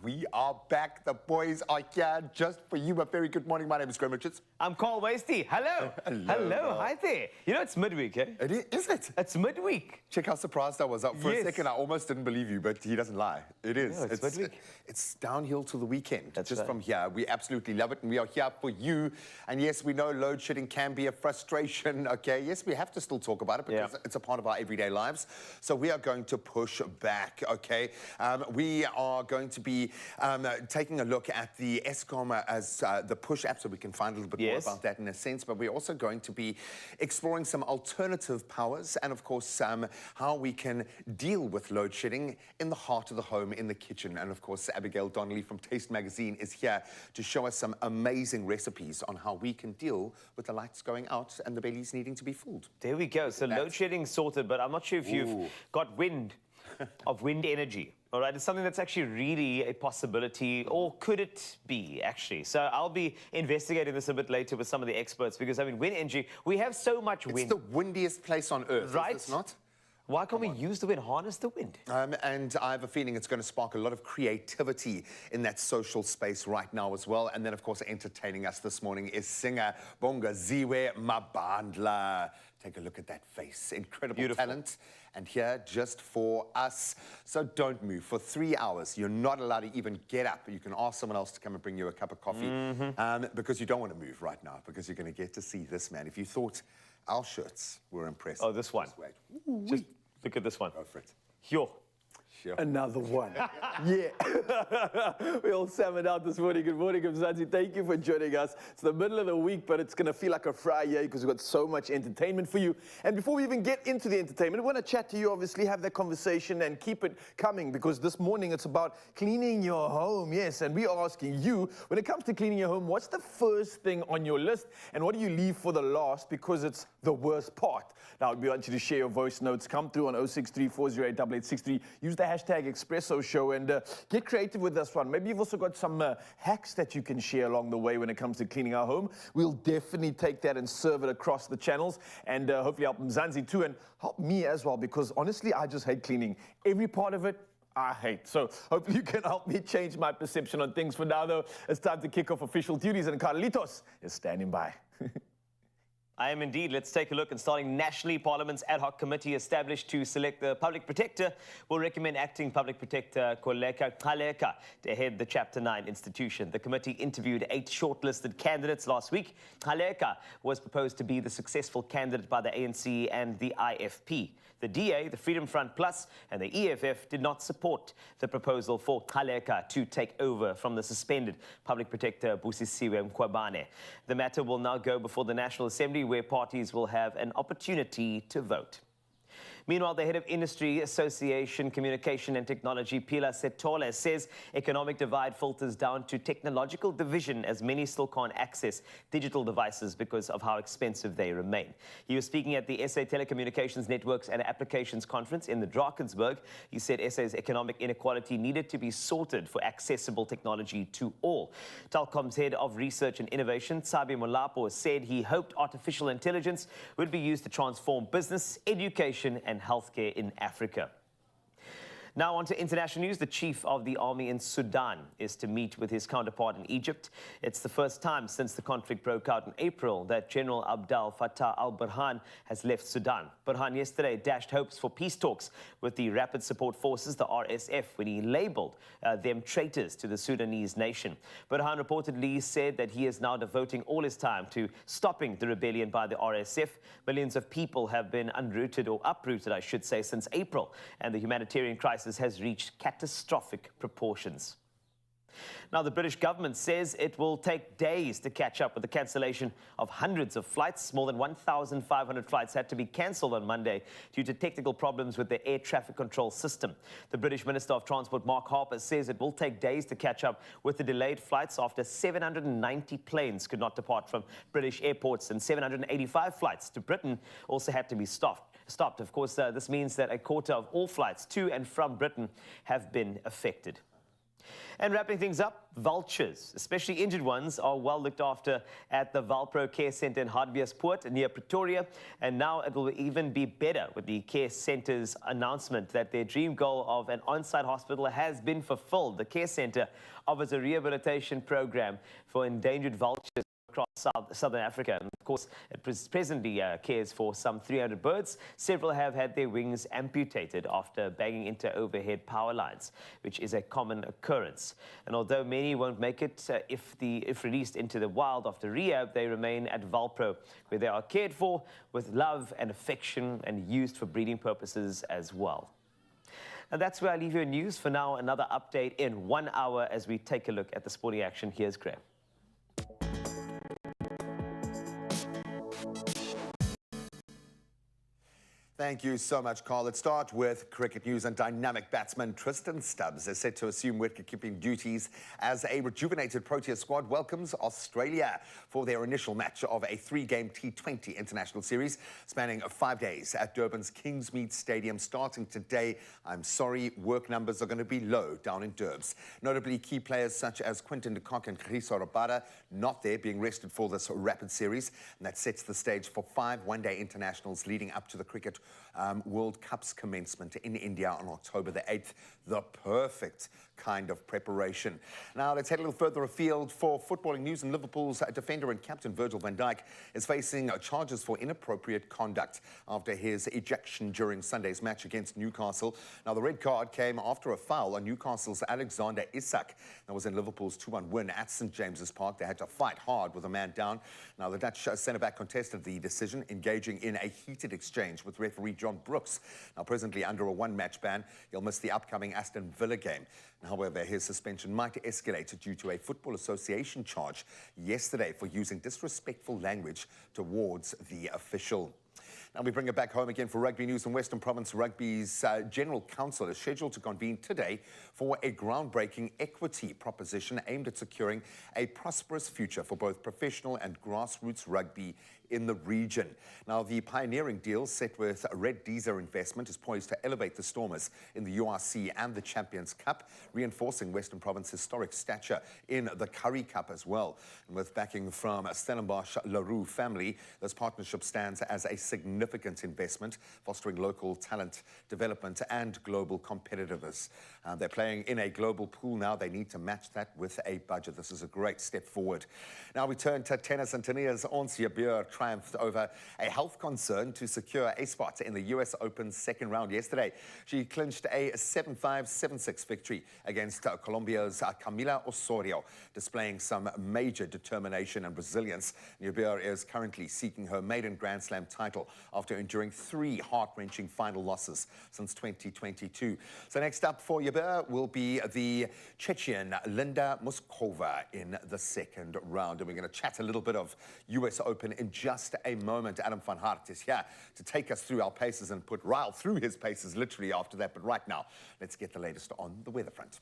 We are back. The boys are here just for you. A very good morning. My name is Graham Richards. I'm Carl Wasty. Hello. Hello. Hi there. You know, it's midweek, eh? Is it? It's midweek. Check how surprised I was. For a second, I almost didn't believe you, but he doesn't lie. It is. No, it's midweek. It's downhill to the weekend. That's just right. from here. We absolutely love it, and we are here for you. And yes, we know load shedding can be a frustration, okay? Yes, we have to still talk about it because it's a part of our everyday lives. So we are going to push back, okay? We are going to be taking a look at the Eskom as the push app, so we can find a little bit more about that in a sense. But we're also going to be exploring some alternative powers and, of course, how we can deal with load shedding in the heart of the home, in the kitchen. And, of course, Abigail Donnelly from Taste Magazine is here to show us some amazing recipes on how we can deal with the lights going out and the bellies needing to be filled. There we go. So load shedding sorted, but I'm not sure if you've got wind of wind energy. All right, it's something that's actually really a possibility, or could it be, actually? So I'll be investigating this a bit later with some of the experts, because, I mean, wind energy, we have so much wind. It's the windiest place on earth, right? Is this not? Why can't we use the wind, harness the wind? And I have a feeling it's going to spark a lot of creativity in that social space right now as well. And then, of course, entertaining us this morning is singer Bongaziwe Mabandla. Take a look at that face. Incredible talent. And here just for us. So don't move. For 3 hours, you're not allowed to even get up. You can ask someone else to come and bring you a cup of coffee because you don't want to move right now, because you're going to get to see this man. If you thought our shirts were impressive. Oh, this one. Just look at this one. Go for it. Yo. Sure. Another one. Yeah. We all salmon out this morning. Good morning, Mzansi. Thank you for joining us. It's the middle of the week, but it's going to feel like a Friday because we've got so much entertainment for you. And before we even get into the entertainment, we want to chat to you, obviously, have that conversation and keep it coming, because this morning it's about cleaning your home. Yes, and we are asking you, when it comes to cleaning your home, what's the first thing on your list and what do you leave for the last because it's the worst part? Now, we want you to share your voice notes. Come through on 063-408-8863. Use the hashtag Expresso Show and get creative with this one. Maybe you've also got some hacks that you can share along the way when it comes to cleaning our home. We'll definitely take that and serve it across the channels, and hopefully help Mzansi too, and help me as well, because honestly, I just hate cleaning. Every part of it, I hate. So hopefully you can help me change my perception on things. For now, though, it's time to kick off official duties, and Carlitos is standing by. I am indeed. Let's take a look. And starting nationally, Parliament's ad hoc committee established to select the public protector will recommend acting public protector Koleka Kgaleka to head the Chapter 9 institution. The committee interviewed 8 shortlisted candidates last week. Kgaleka was proposed to be the successful candidate by the ANC and the IFP. The DA, the Freedom Front Plus, and the EFF did not support the proposal for Kgaleka to take over from the suspended public protector Busisiwe Mkhwebane. The matter will now go before the National Assembly, where parties will have an opportunity to vote. Meanwhile, the head of Industry Association Communication and Technology, Pila Setole, says economic divide filters down to technological division, as many still can't access digital devices because of how expensive they remain. He was speaking at the SA Telecommunications Networks and Applications Conference in the Drakensberg. He said SA's economic inequality needed to be sorted for accessible technology to all. Telkom's head of research and innovation, Tsabi Molapo, said he hoped artificial intelligence would be used to transform business, education, and healthcare in Africa. Now on to international news. The chief of the army in Sudan is to meet with his counterpart in Egypt. It's the first time since the conflict broke out in April that General Abdel Fattah al-Burhan has left Sudan. Burhan yesterday dashed hopes for peace talks with the Rapid Support Forces, the RSF, when he labeled them traitors to the Sudanese nation. Burhan reportedly said that he is now devoting all his time to stopping the rebellion by the RSF. Millions of people have been unrooted, or uprooted, I should say, since April, and the humanitarian crisis has reached catastrophic proportions. Now, the British government says it will take days to catch up with the cancellation of hundreds of flights. More than 1,500 flights had to be cancelled on Monday due to technical problems with the air traffic control system. The British Minister of Transport, Mark Harper, says it will take days to catch up with the delayed flights after 790 planes could not depart from British airports, and 785 flights to Britain also had to be stopped. Of course, this means that a quarter of all flights to and from Britain have been affected. And wrapping things up, vultures, especially injured ones, are well looked after at the Valpro Care Centre in Hartbeespoort near Pretoria. And now it will even be better with the Care Centre's announcement that their dream goal of an on-site hospital has been fulfilled. The Care Centre offers a rehabilitation program for endangered vultures across Southern Africa. And of course, it presently cares for some 300 birds. Several have had their wings amputated after banging into overhead power lines, which is a common occurrence. And although many won't make it, if released into the wild after rehab, they remain at Valpro, where they are cared for with love and affection and used for breeding purposes as well. And that's where I leave your news. For now, another update in 1 hour as we take a look at the sporting action. Here's Graham. Thank you so much, Carl. Let's start with cricket news. And dynamic batsman Tristan Stubbs is set to assume wicket-keeping duties as a rejuvenated Proteas squad welcomes Australia for their initial match of a 3-game T20 international series spanning 5 days at Durban's Kingsmead Stadium starting today. I'm sorry, work numbers are going to be low down in Durbs. Notably, key players such as Quinton de Kock and Chriso Rabada not there, being rested for this rapid series. And that sets the stage for 5 one-day internationals leading up to the Cricket World Cup's commencement in India on October the 8th. The perfect kind of preparation. Now let's head a little further afield for footballing news. And Liverpool's defender and captain Virgil van Dijk is facing charges for inappropriate conduct after his ejection during Sunday's match against Newcastle. Now the red card came after a foul on Newcastle's Alexander Isak. That was in Liverpool's 2-1 win at St James's Park. They had to fight hard with a man down. Now the Dutch centre-back contested the decision, engaging in a heated exchange with referee John Brooks. Now presently under a 1-match ban, he'll miss the upcoming Aston Villa game. However, his suspension might escalate due to a Football Association charge yesterday for using disrespectful language towards the official. Now we bring it back home again for rugby news. And Western Province Rugby's General Council is scheduled to convene today for a groundbreaking equity proposition aimed at securing a prosperous future for both professional and grassroots rugby in the region. Now, the pioneering deal set with Red Deezer Investment is poised to elevate the Stormers in the URC and the Champions Cup, reinforcing Western Province's historic stature in the Currie Cup as well. And with backing from Stellenbosch LaRue family, this partnership stands as a significant investment, fostering local talent development and global competitiveness. They're playing in a global pool now. They need to match that with a budget. This is a great step forward. Now we turn to tennis, and Tania's Ons Jabeur triumphed over a health concern to secure a spot in the US Open second round yesterday. She clinched a 7-5, 7-6 victory against Colombia's Camila Osorio, displaying some major determination and resilience. Jabeur is currently seeking her maiden Grand Slam title after enduring 3 heart-wrenching final losses since 2022. So next up for Jabeur will be the Chechen Linda Muskova in the second round. And we're going to chat a little bit of US Open in just a moment. Adam Funheart is here to take us through our paces and put Ryle through his paces literally after that. But right now, let's get the latest on the weather front.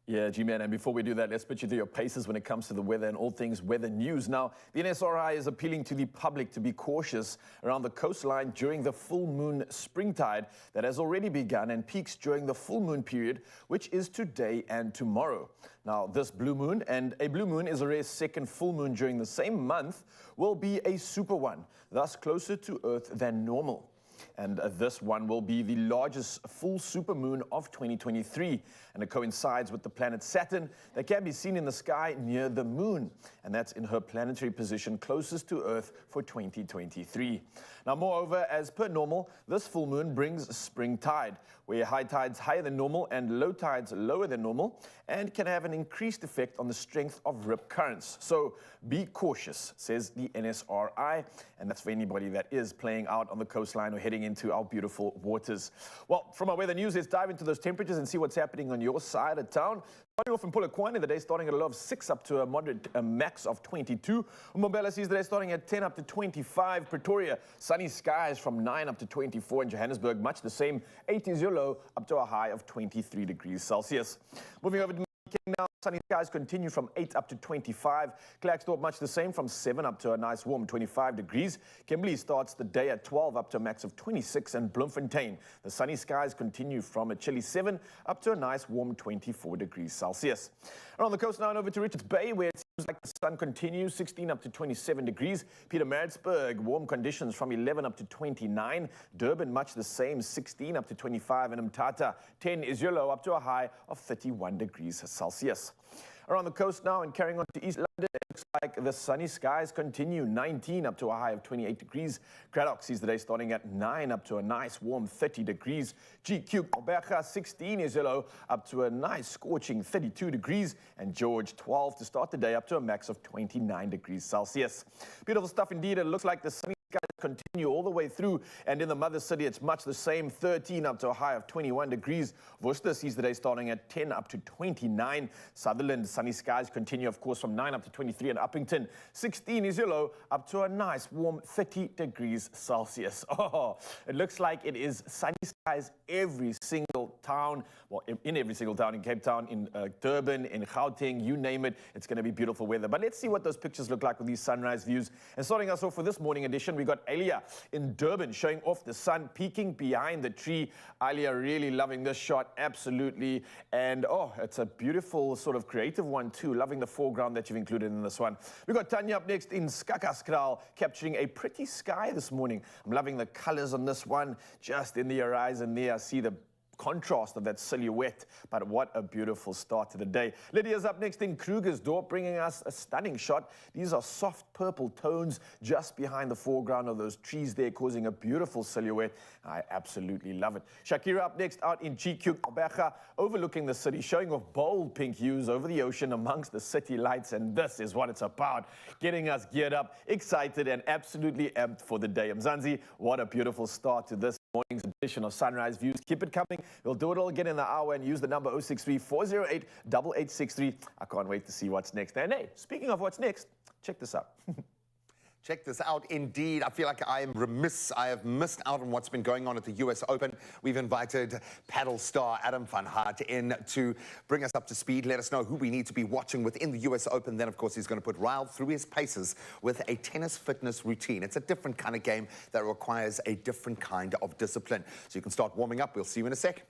Yeah, G-Man, and before we do that, let's put you through your paces when it comes to the weather and all things weather news. Now, the NSRI is appealing to the public to be cautious around the coastline during the full moon springtide that has already begun and peaks during the full moon period, which is today and tomorrow. Now, this blue moon, and a blue moon is a rare second full moon during the same month, will be a super one, thus closer to Earth than normal. And this one will be the largest full supermoon of 2023. And it coincides with the planet Saturn that can be seen in the sky near the moon. And that's in her planetary position closest to Earth for 2023. Now, moreover, as per normal, this full moon brings spring tide, where high tides higher than normal and low tides lower than normal, and can have an increased effect on the strength of rip currents. So be cautious, says the NSRI, and that's for anybody that is playing out on the coastline or heading into our beautiful waters. Well, from our weather news, let's dive into those temperatures and see what's happening on your side of town. Starting off in Polokwane, the day starting at a low of 6 up to a moderate max of 22. Mbombela sees the day starting at 10 up to 25. Pretoria, sunny skies from 9 up to 24. In Johannesburg, much the same, 8 is your low up to a high of 23 degrees Celsius. Moving over to Now, sunny skies continue from 8 up to 25. Klerksdorp much the same from 7 up to a nice warm 25 degrees. Kimberley starts the day at 12 up to a max of 26. And Bloemfontein, the sunny skies continue from a chilly 7 up to a nice warm 24 degrees Celsius. And on the coast now and over to Richards Bay, where it seems like the sun continues, 16 up to 27 degrees. Pietermaritzburg, warm conditions from 11 up to 29. Durban much the same, 16 up to 25. And Mthatha, 10 is your low up to a high of 31 degrees Celsius. Around the coast now and carrying on to East London, it looks like the sunny skies continue, 19 up to a high of 28 degrees. Cradock sees the day starting at 9 up to a nice warm 30 degrees. GQ Gqeberha, 16 is low up to a nice scorching 32 degrees. And George, 12 to start the day up to a max of 29 degrees Celsius. Beautiful stuff indeed. It looks like the sunny skies continue all the way through, and in the mother city it's much the same, 13 up to a high of 21 degrees. Worcester sees the day starting at 10 up to 29. Sutherland, sunny skies continue, of course, from 9 up to 23. And Uppington, 16 is your low up to a nice warm 30 degrees Celsius. Oh, it looks like it is sunny skies every single town, well, in every single town, in Cape Town, in Durban, in Gauteng, you name it. It's going to be beautiful weather. But let's see what those pictures look like with these sunrise views. And starting us off for this morning edition, we got Alia in Durban showing off the sun peeking behind the tree. Alia really loving this shot, absolutely. And oh, it's a beautiful sort of creative one too. Loving the foreground that you've included in this one. We've got Tanya up next in Skakaskraal, capturing a pretty sky this morning. I'm loving the colors on this one. Just in the horizon there, I see the contrast of that silhouette, but what a beautiful start to the day. Lydia's up next in Krugersdorp, bringing us a stunning shot. These are soft purple tones just behind the foreground of those trees there, causing a beautiful silhouette. I absolutely love it. Shakira up next out in GQ Gqeberha, overlooking the city, showing off bold pink hues over the ocean amongst the city lights, and this is what it's about, getting us geared up, excited, and absolutely amped for the day. Mzansi, what a beautiful start to this morning's edition of Sunrise Views. Keep it coming. We'll do it all again in the hour and use the number 063-408-8863. I can't wait to see what's next. And hey, speaking of what's next, check this out. Check this out, indeed. I feel like I am remiss. I have missed out on what's been going on at the US Open. We've invited paddle star Adam Funheart in to bring us up to speed, let us know who we need to be watching within the US Open. Then, of course, he's going to put Ryle through his paces with a tennis fitness routine. It's a different kind of game that requires a different kind of discipline. So you can start warming up. We'll see you in a sec.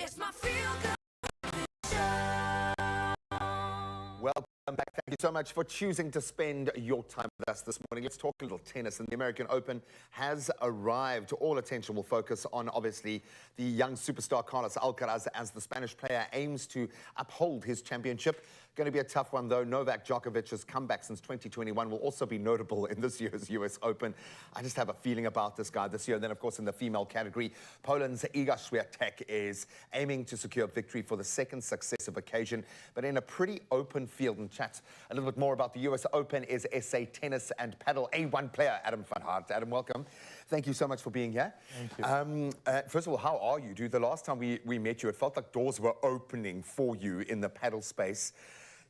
It's my feel good show. Thank you so much for choosing to spend your time with us this morning. Let's talk a little tennis. And the American Open has arrived. All attention will focus on, obviously, the young superstar Carlos Alcaraz as the Spanish player aims to uphold his championship. Going to be a tough one, though. Novak Djokovic's comeback since 2021 will also be notable in this year's US Open. I just have a feeling about this guy this year. And then, of course, in the female category, Poland's Iga Swiatek is aiming to secure victory for the second successive occasion, but in a pretty open field. And chat a little bit more about the US Open is SA tennis and paddle A1 player Adam Funheart. Adam, welcome. Thank you so much for being here. Thank you. First of all, how are you, dude? The last time we met you, it felt like doors were opening for you in the paddle space.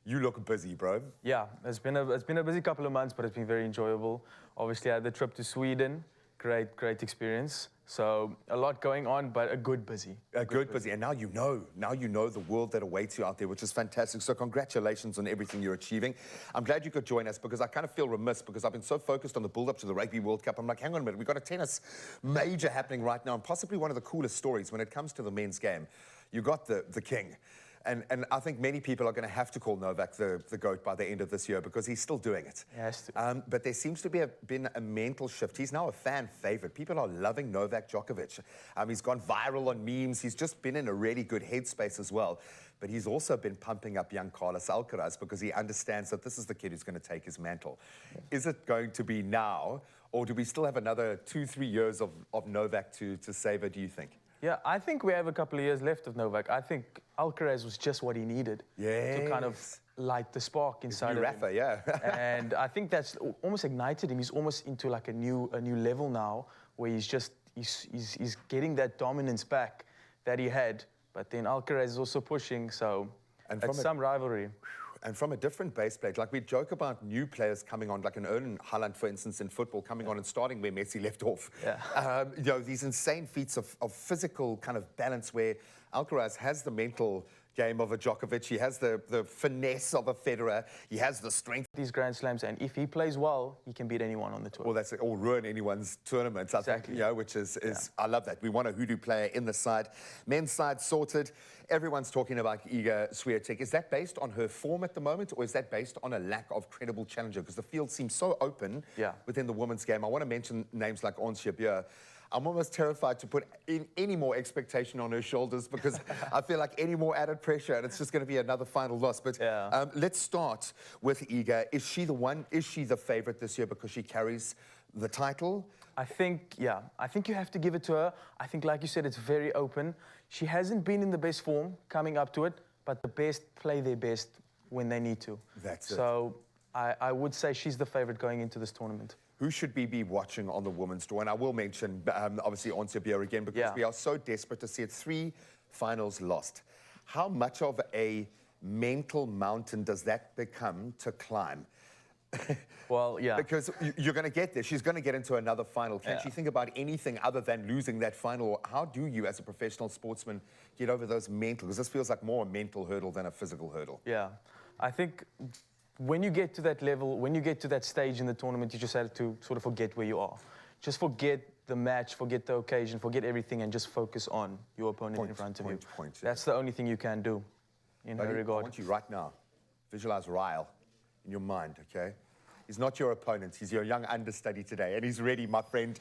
You look busy, bro. Yeah, it's been a busy couple of months, but it's been very enjoyable. Obviously, I had the trip to Sweden. Great experience. So a lot going on, but a good busy. A good busy. And now you know the world that awaits you out there, which is fantastic. So congratulations on everything you're achieving. I'm glad you could join us because I kind of feel remiss because I've been so focused on the build-up to the Rugby World Cup. I'm like, hang on a minute, we've got a tennis major happening right now, and possibly one of the coolest stories when it comes to the men's game. You got the king. And I think many people are going to have to call Novak the GOAT by the end of this year because he's still doing it. He has to. But there seems to be been a mental shift. He's now a fan favorite. People are loving Novak Djokovic. He's gone viral on memes. He's just been in a really good headspace as well. But he's also been pumping up young Carlos Alcaraz because he understands that this is the kid who's going to take his mantle. Yeah. Is it going to be now, or do we still have another 2-3 years of Novak to savor, do you think? Yeah, I think we have a couple of years left of Novak. I think Alcaraz was just what he needed to kind of light the spark inside of Rafa, him. yeah. And I think that's almost ignited him. He's almost into like a new level now, where he's getting that dominance back that he had. But then Alcaraz is also pushing, so it's some rivalry. And from a different base plate, like we joke about new players coming on, like an Erling Haaland, for instance, in football, coming on and starting where Messi left off. Yeah. You know, these insane feats of physical kind of balance where Alcaraz has the mental game of a Djokovic, he has the finesse of a Federer, he has the strength. These Grand Slams, and if he plays well, he can beat anyone on the tour. Well, that's it, or ruin anyone's tournaments, I think, you know, which is I love that. We want a hoodoo player in the side. Men's side sorted. Everyone's talking about Iga Swiatek. Is that based on her form at the moment, or is that based on a lack of credible challenger? Because the field seems so open within the women's game. I want to mention names like Ons Jabeur. I'm almost terrified to put in any more expectation on her shoulders because I feel like any more added pressure and it's just going to be another final loss. But let's start with Iga. Is she the one? Is she the favorite this year because she carries the title? I think you have to give it to her. I think, like you said, it's very open. She hasn't been in the best form coming up to it, but the best play their best when they need to. That's it. So I would say she's the favorite going into this tournament. Who should we be watching on the women's tour? And I will mention, obviously, Ons Jabeur again, because we are so desperate to see it. 3 finals lost. How much of a mental mountain does that become to climb? Well, yeah. Because you're going to get there. She's going to get into another final. Can't she think about anything other than losing that final? How do you, as a professional sportsman, get over those mental? Because this feels like more a mental hurdle than a physical hurdle. Yeah. I think when you get to that level, when you get to that stage in the tournament, you just have to sort of forget where you are. Just forget the match, forget the occasion, forget everything, and just focus on your opponent in front of you. That's the only thing you can do in her regard. I want you right now, visualize Ryle in your mind, okay? He's not your opponent. He's your young understudy today, and he's ready, my friend.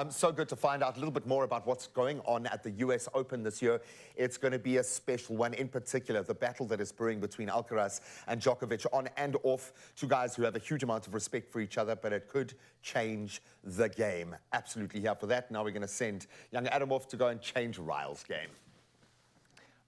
So good to find out a little bit more about what's going on at the US Open this year. It's going to be a special one, in particular, the battle that is brewing between Alcaraz and Djokovic, on and off, 2 guys who have a huge amount of respect for each other, but it could change the game. Absolutely here for that. Now we're going to send young Adam off to go and change Ryle's game.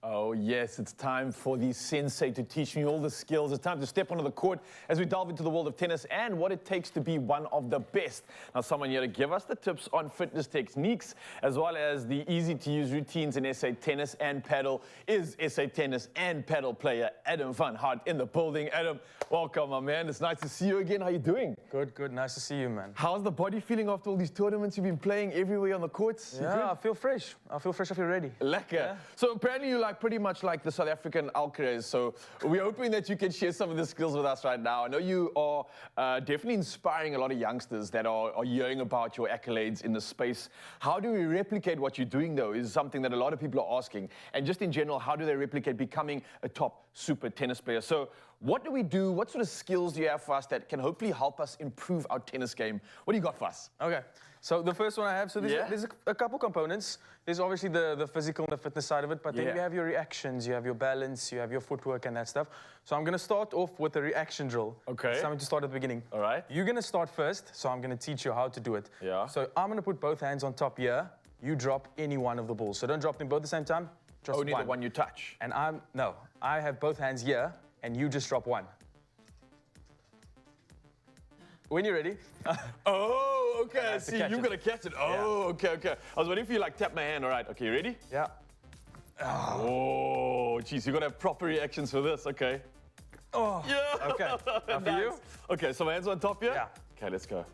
Oh, yes, it's time for the Sensei to teach me all the skills. It's time to step onto the court as we delve into the world of tennis and what it takes to be one of the best. Now, someone here to give us the tips on fitness techniques, as well as the easy-to-use routines in SA tennis and paddle, is SA tennis and paddle player Adam Funheart in the building. Adam, welcome, my man. It's nice to see you again. How you doing? Good, good. Nice to see you, man. How's the body feeling after all these tournaments you've been playing everywhere on the courts? Yeah, I feel fresh. I feel ready. Lekker. Yeah. So apparently you like pretty much like the South African Alcaraz, so we're hoping that you can share some of the skills with us right now. I know you are definitely inspiring a lot of youngsters that are hearing about your accolades in the space. How do we replicate what you're doing, though, is something that a lot of people are asking. And just in general, how do they replicate becoming a top super tennis players. So what do we do? What sort of skills do you have for us that can hopefully help us improve our tennis game? What do you got for us? Okay. So the first one I have, so there's a couple components. There's obviously the physical and the fitness side of it, but then you have your reactions, you have your balance, you have your footwork and that stuff. So I'm going to start off with a reaction drill. Okay. Something to start at the beginning. All right. You're going to start first, so I'm going to teach you how to do it. Yeah. So I'm going to put both hands on top here. You drop any one of the balls. So don't drop them both at the same time. Just Only the one you touch. And I have both hands here, and you just drop one. When you're ready. Oh, okay. I have to See, catch you've it. got to catch it. Oh, okay, okay. I was waiting for you like tap my hand. All right. Okay, you ready? Yeah. Oh, geez, you got to have proper reactions for this. Okay. Oh. Yeah. Okay. Now for you. Okay, so my hands on top here? Yeah. Okay, let's go.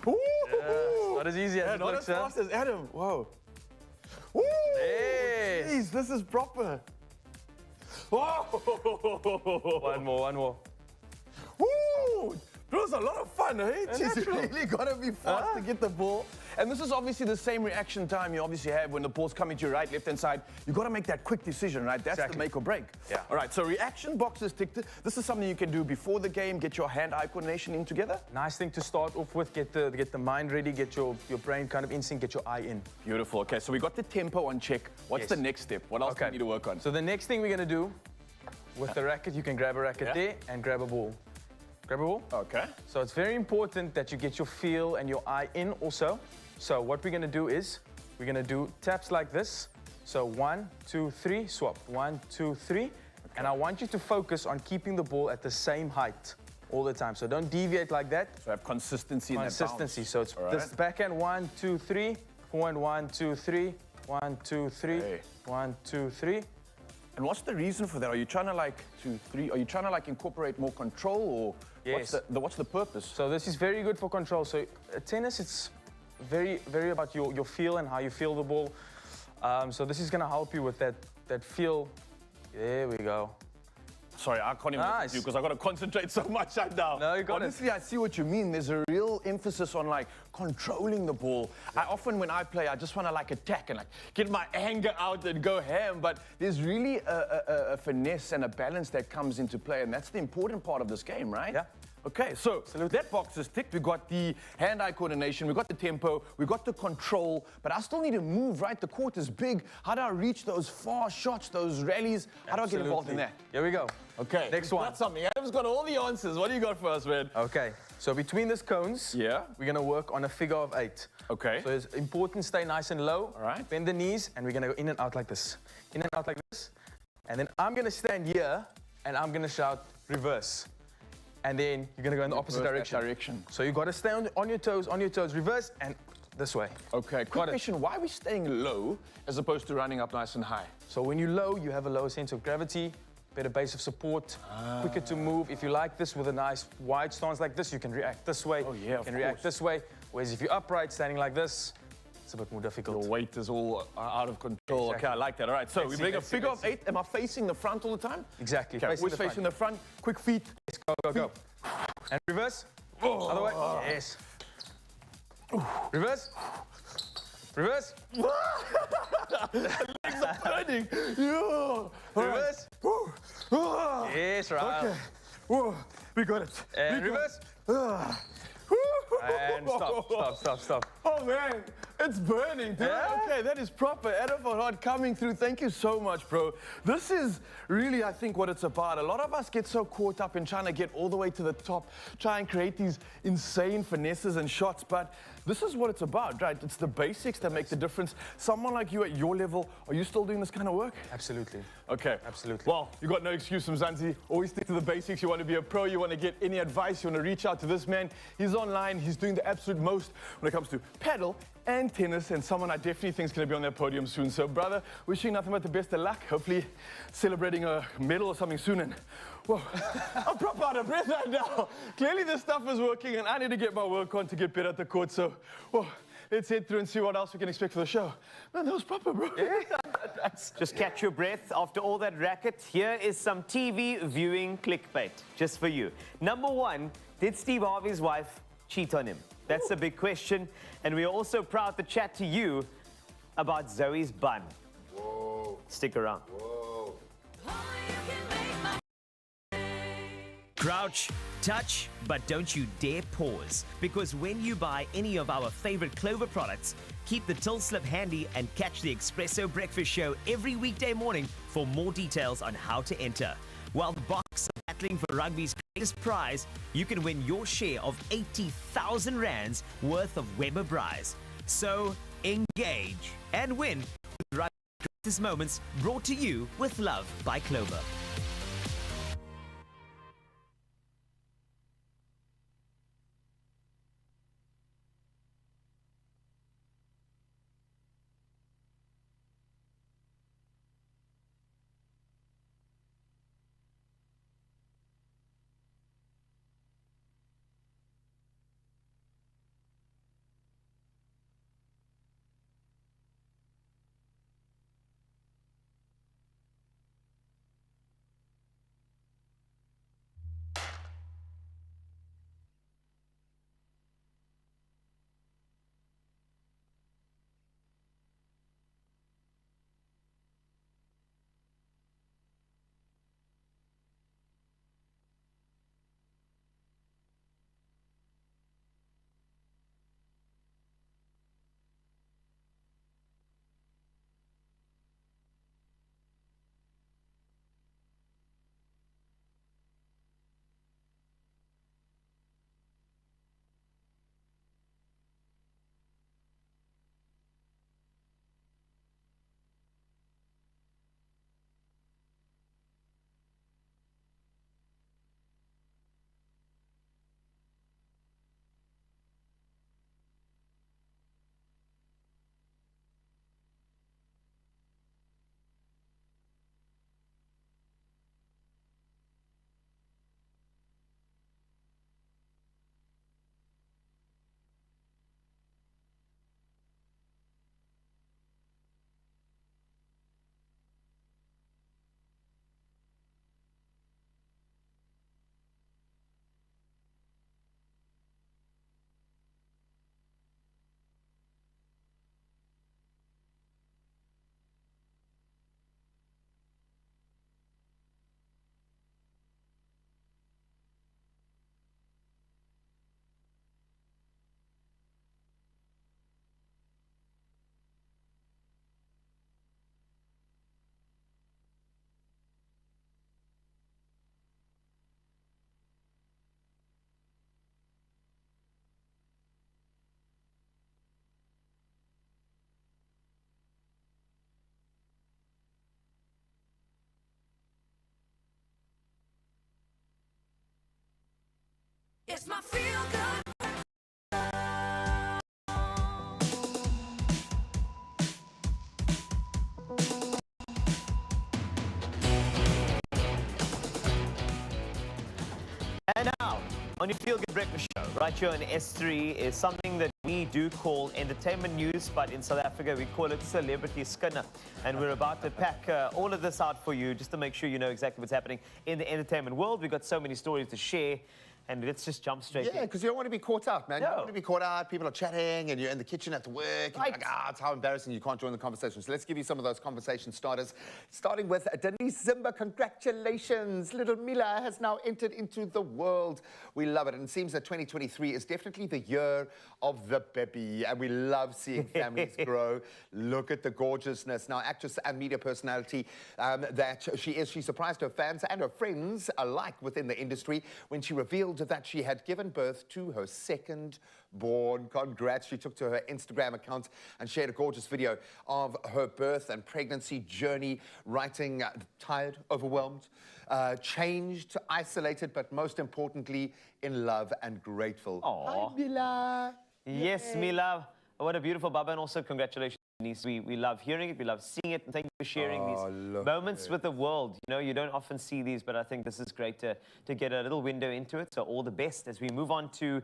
Ooh. Not as easy as Yeah, it not looks, as fast as Adam. Whoa. Ooh. Yes. Jeez, this is proper. Whoa. One more. Woo! It was a lot of fun, eh? Jeez, you really gotta be fast to get the ball. And this is obviously the same reaction time you obviously have when the ball's coming to your right, left-hand side. You gotta make that quick decision, right? That's the make or break. Yeah. All right, so reaction boxes ticked. This is something you can do before the game, get your hand-eye coordination in together. Nice thing to start off with, get the mind ready, get your brain kind of in sync, get your eye in. Beautiful. Okay, so we got the tempo on check. What's the next step? What else do we need to work on? So the next thing we're gonna do, with the racket, you can grab a racket there and grab a ball. Grab a ball. Okay. So it's very important that you get your feel and your eye in also. So what we're gonna do is, we're gonna do taps like this. So 1, 2, 3, swap. 1, 2, 3. And I want you to focus on keeping the ball at the same height all the time. So don't deviate like that. So have consistency in that bounce. Consistency. So it's this backhand 1, 2, 3. Forehand 1, 2, 3. 1, 2, 3. 1, 2, 3. And what's the reason for that? Are you trying to like 2, 3? Are you trying to like incorporate more control, or what's the purpose? So this is very good for control. So tennis, it's very about your feel and how you feel the ball. So this is going to help you with that feel. There we go. Sorry, I can't even listen to you because I've got to concentrate so much right now. No, you got it. Honestly, I see what you mean. There's a real emphasis on like controlling the ball. I often, when I play, I just want to like attack and like get my anger out and go ham. But there's really a finesse and a balance that comes into play, and that's the important part of this game, right? Yeah. Okay, so that box is ticked. We got the hand-eye coordination, we got the tempo, we got the control, but I still need to move, right? The court is big. How do I reach those far shots, those rallies? How do I get involved in that? Here we go. Okay. Next one. That's something. Adam's got all the answers. What do you got for us, man? Okay. So between these cones, we're going to work on a figure of 8. Okay. So it's important, stay nice and low. All right. Bend the knees, and we're going to go in and out like this. In and out like this. And then I'm going to stand here, and I'm going to shout reverse. And then you're going to go in the opposite direction. So you got to stay on your toes, reverse, and this way. Okay, quick question. Why are we staying low as opposed to running up nice and high? So when you're low, you have a lower sense of gravity, better base of support, quicker to move. If you like this with a nice wide stance like this, you can react this way. Oh, yeah, you can react this way. Whereas if you're upright, standing like this, it's a bit more difficult. The weight is all out of control. Exactly. Okay, I like that. All right, so we make a figure of 8. Am I facing the front all the time? Exactly. Okay, always facing the front. Quick feet. Go. And reverse. Other way. Yes. Reverse. Reverse. Legs are burning. Yeah. Reverse. Right. Yes, right. Okay. Whoa. We got it. And reverse. And stop. Oh man, it's burning, dude. Yeah? Okay, that is proper. Adam Funheart coming through. Thank you so much, bro. This is really, I think, what it's about. A lot of us get so caught up in trying to get all the way to the top, try and create these insane finesses and shots, but this is what it's about, right? It's the basics that make the difference. Someone like you at your level, are you still doing this kind of work? Absolutely. Okay. Absolutely. Well, you got no excuse from Zanzi. Always stick to the basics. You want to be a pro, you want to get any advice, you want to reach out to this man. He's online, he's doing the absolute most when it comes to paddle and tennis, and someone I definitely think is going to be on that podium soon. So, brother, wishing nothing but the best of luck. Hopefully celebrating a medal or something soon. And, whoa, I'm proper out of breath right now. Clearly this stuff is working, and I need to get my work on to get better at the court. So, whoa, let's head through and see what else we can expect for the show. Man, that was proper, bro. Just catch your breath after all that racket. Here is some TV viewing clickbait, just for you. Number 1, did Steve Harvey's wife cheat on him? That's a big question. And we are also proud to chat to you about Zoe's bun. Whoa. Stick around. Whoa. Oh, you can make Crouch, touch, but don't you dare pause. Because when you buy any of our favorite Clover products, keep the till slip handy and catch the Expresso Breakfast Show every weekday morning for more details on how to enter. While the box of battling for rugby's greatest prize, you can win your share of 80,000 rands worth of Weber Prize. So engage and win with rugby's greatest moments, brought to you with love by Clover. It's my feel good. And now, on your Feel Good Breakfast Show, right here on S3, is something that we do call entertainment news, but in South Africa we call it celebrity skinner. And we're about to pack all of this out for you just to make sure you know exactly what's happening in the entertainment world. We've got so many stories to share. And let's just jump straight in. Yeah, because you don't want to be caught out, man. You No. don't want to be caught out. People are chatting, and you're in the kitchen at work. And Right. you're like, it's how embarrassing. You can't join the conversation. So let's give you some of those conversation starters. Starting with Denise Zimba. Congratulations. Little Mila has now entered into the world. We love it. And it seems that 2023 is definitely the year of the baby. And we love seeing families grow. Look at the gorgeousness. Now, actress and media personality that she is, she surprised her fans and her friends alike within the industry when she revealed that she had given birth to her second born. Congrats. She took to her Instagram account and shared a gorgeous video of her birth and pregnancy journey, writing, tired, overwhelmed, changed, isolated, but most importantly, in love and grateful. Aw. Hi, Mila. Yes, Mila. What a beautiful baba, and also congratulations, Denise. We love hearing it, we love seeing it, and thank you for sharing these moments with the world. You know, you don't often see these, but I think this is great to get a little window into it. So all the best as we move on to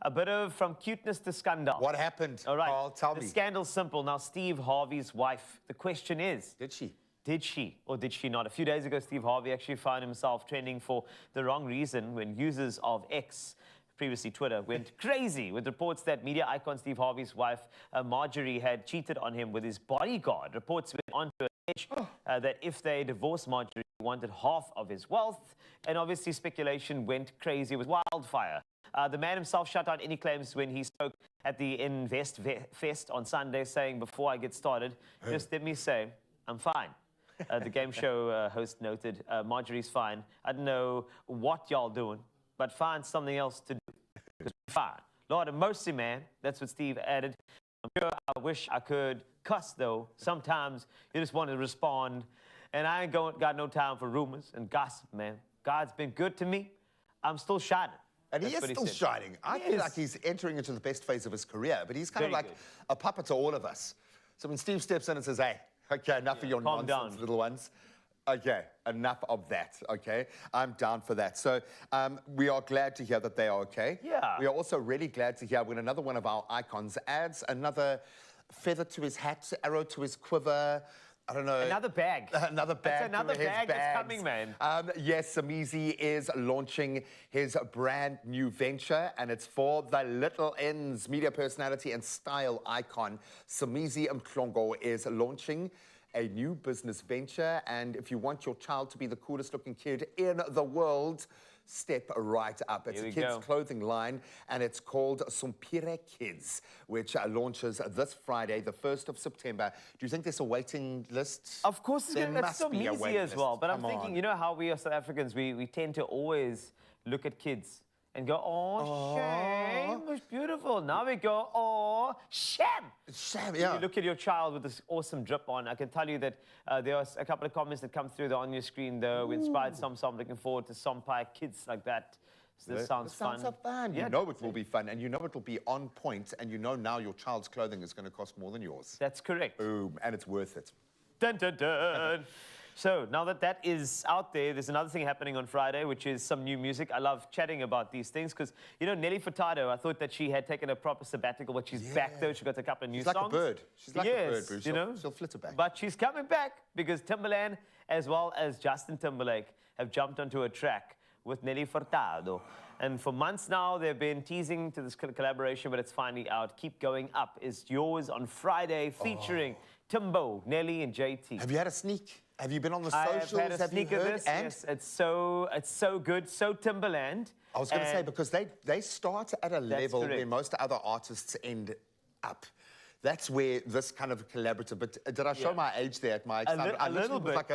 a bit of from cuteness to scandal. What happened? All right, Carl, tell the me. scandal's simple. Now, Steve Harvey's wife, the question is, Did she? did she or did she not? A few days ago, Steve Harvey actually found himself trending for the wrong reason when users of X, previously Twitter, went crazy with reports that media icon Steve Harvey's wife, Marjorie, had cheated on him with his bodyguard. Reports went on to allege that if they divorced Marjorie, wanted half of his wealth, and obviously speculation went crazy with wildfire. The man himself shut down any claims when he spoke at the Invest Fest on Sunday, saying, "Before I get started, just let me say, I'm fine." The game show host noted, "Marjorie's fine. I don't know what y'all doing, but find something else to do. 'Cause we're fine. Lord of mercy, man." That's what Steve added. I'm sure I wish I could cuss, though. Sometimes you just want to respond. And I ain't got no time for rumors and gossip, man. God's been good to me. I'm still shining. And he That's is what still said. shining. I feel like he's entering into the best phase of his career, but he's kind of Very like good. a puppet to all of us. So when Steve steps in and says, "Hey, okay, enough of your calm nonsense, down. little ones." Okay, enough of that, okay? I'm down for that. So we are glad to hear that they are okay. Yeah. We are also really glad to hear when another one of our icons adds another feather to his hat, arrow to his quiver. I don't know. Another bag. Another bag. That's another to his bag that's bags. coming, man. Yes, Samizi is launching his brand new venture, and it's for the little ends. Media personality and style icon Samizi Mhlongo is launching a new business venture, and if you want your child to be the coolest looking kid in the world, step right up. It's Here a we kids' go. clothing line, and it's called Sompire Kids, which launches this Friday, the 1st of September. Do you think there's a waiting list? Of course, There that's must so be a easy waiting as well. list. But I'm Come thinking, on. you know how we are South Africans, we tend to always look at kids and go, "Oh, shame, it's beautiful." Now we go, "Oh, shame." Shame, You yeah. look at your child with this awesome drip on. I can tell you that there are a couple of comments that come through on your screen, though. We inspired some, so I'm looking forward to Sompire Kids like that. So this sounds fun. Sounds so fun. Yeah, You know it will be fun, and you know it will be on point, and you know now your child's clothing is going to cost more than yours. that's correct. Boom, and it's worth it. Dun, dun, dun. So now that that is out there, there's another thing happening on Friday, which is some new music. I love chatting about these things because, you know, Nelly Furtado, I thought that she had taken a proper sabbatical, but she's back though. She got a couple of new She's like songs. a bird. She's like a bird, Yes, Bruce. you know. She'll flitter back. But she's coming back because Timbaland, as well as Justin Timberlake, have jumped onto a track with Nelly Furtado. And for months now, they've been teasing to this collaboration, but it's finally out. Keep Going Up is yours on Friday, featuring Timbo, Nelly, and JT. Have you had a sneak? Have you been on the I socials? have had a you sneak of heard? this. And Yes, it's so good. So Timberland. I was going to say, And because they start at a level where correct. most other artists end up. That's where this kind of collaborative, but did I show my age there at my excitement? a I literally little was bit. like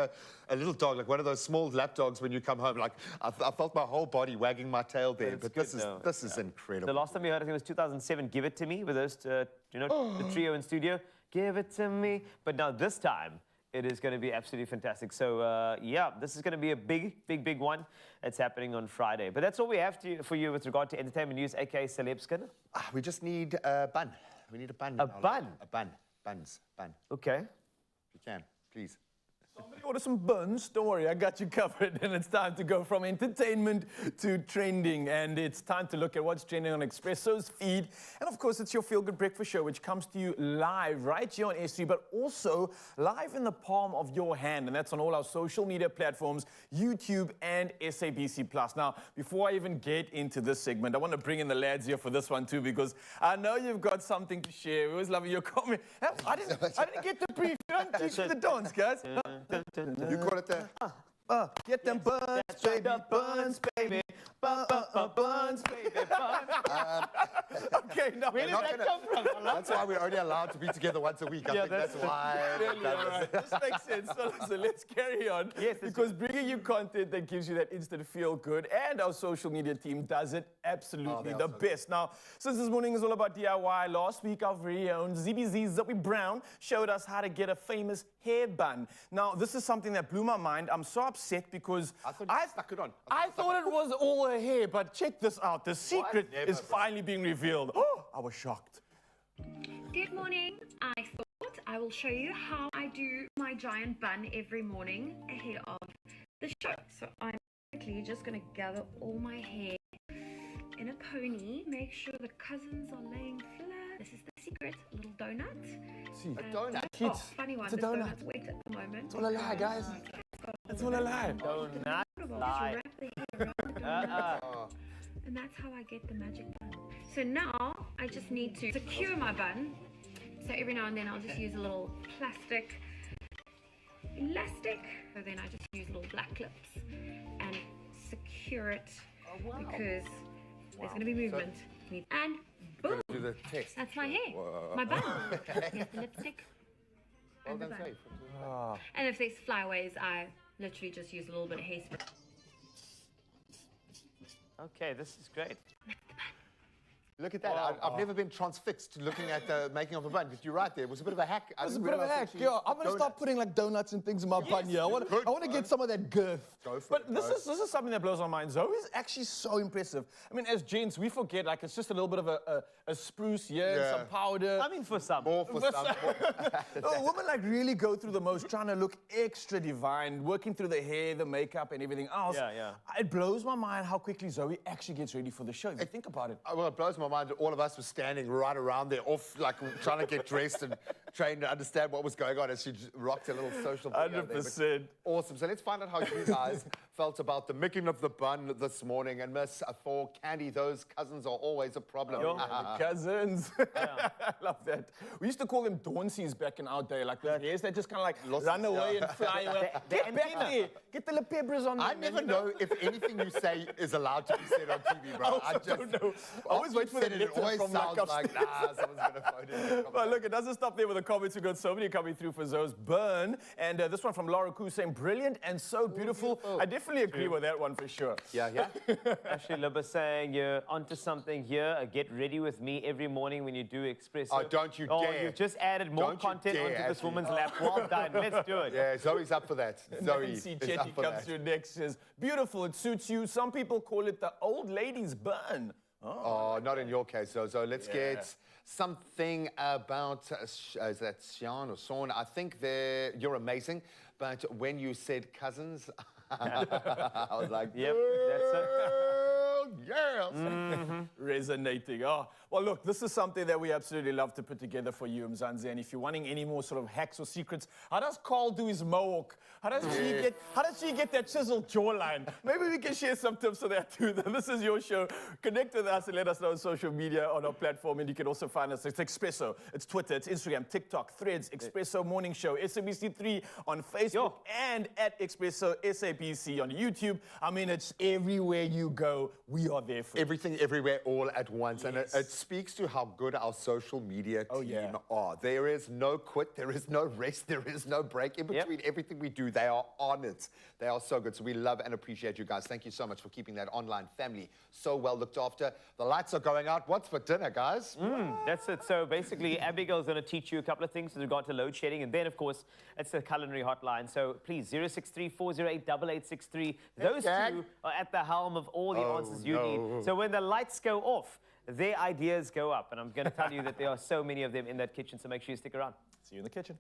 a little dog, like one of those small lap dogs when you come home. Like, I felt my whole body wagging my tail there, it's but good this is though. this is incredible. The last time we heard, I think it was 2007, Give It To Me, with those, you know, the trio in studio. Give it to me. But now this time, it is going to be absolutely fantastic. So, yeah, this is going to be a big one. It's happening on Friday. But that's all we have for you with regard to entertainment news, aka Celeb Skinner. We just need a bun. We need a bun. A bun? A bun. Buns. Bun. Okay. If you can, please. Order some buns. Don't worry, I got you covered. And it's time to go from entertainment to trending. And it's time to look at what's trending on Expresso's feed. And of course, it's your Feel Good Breakfast Show, which comes to you live right here on S3, but also live in the palm of your hand. And that's on all our social media platforms, YouTube and SABC+. Now, before I even get into this segment, I want to bring in the lads here for this one too, because I know you've got something to share. We always love your comment. I didn't get the brief. You don't teach me the dance, guys. You call it the... Get them buns, baby, buns, baby. Buns, baby, buns. Okay, now where did that come from? That's why we're only allowed to be together once a week. I think that's why. Really, all right. This makes sense. So let's carry on. Yes, because bringing you content that gives you that instant feel good, and our social media team does it absolutely the best. Now, since this morning is all about DIY, last week our very own ZBZ Zoe Brown showed us how to get a famous hair bun. Now, this is something that blew my mind. I'm so upset because I thought you stuck it on. I thought it was all her hair, but check this out. The secret is finally being revealed. Oh, I was shocked. Good morning. I thought I will show you how I do my giant bun every morning ahead of the show. So I'm quickly just going to gather all my hair in a pony. Make sure the cousins are laying flat. This is the secret. A little donut. A donut? Oh, funny one. It's a This donut. donut's wet at the moment. It's all a lie, guys. It's all a lie. Don't not Just lie. wrap the hair around the donut. And that's how I get the magic bun. So now I just need to secure my bun. So every now and then I'll just use a little plastic elastic. So then I just use little black clips and secure it because there's going to be movement. And boom, Do the test. that's my hair, my bun. Here's the lipstick. Well And the done, bun. Faith. And if there's flyaways, I literally just use a little bit of hairspray. Okay, this is great. Look at that. I've never been transfixed looking at the making of a bun, but you're right there. It was a bit of a hack. It's a bit of a hack. Yeah, I'm gonna start putting like donuts and things in my bun here. I want to get some of that girth. Go for But it, this bro. is something that blows my mind. Zoe is actually so impressive. I mean, as gents, we forget like it's just a little bit of a spruce here, Yeah. some powder. I mean, for some. More for some. Women like really go through the most, trying to look extra divine, working through the hair, the makeup, and everything else. Yeah. It blows my mind how quickly Zoe actually gets ready for the show. If you think about it. Well, it blows my mind that all of us were standing right around there, off, like trying to get dressed and trying to understand what was going on as she just rocked a little social video there, but 100%. Awesome. So let's find out how you guys felt about the making of the bun this morning. And Miss, for Candy, those cousins are always a problem. Cousins. I love that. We used to call them Dawnsies back in our day, like the hairs that just kind of like run away and fly away. Get back there. Get the lepebres on there. I never know if anything you say is allowed to be said on TV, bro. I just don't know. I always wait for the it letter always from sounds like like, nah, someone's going to phone in. But look, it doesn't stop there with the comments. We've got so many coming through for Zoe's burn. And this one from Laura Koo saying, brilliant and so beautiful. I definitely agree with that one for sure. Yeah. Ashley Libba saying you're onto something here. Get ready with me every morning when you do Expresso. Oh, don't you dare. You've just added more Don't you content dare, onto this Ashley. woman's lap. Well done. Let's do it. Yeah, Zoe's up for that. Zoe Nancy is Chetty up for comes that. through next, says, beautiful, it suits you. Some people call it the old lady's burn. Oh, not in your case, though. So let's get something about, is that Sean or Sean? I think you're amazing, but when you said cousins, I was like, Yep, that's it. yes. Resonating. Oh, well, look, this is something that we absolutely love to put together for you, Mzansi. And if you're wanting any more sort of hacks or secrets, how does Carl do his mohawk? How does she get that chiseled jawline? Maybe we can share some tips on that too. This is your show. Connect with us and let us know on social media, on our platform. And you can also find us. It's Expresso. It's Twitter. It's Instagram, TikTok, Threads, Expresso Morning Show, SABC3 on Facebook, and at Expresso SABC on YouTube. I mean, it's everywhere you go. We are there for you. Everything, everywhere, all at once. And it speaks to how good our social media team are. There is no quit, there is no rest, there is no break. In between everything we do, they are on it. They are so good. So we love and appreciate you guys. Thank you so much for keeping that online family so well looked after. The lights are going out. What's for dinner, guys? That's it. So basically, Abigail's going to teach you a couple of things with regard to load shedding. And then, of course, it's the culinary hotline. So please, 063-408-8863. Those two are at the helm of all the answers you need. So when the lights go off, their ideas go up. And I'm going to tell you that there are so many of them in that kitchen. So make sure you stick around. See you in the kitchen.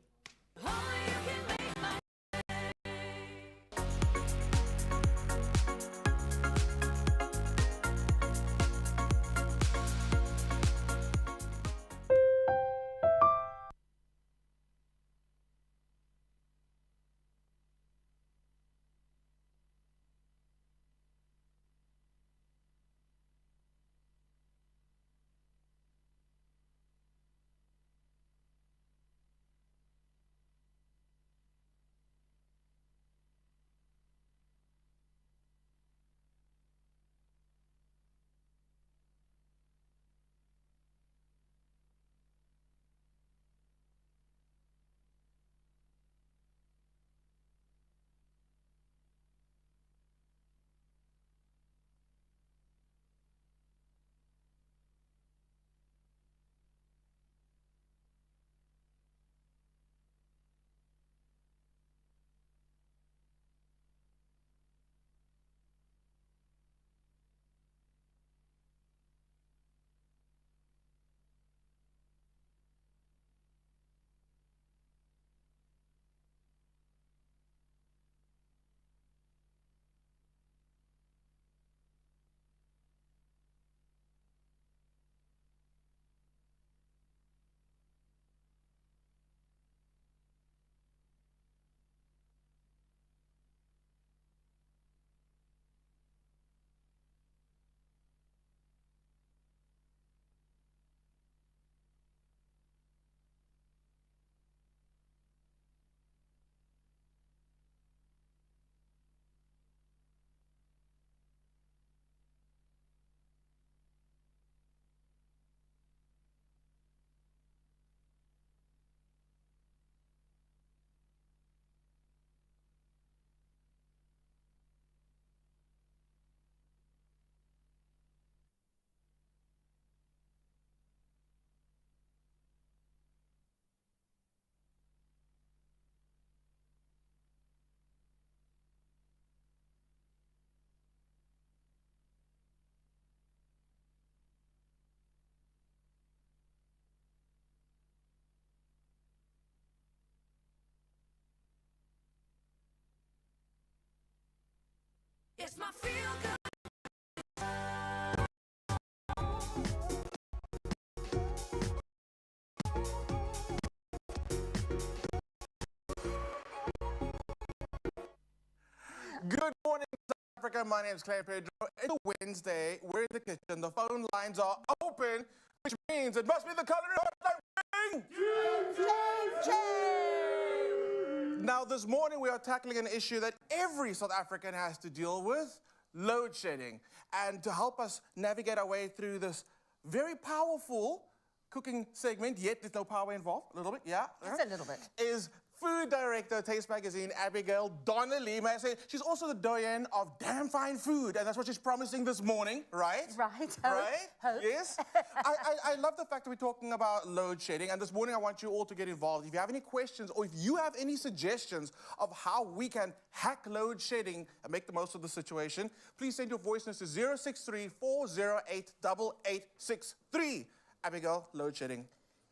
It's my feel good. Good morning, South Africa. My name is Claire Pedro. It's a Wednesday. We're in the kitchen. The phone lines are open, which means it must be the culinary hotline. Now, this morning we are tackling an issue that every South African has to deal with, load shedding. And to help us navigate our way through this very powerful cooking segment, yet there's no power involved, a little bit, yeah? Just a little bit. Is food director, Taste Magazine, Abigail Donnelly. May I say, she's also the doyen of damn fine food, and that's what she's promising this morning, right? Right. Right? Hope. Yes? I love the fact that we're talking about load shedding, and this morning I want you all to get involved. If you have any questions or if you have any suggestions of how we can hack load shedding and make the most of the situation, please send your voice notes to 063-408-8863. Abigail, load shedding.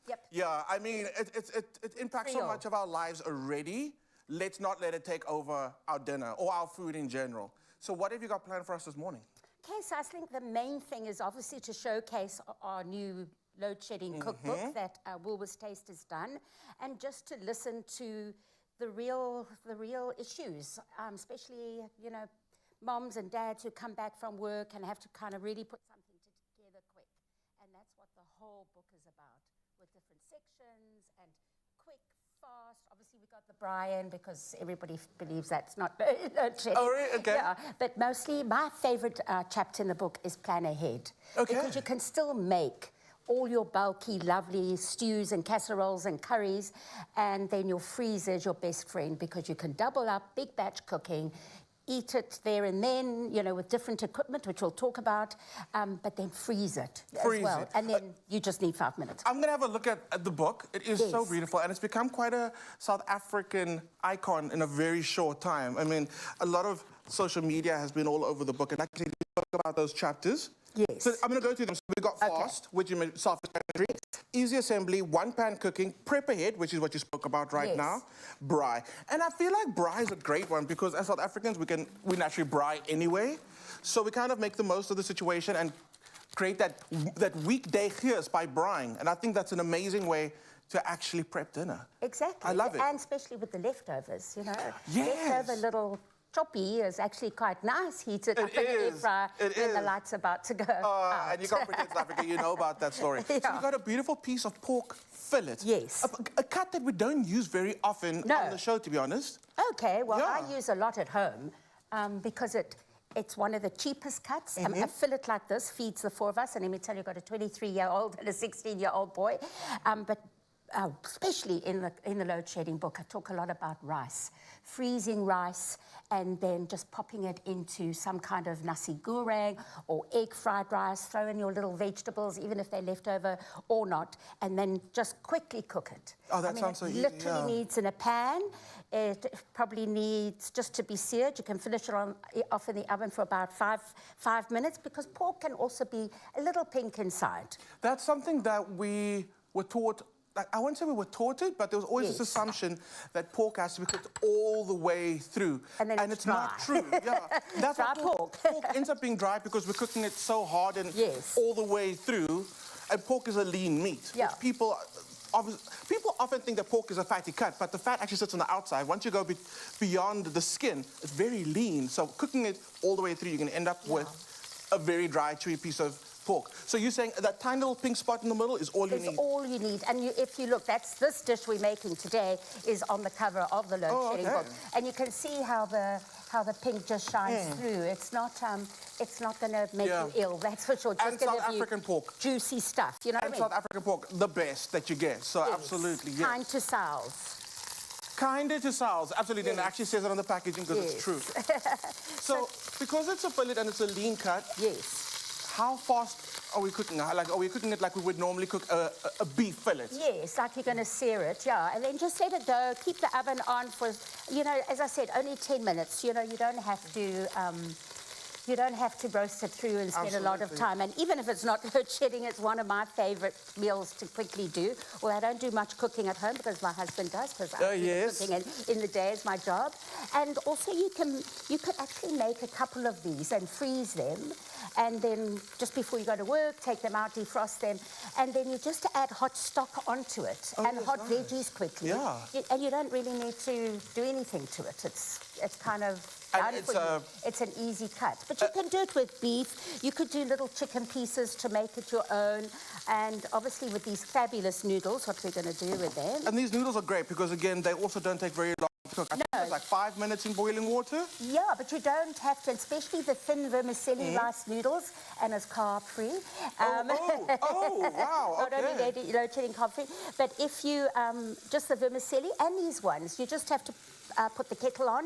Yep. Yeah, I mean, it impacts so Real. much of our lives already. Let's not let it take over our dinner or our food in general. So what have you got planned for us this morning? Okay, so I think the main thing is obviously to showcase our new load shedding cookbook that Woolworths Taste has done, and just to listen to the real issues, especially, you know, moms and dads who come back from work and have to kind of really put something together quick. And that's what the whole book is about, with different sections and quick, fast. Obviously, we got the Brian because everybody believes that's not load shedding. Oh, really? Okay. Yeah, but mostly my favorite chapter in the book is Plan Ahead. Okay. Because you can still make all your bulky, lovely stews and casseroles and curries, and then your freezer is your best friend because you can double up, big batch cooking, eat it there and then, you know, with different equipment, which we'll talk about, but then freeze it as well. And then you just need 5 minutes. I'm going to have a look at the book. It is so Yes. beautiful, and it's become quite a South African icon in a very short time. I mean, a lot of social media has been all over the book, and actually we spoke about those chapters. Yes. So I'm going to go through them. So we got fast, which you mean self-explanatory, easy assembly, one-pan cooking, prep ahead, which is what you spoke about right Yes. now, braai. And I feel like braai is a great one because as South Africans, we naturally braai anyway. So we kind of make the most of the situation and create that weekday gears by braaiing. And I think that's an amazing way to actually prep dinner. Exactly. I love it. And especially with the leftovers, you know. Yes. Leftover little choppy is actually quite nice, heated up in the air fryer when the light's about to go out. And you can't forget South Africa, you know about that story. So Yeah. you've got a beautiful piece of pork fillet. Yes. A cut that we don't use very often No. on the show, to be honest. Okay, well, Yeah. I use a lot at home because it's one of the cheapest cuts. A fillet like this feeds the four of us, and let me tell you, I've got a 23-year-old and a 16-year-old boy. But especially in the load shedding book, I talk a lot about rice, freezing rice, and then just popping it into some kind of nasi goreng or egg fried rice. Throw in your little vegetables, even if they're left over or not, and then just quickly cook it. Oh, that sounds so easy, It literally yeah. needs in a pan. It probably needs just to be seared. You can finish it off in the oven for about five minutes, because pork can also be a little pink inside. That's something that we were taught. Like, I won't say we were taught it, but there was always this Yes. assumption that pork has to be cooked all the way through. And then it's it's not dry. true. Yeah. That's Dry why pork. pork ends up being dry because we're cooking it so hard and Yes. all the way through. And pork is a lean meat. Yeah. Which people often think that pork is a fatty cut, but the fat actually sits on the outside. Once you go beyond the skin, it's very lean. So cooking it all the way through, you're going to end up with a very dry, chewy piece of pork. So you're saying that tiny little pink spot in the middle is all you It's need? all you need. And if you look, this dish we're making today is on the cover of the load shedding okay. book. And you can see how the pink just shines through. It's not going to make you ill, that's for sure. It's And just gonna South give you African pork. juicy stuff, you know what I And mean? South African pork, the best that you get. So Yes. absolutely, yes. Kind to sows. Kinder to sows, absolutely. And it Yes. actually says it on the packaging because it's Yes. true. So because it's a fillet and it's a lean cut, Yes. how fast are we cooking? Like, are we cooking it like we would normally cook a beef fillet? Yes, like you're going to sear it, yeah. And then just let it go. Keep the oven on for, you know, as I said, only 10 minutes. You know, you don't have to you don't have to roast it through and spend a lot of time. And even if it's not load shedding, it's one of my favorite meals to quickly do. Well, I don't do much cooking at home because my husband does, because I do cooking in the day is my job. And also you could actually make a couple of these and freeze them, and then just before you go to work, take them out, defrost them, and then you just add hot stock onto it and hot veggies quickly. Yeah. And you don't really need to do anything to it. It's kind of done for you. It's an easy cut. But you can do it with beef. You could do little chicken pieces to make it your own. And obviously with these fabulous noodles, what we're going to do with them. And these noodles are great because, again, they also don't take very long to cook. I think it's like 5 minutes in boiling water. Yeah, but you don't have to, especially the thin vermicelli rice noodles, and it's carb-free. Wow, Not only load shedding carb-free, but if you, just the vermicelli and these ones, you just have to put the kettle on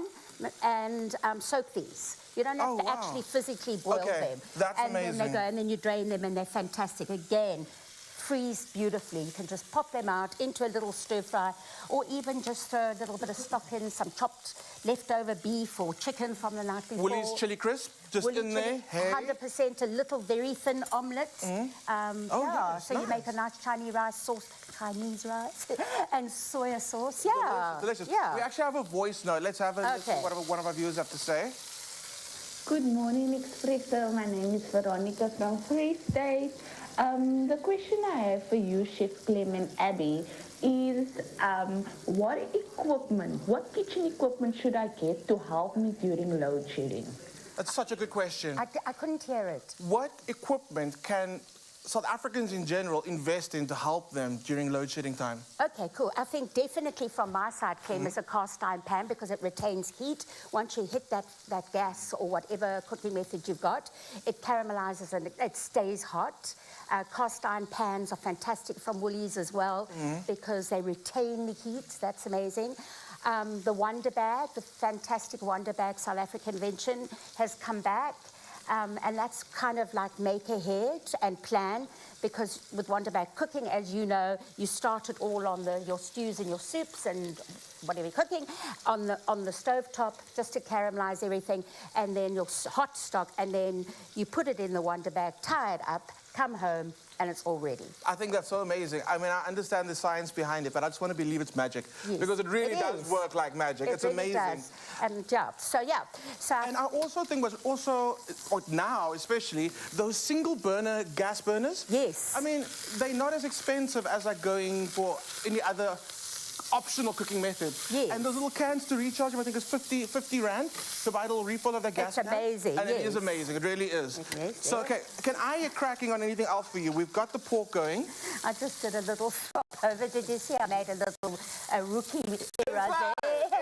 and soak these. You don't have to actually physically boil them. That's amazing. And then they go, and then you drain them, and they're fantastic. Again, freeze beautifully. You can just pop them out into a little stir fry, or even just throw a little bit of stock in, some chopped leftover beef or chicken from the night before. Woolies chili crisp, just Woolly in there. chili, 100%, a little very thin omelette. Nice, so you make a nice Chinese rice, and soya sauce. Yeah, Delicious. Yeah. We actually have a voice note. Let's have listen to what one of our viewers have to say. Good morning, Expresso. My name is Veronica from Free State. The question I have for you, Chef Clem and Abby, is what kitchen equipment should I get to help me during load shedding? That's such a good question. I couldn't hear it. What equipment can South Africans in general invest in to help them during load shedding time? Okay, cool. I think definitely from my side, Clem, is a cast iron pan because it retains heat. Once you hit that gas or whatever cooking method you've got, it caramelizes and it stays hot. Cast iron pans are fantastic from Woolies as well because they retain the heat. That's amazing. The Wonder Bag, the fantastic Wonder Bag South African invention, has come back. And that's kind of like make ahead and plan, because with Wonder Bag cooking, as you know, you start it all on your stews and your soups and whatever you're cooking on the stove top just to caramelize everything, and then your hot stock, and then you put it in the Wonder Bag, tie it up, come home, and it's all ready. I think that's so amazing. I mean, I understand the science behind it, but I just want to believe it's magic. Yes, because it really does work like magic. It's really amazing. Does. And and I also think now especially, those single burner gas burners. Yes. I mean, they're not as expensive as like going for any other optional cooking method. Yes. And those little cans to recharge them, I think it's 50 Rand to buy a little refill of the gas. It's amazing, And it is amazing, it really is. So, okay, can I get cracking on anything else for you? We've got the pork going. I just did a little stop over. Did you see I made a little rookie error there?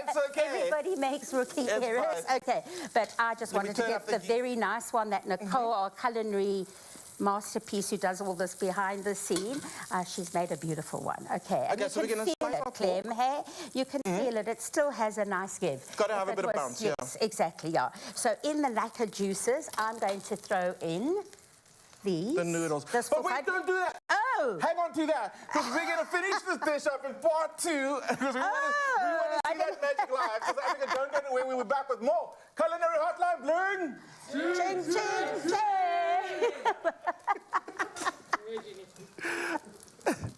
It's okay. Everybody makes rookie errors. Fine. Okay, but I just wanted to turn get up the very nice one that Nicole, our culinary masterpiece who does all this behind the scene, she's made a beautiful one. Okay, and Okay, so we're you gonna can slice feel our it, Clem, hey? You can feel it. It still has a nice give. Got to have If a bit of bounce, yes, exactly, yeah. So in the lacquer juices, I'm going to throw in these. The noodles. This But for wait, fun. don't do that. Oh! Hang on to that, because we're going to finish this dish up in part 2, because we want to see that magic live. Because I think don't go anywhere. We were back with more Culinary Hotline Bling. Ching, ching, ching!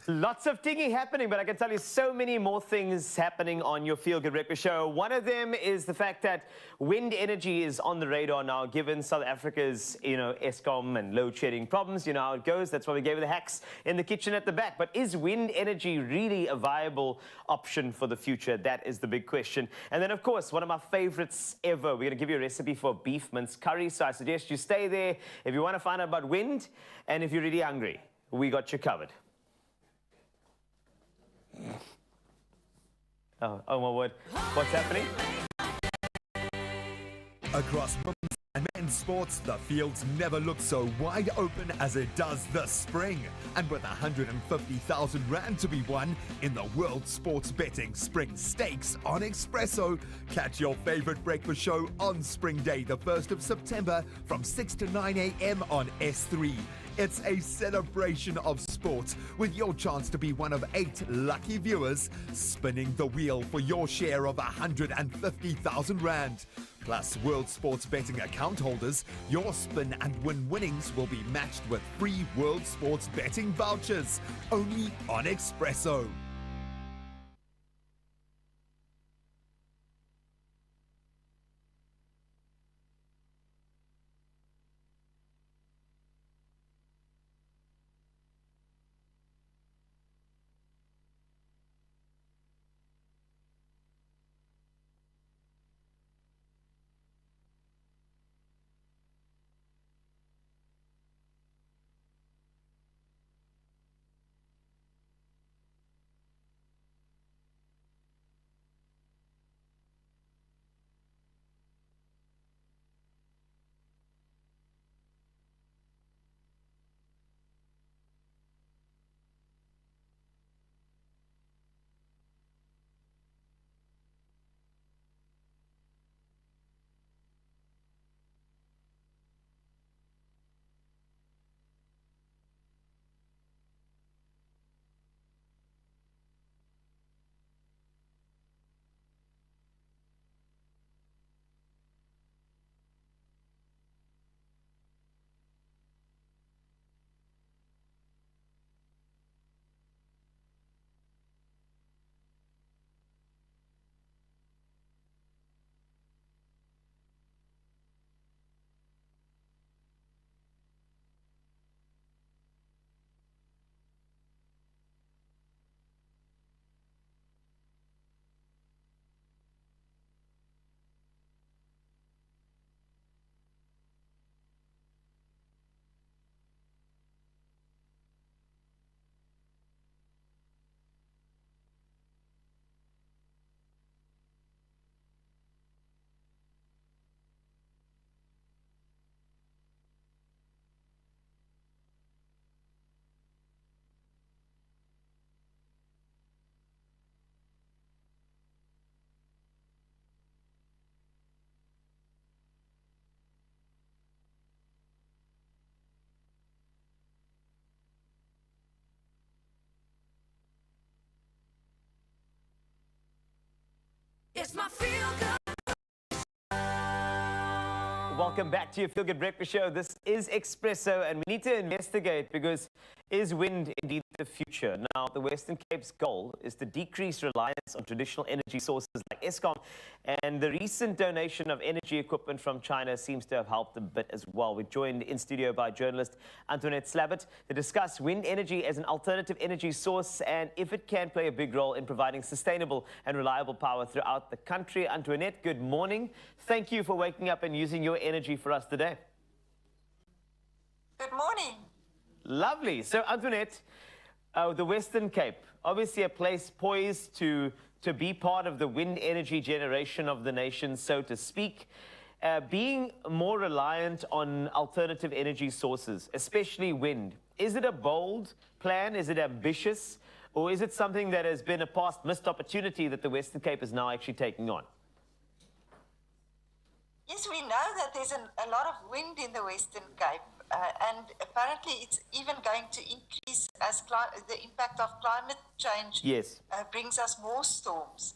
Lots of tinging happening, but I can tell you so many more things happening on your Feel Good Breakfast Show. One of them is the fact that wind energy is on the radar now, given South Africa's, Eskom and load shedding problems. You know how it goes. That's why we gave you the hacks in the kitchen at the back. But is wind energy really a viable option for the future? That is the big question. And then, of course, one of my favorites ever. We're going to give you a recipe for beef mince curry. So I suggest you stay there if you want to find out about wind, and if you're really hungry, we got you covered. Oh my word. What's happening? Across women's and men's sports, the fields never look so wide open as it does this spring. And with 150,000 Rand to be won in the World Sports Betting Spring Stakes on Expresso, catch your favorite breakfast show on Spring Day, the 1st of September from 6 to 9 a.m. on S3. It's a celebration of sport with your chance to be one of 8 lucky viewers spinning the wheel for your share of 150,000 Rand. Plus, World Sports Betting account holders, your spin and win winnings will be matched with free World Sports Betting vouchers, only on Expresso. It's my feel good. Welcome back to your Feel Good Breakfast Show. This is Expresso, and we need to investigate because is wind indeed the future? Now, the Western Cape's goal is to decrease reliance on traditional energy sources like Eskom, and the recent donation of energy equipment from China seems to have helped a bit as well. We're joined in studio by journalist Antoinette Slabbert to discuss wind energy as an alternative energy source and if it can play a big role in providing sustainable and reliable power throughout the country. Antoinette, good morning. Thank you for waking up and using your energy for us today. Good morning. Lovely. So, Antoinette, the Western Cape, obviously a place poised to be part of the wind energy generation of the nation, so to speak. Being more reliant on alternative energy sources, especially wind, is it a bold plan? Is it ambitious? Or is it something that has been a past missed opportunity that the Western Cape is now actually taking on? Yes, we know that there's a lot of wind in the Western Cape, and apparently it's even going to increase as the impact of climate change brings us more storms.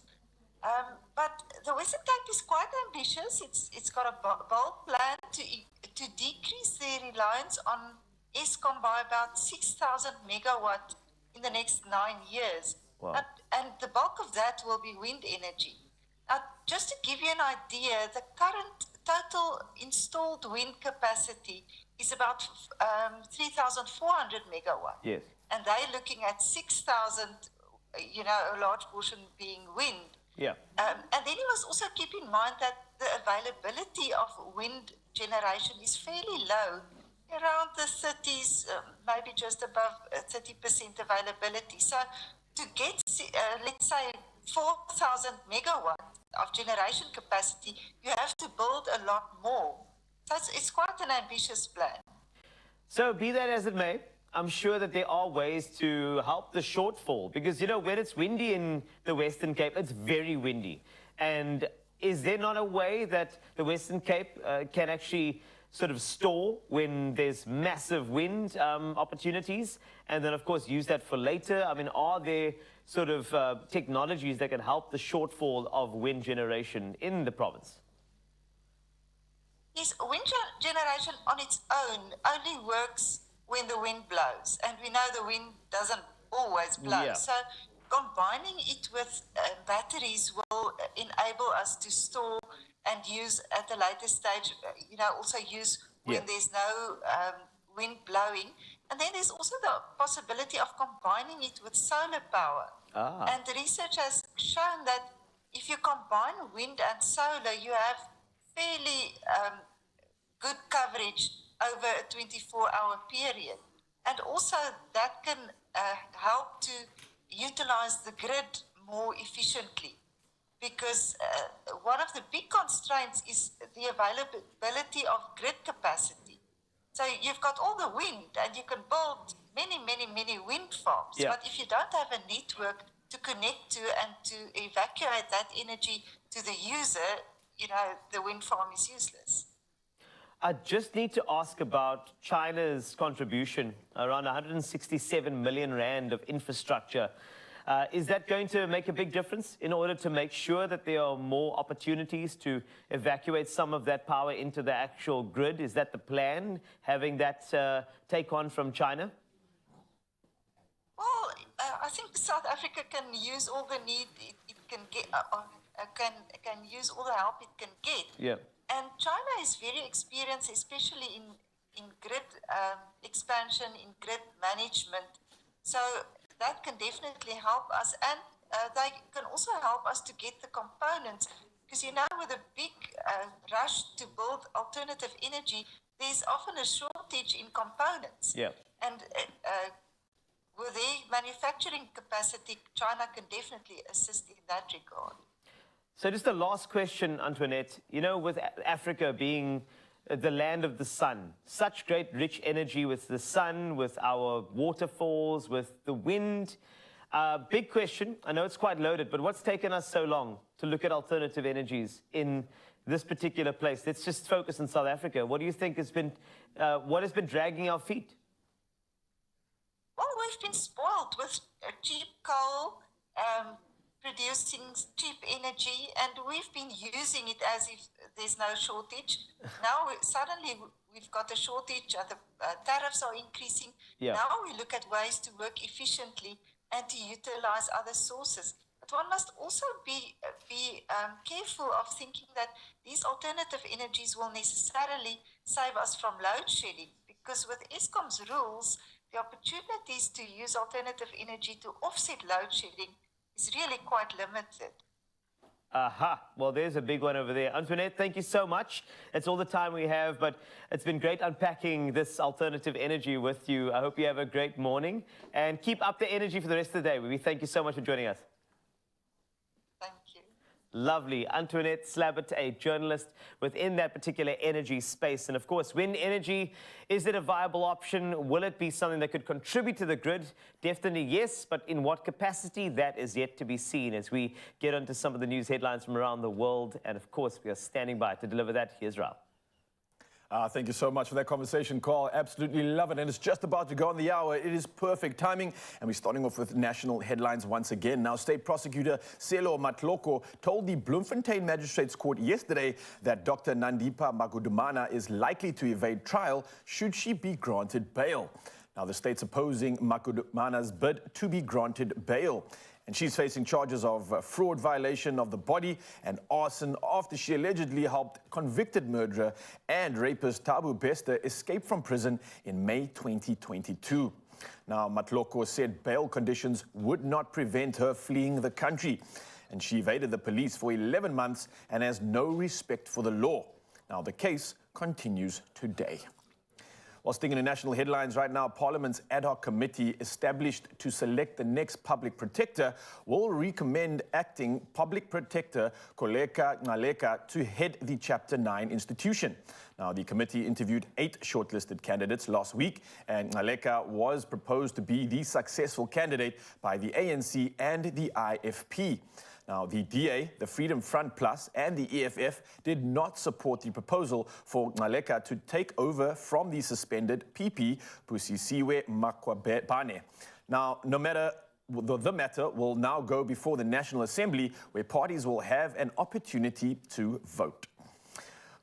But the Western Cape is quite ambitious. It's got a bold plan to decrease their reliance on Eskom by about 6,000 megawatt in the next 9 years. Wow. And the bulk of that will be wind energy. Now, just to give you an idea, the current total installed wind capacity is about 3,400 megawatt. Yes. And they're looking at 6,000, a large portion being wind. Yeah. And then you must also keep in mind that the availability of wind generation is fairly low, around the 30s, maybe just above 30% availability. So to get, let's say, 4,000 megawatt of generation capacity, you have to build a lot more. So it's quite an ambitious plan. So be that as it may, I'm sure that there are ways to help the shortfall because, when it's windy in the Western Cape, it's very windy. And is there not a way that the Western Cape can actually sort of store when there's massive wind opportunities and then, of course, use that for later? I mean, are there sort of technologies that can help the shortfall of wind generation in the province? is wind generation on its own only works when the wind blows, and we know the wind doesn't always blow. Yeah. So combining it with batteries will enable us to store and use at the later stage, also use when there's no wind blowing. And then there's also the possibility of combining it with solar power. And the research has shown that if you combine wind and solar, you have fairly good coverage over a 24-hour period. And also that can help to utilize the grid more efficiently, because one of the big constraints is the availability of grid capacity. So you've got all the wind and you can build many wind farms. Yeah. But if you don't have a network to connect to and to evacuate that energy to the user, the wind farm is useless. I just need to ask about China's contribution, around 167 million rand of infrastructure. Is that going to make a big difference in order to make sure that there are more opportunities to evacuate some of that power into the actual grid? Is that the plan, having that take on from China? Well, I think South Africa can use all the need it can get, can use all the help it can get. Yeah. And China is very experienced, especially in grid expansion, in grid management. So that can definitely help us, and they can also help us to get the components, because with a big rush to build alternative energy, there's often a shortage in components. Yeah. And with their manufacturing capacity, China can definitely assist in that regard. So just the last question, Antoinette. With Africa being the land of the sun, such great rich energy with the sun, with our waterfalls, with the wind. Big question. I know it's quite loaded, but what's taken us so long to look at alternative energies in this particular place? Let's just focus on South Africa. What do you think has been dragging our feet? Well, we've been spoiled with cheap coal, producing cheap energy, and we've been using it as if there's no shortage. Now, suddenly, we've got a shortage, and the tariffs are increasing. Yeah. Now we look at ways to work efficiently and to utilize other sources. But one must also be careful of thinking that these alternative energies will necessarily save us from load shedding, because with Eskom's rules, the opportunities to use alternative energy to offset load shedding is really quite limited. Aha. Well, there's a big one over there. Antoinette, thank you so much. It's all the time we have, but it's been great unpacking this alternative energy with you. I hope you have a great morning, and keep up the energy for the rest of the day. We thank you so much for joining us. Thank you. Lovely. Antoinette Slabbert, a journalist within that particular energy space. And of course, wind energy, is it a viable option? Will it be something that could contribute to the grid? Definitely yes, but in what capacity? That is yet to be seen as we get onto some of the news headlines from around the world. And of course, we are standing by to deliver that. Here's Ralph. Thank you so much for that conversation, Carl. Absolutely love it. And it's just about to go on the hour. It is perfect timing. And we're starting off with national headlines once again. Now, State Prosecutor Selo Matloko told the Bloemfontein Magistrates Court yesterday that Dr. Nandipa Magudumana is likely to evade trial should she be granted bail. Now, the state's opposing Magudumana's bid to be granted bail. And she's facing charges of fraud, violation of the body, and arson after she allegedly helped convicted murderer and rapist Tabu Bester escape from prison in May 2022. Now, Matloko said bail conditions would not prevent her fleeing the country. And she evaded the police for 11 months and has no respect for the law. Now, the case continues today. While sticking to national headlines right now, Parliament's ad hoc committee established to select the next public protector will recommend acting public protector Koleka Ngaleka to head the Chapter 9 institution. Now, the committee interviewed 8 shortlisted candidates last week, and Ngaleka was proposed to be the successful candidate by the ANC and the IFP. Now, the DA, the Freedom Front Plus, and the EFF did not support the proposal for Ngaleka to take over from the suspended PP, Busisiwe Makwabane. Now, the matter will now go before the National Assembly, where parties will have an opportunity to vote.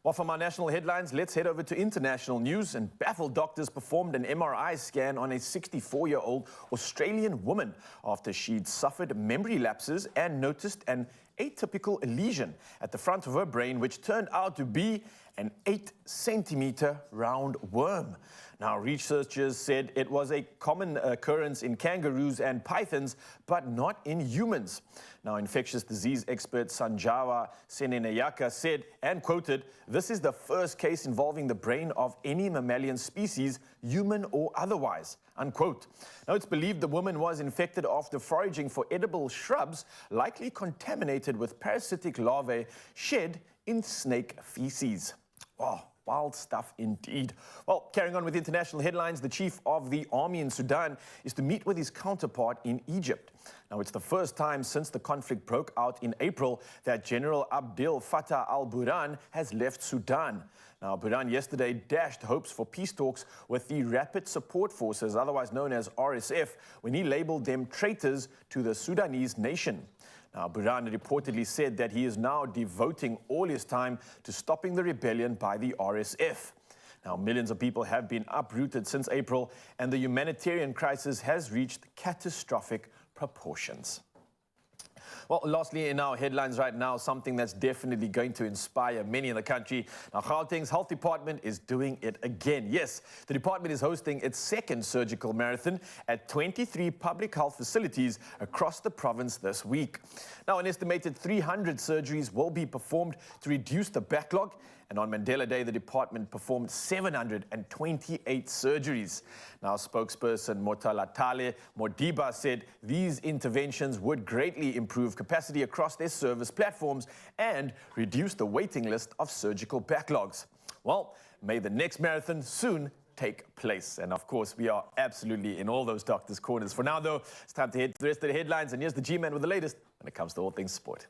Well, from our national headlines, let's head over to international news. And baffled doctors performed an MRI scan on a 64-year-old Australian woman after she'd suffered memory lapses and noticed an atypical lesion at the front of her brain, which turned out to be an 8-centimeter round worm. Now, researchers said it was a common occurrence in kangaroos and pythons, but not in humans. Now, infectious disease expert Sanjawa Senenayaka said, and quoted, "This is the first case involving the brain of any mammalian species, human or otherwise," unquote. Now, it's believed the woman was infected after foraging for edible shrubs, likely contaminated with parasitic larvae shed in snake feces. Wow. Wild stuff indeed. Well, carrying on with international headlines, the chief of the army in Sudan is to meet with his counterpart in Egypt. Now, it's the first time since the conflict broke out in April that General Abdel Fattah al-Burhan has left Sudan. Now, Burhan yesterday dashed hopes for peace talks with the Rapid Support Forces, otherwise known as RSF, when he labeled them traitors to the Sudanese nation. Now, Burhan reportedly said that he is now devoting all his time to stopping the rebellion by the RSF. Now, millions of people have been uprooted since April, and the humanitarian crisis has reached catastrophic proportions. Well, lastly, in our headlines right now, something that's definitely going to inspire many in the country. Now, Gauteng's health department is doing it again. Yes, the department is hosting its second surgical marathon at 23 public health facilities across the province this week. Now, an estimated 300 surgeries will be performed to reduce the backlog. And on Mandela Day, the department performed 728 surgeries. Now, spokesperson Motalatale Modiba said these interventions would greatly improve capacity across their service platforms and reduce the waiting list of surgical backlogs. Well, may the next marathon soon take place. And of course, we are absolutely in all those doctors' corners. For now, though, it's time to head to the rest of the headlines. And here's the G-Man with the latest when it comes to all things sport.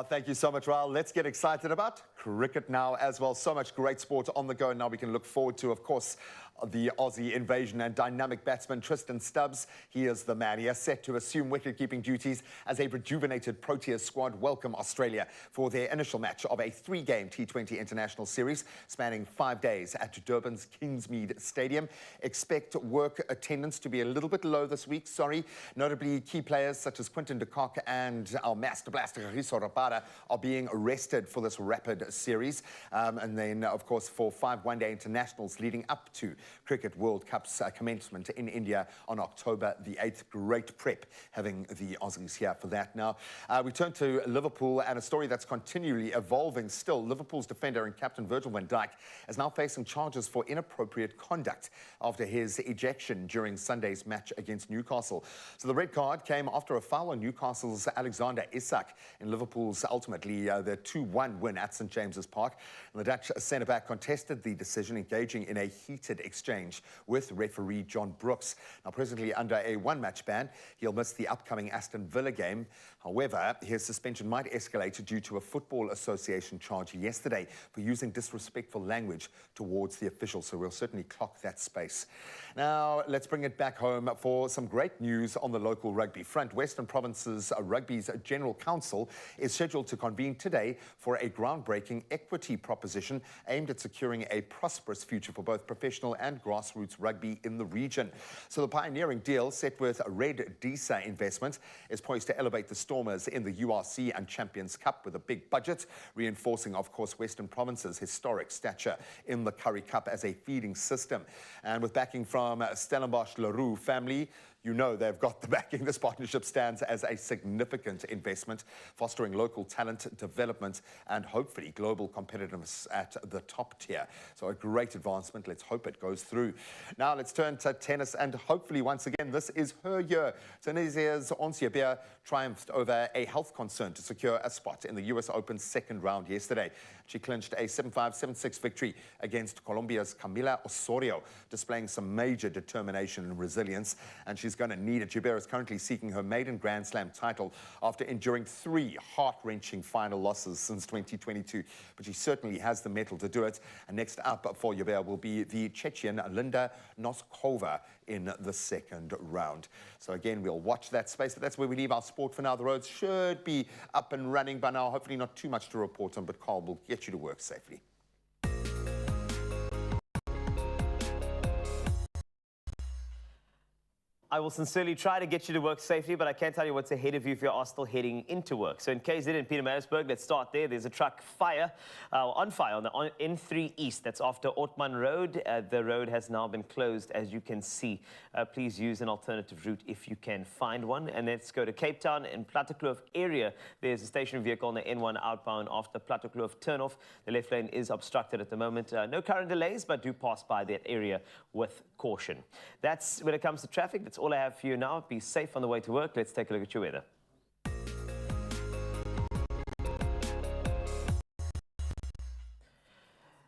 Thank you so much, Raul. Let's get excited about cricket now as well. So much great sport on the go. Now we can look forward to, of course, the Aussie invasion and dynamic batsman Tristan Stubbs. He is the man. He is set to assume wicket-keeping duties as a rejuvenated Proteas squad welcome Australia for their initial match of a 3-game T20 international series spanning 5 days at Durban's Kingsmead Stadium. Expect work attendance to be a little bit low this week, Notably, key players such as Quinton de Kock and our master blaster Riso Rabada are being arrested for this rapid series. And then, of course, for 5 one-day internationals leading up to Cricket World Cup's commencement in India on October the 8th. Great prep having the Aussies here for that. Now, we turn to Liverpool and a story that's continually evolving still. Liverpool's defender and captain Virgil van Dijk is now facing charges for inappropriate conduct after his ejection during Sunday's match against Newcastle. So the red card came after a foul on Newcastle's Alexander Isak in Liverpool's ultimately the 2-1 win at St James's Park. And the Dutch centre-back contested the decision, engaging in a heated exchange with referee John Brooks. Now, presently under a 1-match ban, he'll miss the upcoming Aston Villa game. However, his suspension might escalate due to a Football Association charge yesterday for using disrespectful language towards the official. So we'll certainly clock that space. Now, let's bring it back home for some great news on the local rugby front. Western Province's Rugby's General Council is scheduled to convene today for a groundbreaking equity proposition aimed at securing a prosperous future for both professional and grassroots rugby in the region. So the pioneering deal, set with Red Disa Investments, is poised to elevate the Stormers in the URC and Champions Cup with a big budget, reinforcing, of course, Western Province's historic stature in the Currie Cup as a feeding system. And with backing from Stellenbosch Leroux family, you know they've got the backing. This partnership stands as a significant investment, fostering local talent development and hopefully global competitiveness at the top tier. So a great advancement. Let's hope it goes through. Now let's turn to tennis, and hopefully once again this is her year. Tunisia's Ons Jabeur triumphed over a health concern to secure a spot in the US Open's second round yesterday. She clinched a 7-5, 7-6 victory against Colombia's Camila Osorio, displaying some major determination and resilience. And she's she's going to need it. Jabeur is currently seeking her maiden Grand Slam title after enduring 3 heart-wrenching final losses since 2022. But she certainly has the mettle to do it. And next up for Jabeur will be the Chechen Linda Noskova in the second round. So again, we'll watch that space, but that's where we leave our sport for now. The roads should be up and running by now. Hopefully not too much to report on, but Carl will get you to work safely. I will sincerely try to get you to work safely, but I can't tell you what's ahead of you if you are still heading into work. So in KZN in Pietermaritzburg, let's start there. There's a truck on fire on the N3 East. That's after Ortman Road. The road has now been closed, as you can see. Please use an alternative route if you can find one. And let's go to Cape Town in Plattekloof area. There's a stationary vehicle on the N1 outbound after Plattekloof turnoff. The left lane is obstructed at the moment. No current delays, but do pass by that area with caution. That's when it comes to traffic. That's all I have for you now. Be safe on the way to work. Let's take a look at your weather.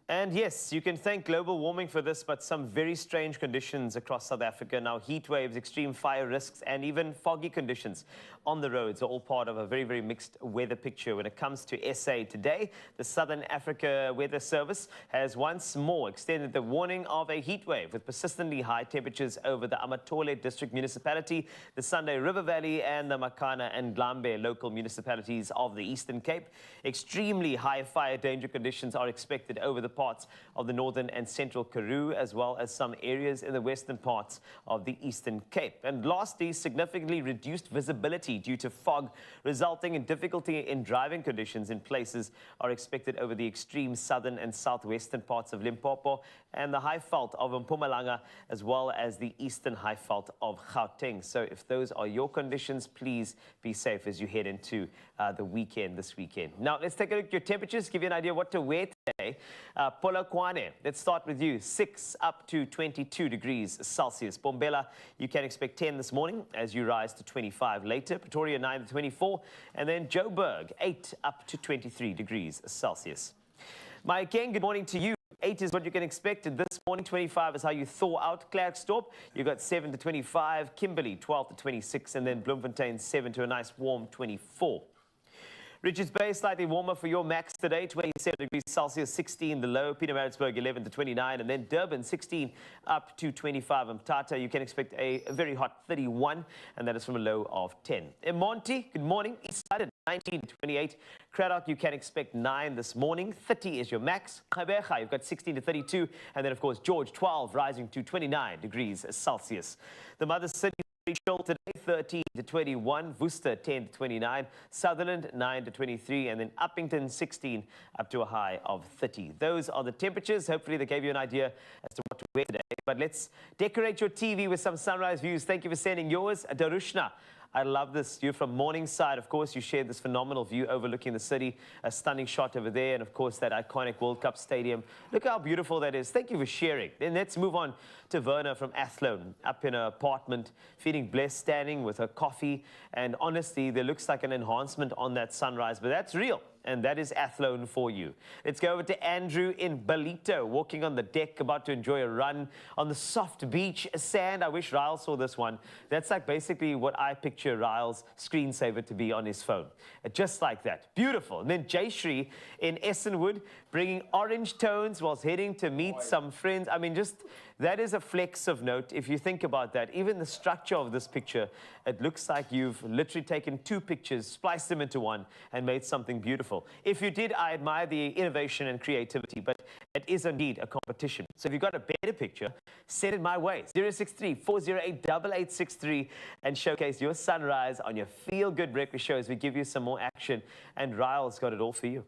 And yes, you can thank global warming for this, but some very strange conditions across South Africa. Now, heat waves, extreme fire risks, and even foggy conditions on the roads are all part of a very, very mixed weather picture. When it comes to SA today, the Southern Africa Weather Service has once more extended the warning of a heat wave with persistently high temperatures over the Amatole District Municipality, the Sunday River Valley, and the Makana and Glambe local municipalities of the Eastern Cape. Extremely high fire danger conditions are expected over the parts of the northern and central Karoo, as well as some areas in the western parts of the Eastern Cape. And lastly, significantly reduced visibility due to fog, resulting in difficulty in driving conditions in places are expected over the extreme southern and southwestern parts of Limpopo and the high veld of Mpumalanga, as well as the eastern high veld of Gauteng. So if those are your conditions, please be safe as you head into the weekend this weekend. Now, let's take a look at your temperatures, give you an idea what to wear today. Polokwane, let's start with you, 6 up to 22 degrees Celsius. Bombela, you can expect 10 this morning as you rise to 25 later. Pretoria, 9 to 24. And then Joburg, 8 up to 23 degrees Celsius. Mike, again, good morning to you. 8 is what you can expect. This morning, 25 is how you thaw out. Klerksdorp, you got 7 to 25. Kimberley, 12 to 26. And then Bloemfontein, 7 to a nice warm 24. Richards Bay, slightly warmer for your max today, 27 degrees Celsius, 16 the low. Pietermaritzburg, 11 to 29. And then Durban, 16 up to 25. And Mthatha, you can expect a very hot 31, and that is from a low of 10. In Monty, good morning. Eastside at 19 to 28. Cradock, you can expect 9 this morning. 30 is your max. Gqeberha, you've got 16 to 32. And then, of course, George, 12, rising to 29 degrees Celsius. The mother city, today, 13 to 21, Worcester 10 to 29, Sutherland 9 to 23, and then Uppington 16 up to a high of 30. Those are the temperatures. Hopefully they gave you an idea as to what to wear today. But let's decorate your TV with some sunrise views. Thank you for sending yours. Darushna, I love this. You're from Morningside. Of course, you shared this phenomenal view overlooking the city. A stunning shot over there. And, of course, that iconic World Cup stadium. Look how beautiful that is. Thank you for sharing. Then let's move on to Verna from Athlone, up in her apartment, feeling blessed, standing with her coffee. And honestly, there looks like an enhancement on that sunrise. But that's real. And that is Athlone for you. Let's go over to Andrew in Balito, walking on the deck, about to enjoy a run on the soft beach sand. I wish Ryle saw this one. That's like basically what I picture Ryle's screensaver to be on his phone. Just like that. Beautiful. And then Jayshree in Essenwood, bringing orange tones whilst heading to meet some friends. I mean, just that is a flex of note. If you think about that, even the structure of this picture, it looks like you've literally taken 2 pictures, spliced them into one, and made something beautiful. If you did, I admire the innovation and creativity, but it is indeed a competition. So if you've got a better picture, send it my way. 063-408-8863 and showcase your sunrise on your Feel Good Breakfast show as we give you some more action. And Ryle's got it all for you.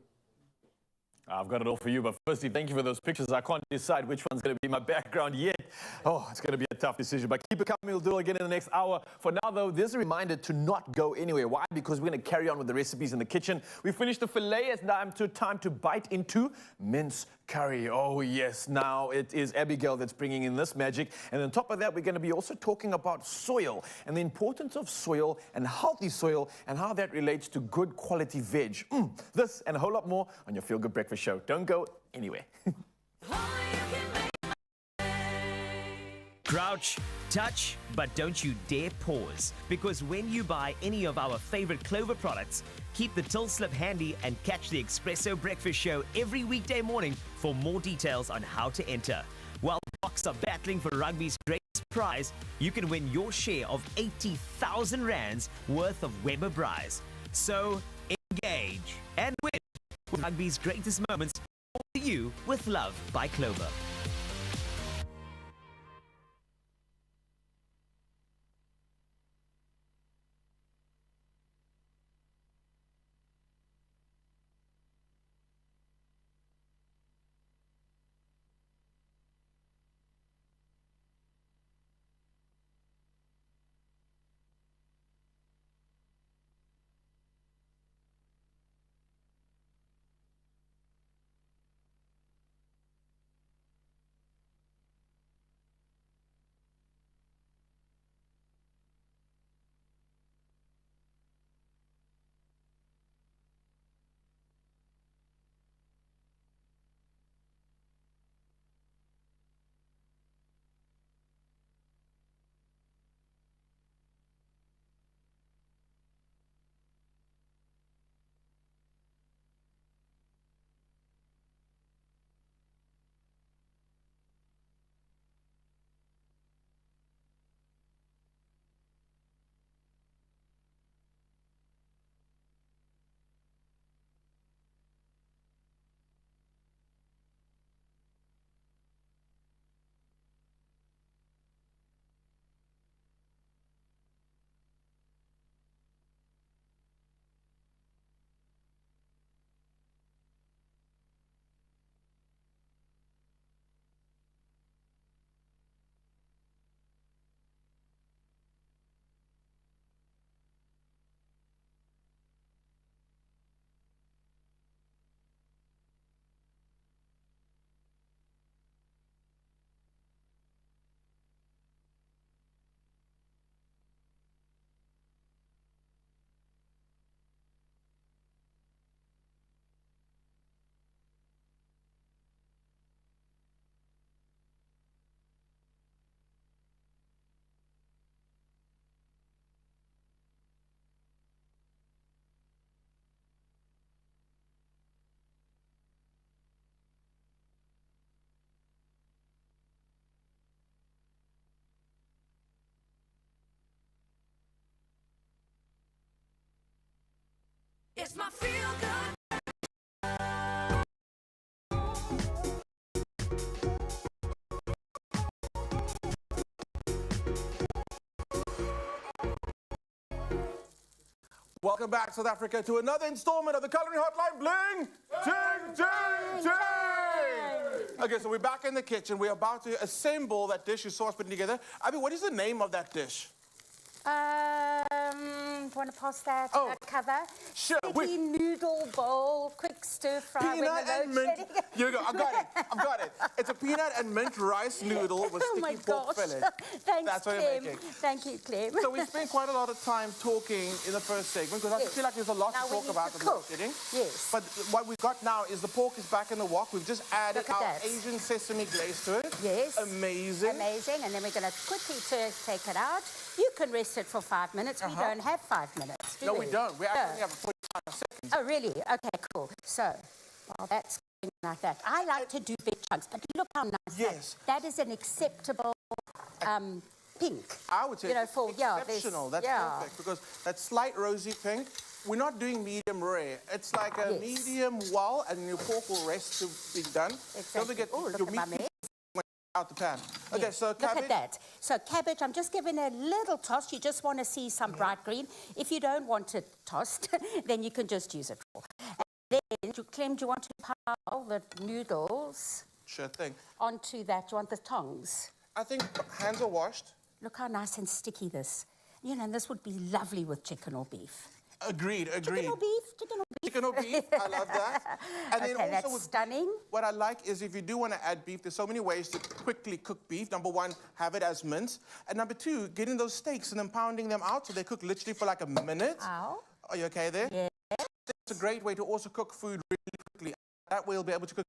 I've got it all for you, but firstly, thank you for those pictures. I can't decide which one's going to be my background yet. Oh, it's going to be a tough decision, but keep it coming. We'll do it again in the next hour. For now, though, there's a reminder to not go anywhere. Why? Because we're going to carry on with the recipes in the kitchen. We finished the filet. It's now time to bite into mince curry. Oh, yes. Now it is Abigail that's bringing in this magic. And on top of that, we're going to be also talking about soil and the importance of soil and healthy soil and how that relates to good quality veg. This and a whole lot more on your Feel Good Breakfast show. Don't go anywhere. Crouch, touch, but don't you dare pause. Because when you buy any of our favorite Clover products, keep the till slip handy and catch the Expresso Breakfast Show every weekday morning for more details on how to enter. While Boks are battling for rugby's greatest prize, you can win your share of 80,000 rands worth of Weber Prize. So engage and win with rugby's greatest moments for you with love by Clover. It's my feel good. Welcome back, South Africa, to another installment of the Culinary Hotline. Bling! Ting, ting, ting! Okay, so we're back in the kitchen. We're about to assemble that dish you saw us putting together. Abby, what is the name of that dish? Want to pass that cover? Sure. Sticky noodle bowl, quick stir fry. Peanut and mint. Here we go. I've got it. I've got it. It's a peanut and mint rice noodle with sticky pork fillet. Thanks, That's what Clem. you're making. Thank you, Clem. So we spent quite a lot of time talking in the first segment because I feel like there's a lot to talk about in the sitting. Yes. But what we've got now is the pork is back in the wok. We've just added our Asian sesame glaze to it. Yes. Amazing. Amazing. And then we're going to quickly take it out. You can rest it for 5 minutes. We don't have 5 minutes, do no, we? we don't. We actually have 45 seconds. Oh, really? Okay, cool. So, while that's going like that, I like to do big chunks, but look how nice that is an acceptable pink. I would say for, exceptional. That's perfect because that slight rosy pink, we're not doing medium rare. It's like a medium well, and your pork will rest to be done. Exactly. Don't forget your meat out the pan. Okay, yes. so cabbage. Look at that. So cabbage, I'm just giving a little toss. You just want to see some bright green. If you don't want it tossed, then you can just use it raw. And then, Clem, do you want to pile the noodles Sure thing. onto that? Do you want the tongs? I think hands are washed. Look how nice and sticky this. You know, and this would be lovely with chicken or beef. Agreed. Chicken or beef? Chicken or beef? Chicken or beef, I love that. And then also that's stunning. What I like is if you do want to add beef, there's so many ways to quickly cook beef. Number one, have it as mince. And number two, getting those steaks and then pounding them out so they cook literally for like a minute. Ow. Are you okay there? Yeah. It's a great way to also cook food really quickly. That way you'll be able to cook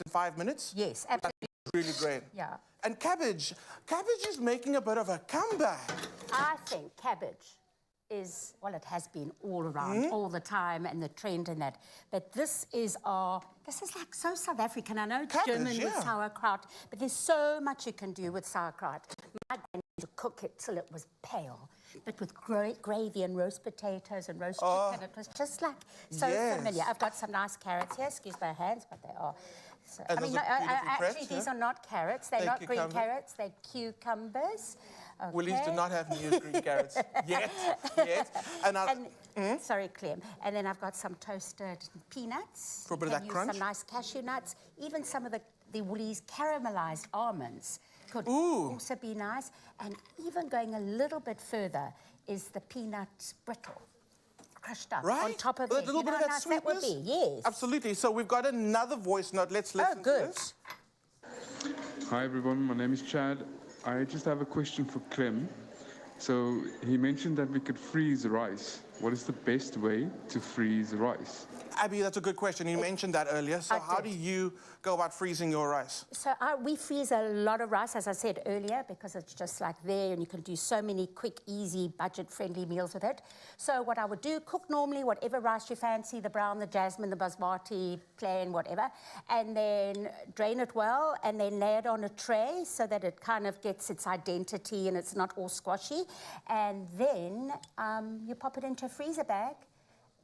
in 5 minutes. Yes, absolutely. That's really great. Yeah. And cabbage. Cabbage is making a bit of a comeback. I think cabbage is, well, it has been all around, all the time, and the trend in that. But this is like so South African. I know it's Cabbage, German with sauerkraut, but there's so much you can do with sauerkraut. My granny used to cook it till it was pale, but with gravy and roast potatoes and roast chicken. It was just like so familiar. I've got some nice carrots here. Excuse my hands, but they are. So, I mean, actually, these are not carrots. They're not green carrots. They're cucumbers. Okay. Willies do not have used green carrots yet. And sorry, Clem. And then I've got some toasted peanuts. For a bit of that crunch. Some nice cashew nuts. Even some of the Woolies caramelized almonds could also be nice. And even going a little bit further is the peanut brittle. Crushed up on top of it. A little bit of that sweetness? That would be, yes. Absolutely. So we've got another voice note. Let's listen to this. Hi, everyone. My name is Chad. I just have a question for Clem. So he mentioned that we could freeze rice. What is the best way to freeze rice? Abby, that's a good question. You mentioned that earlier. So how do you go about freezing your rice? So we freeze a lot of rice, as I said earlier, because it's just like there, and you can do so many quick, easy, budget-friendly meals with it. So what I would do, cook normally whatever rice you fancy, the brown, the jasmine, the basmati, plain, whatever, and then drain it well, and then lay it on a tray so that it kind of gets its identity and it's not all squashy. And then you pop it into a freezer bag,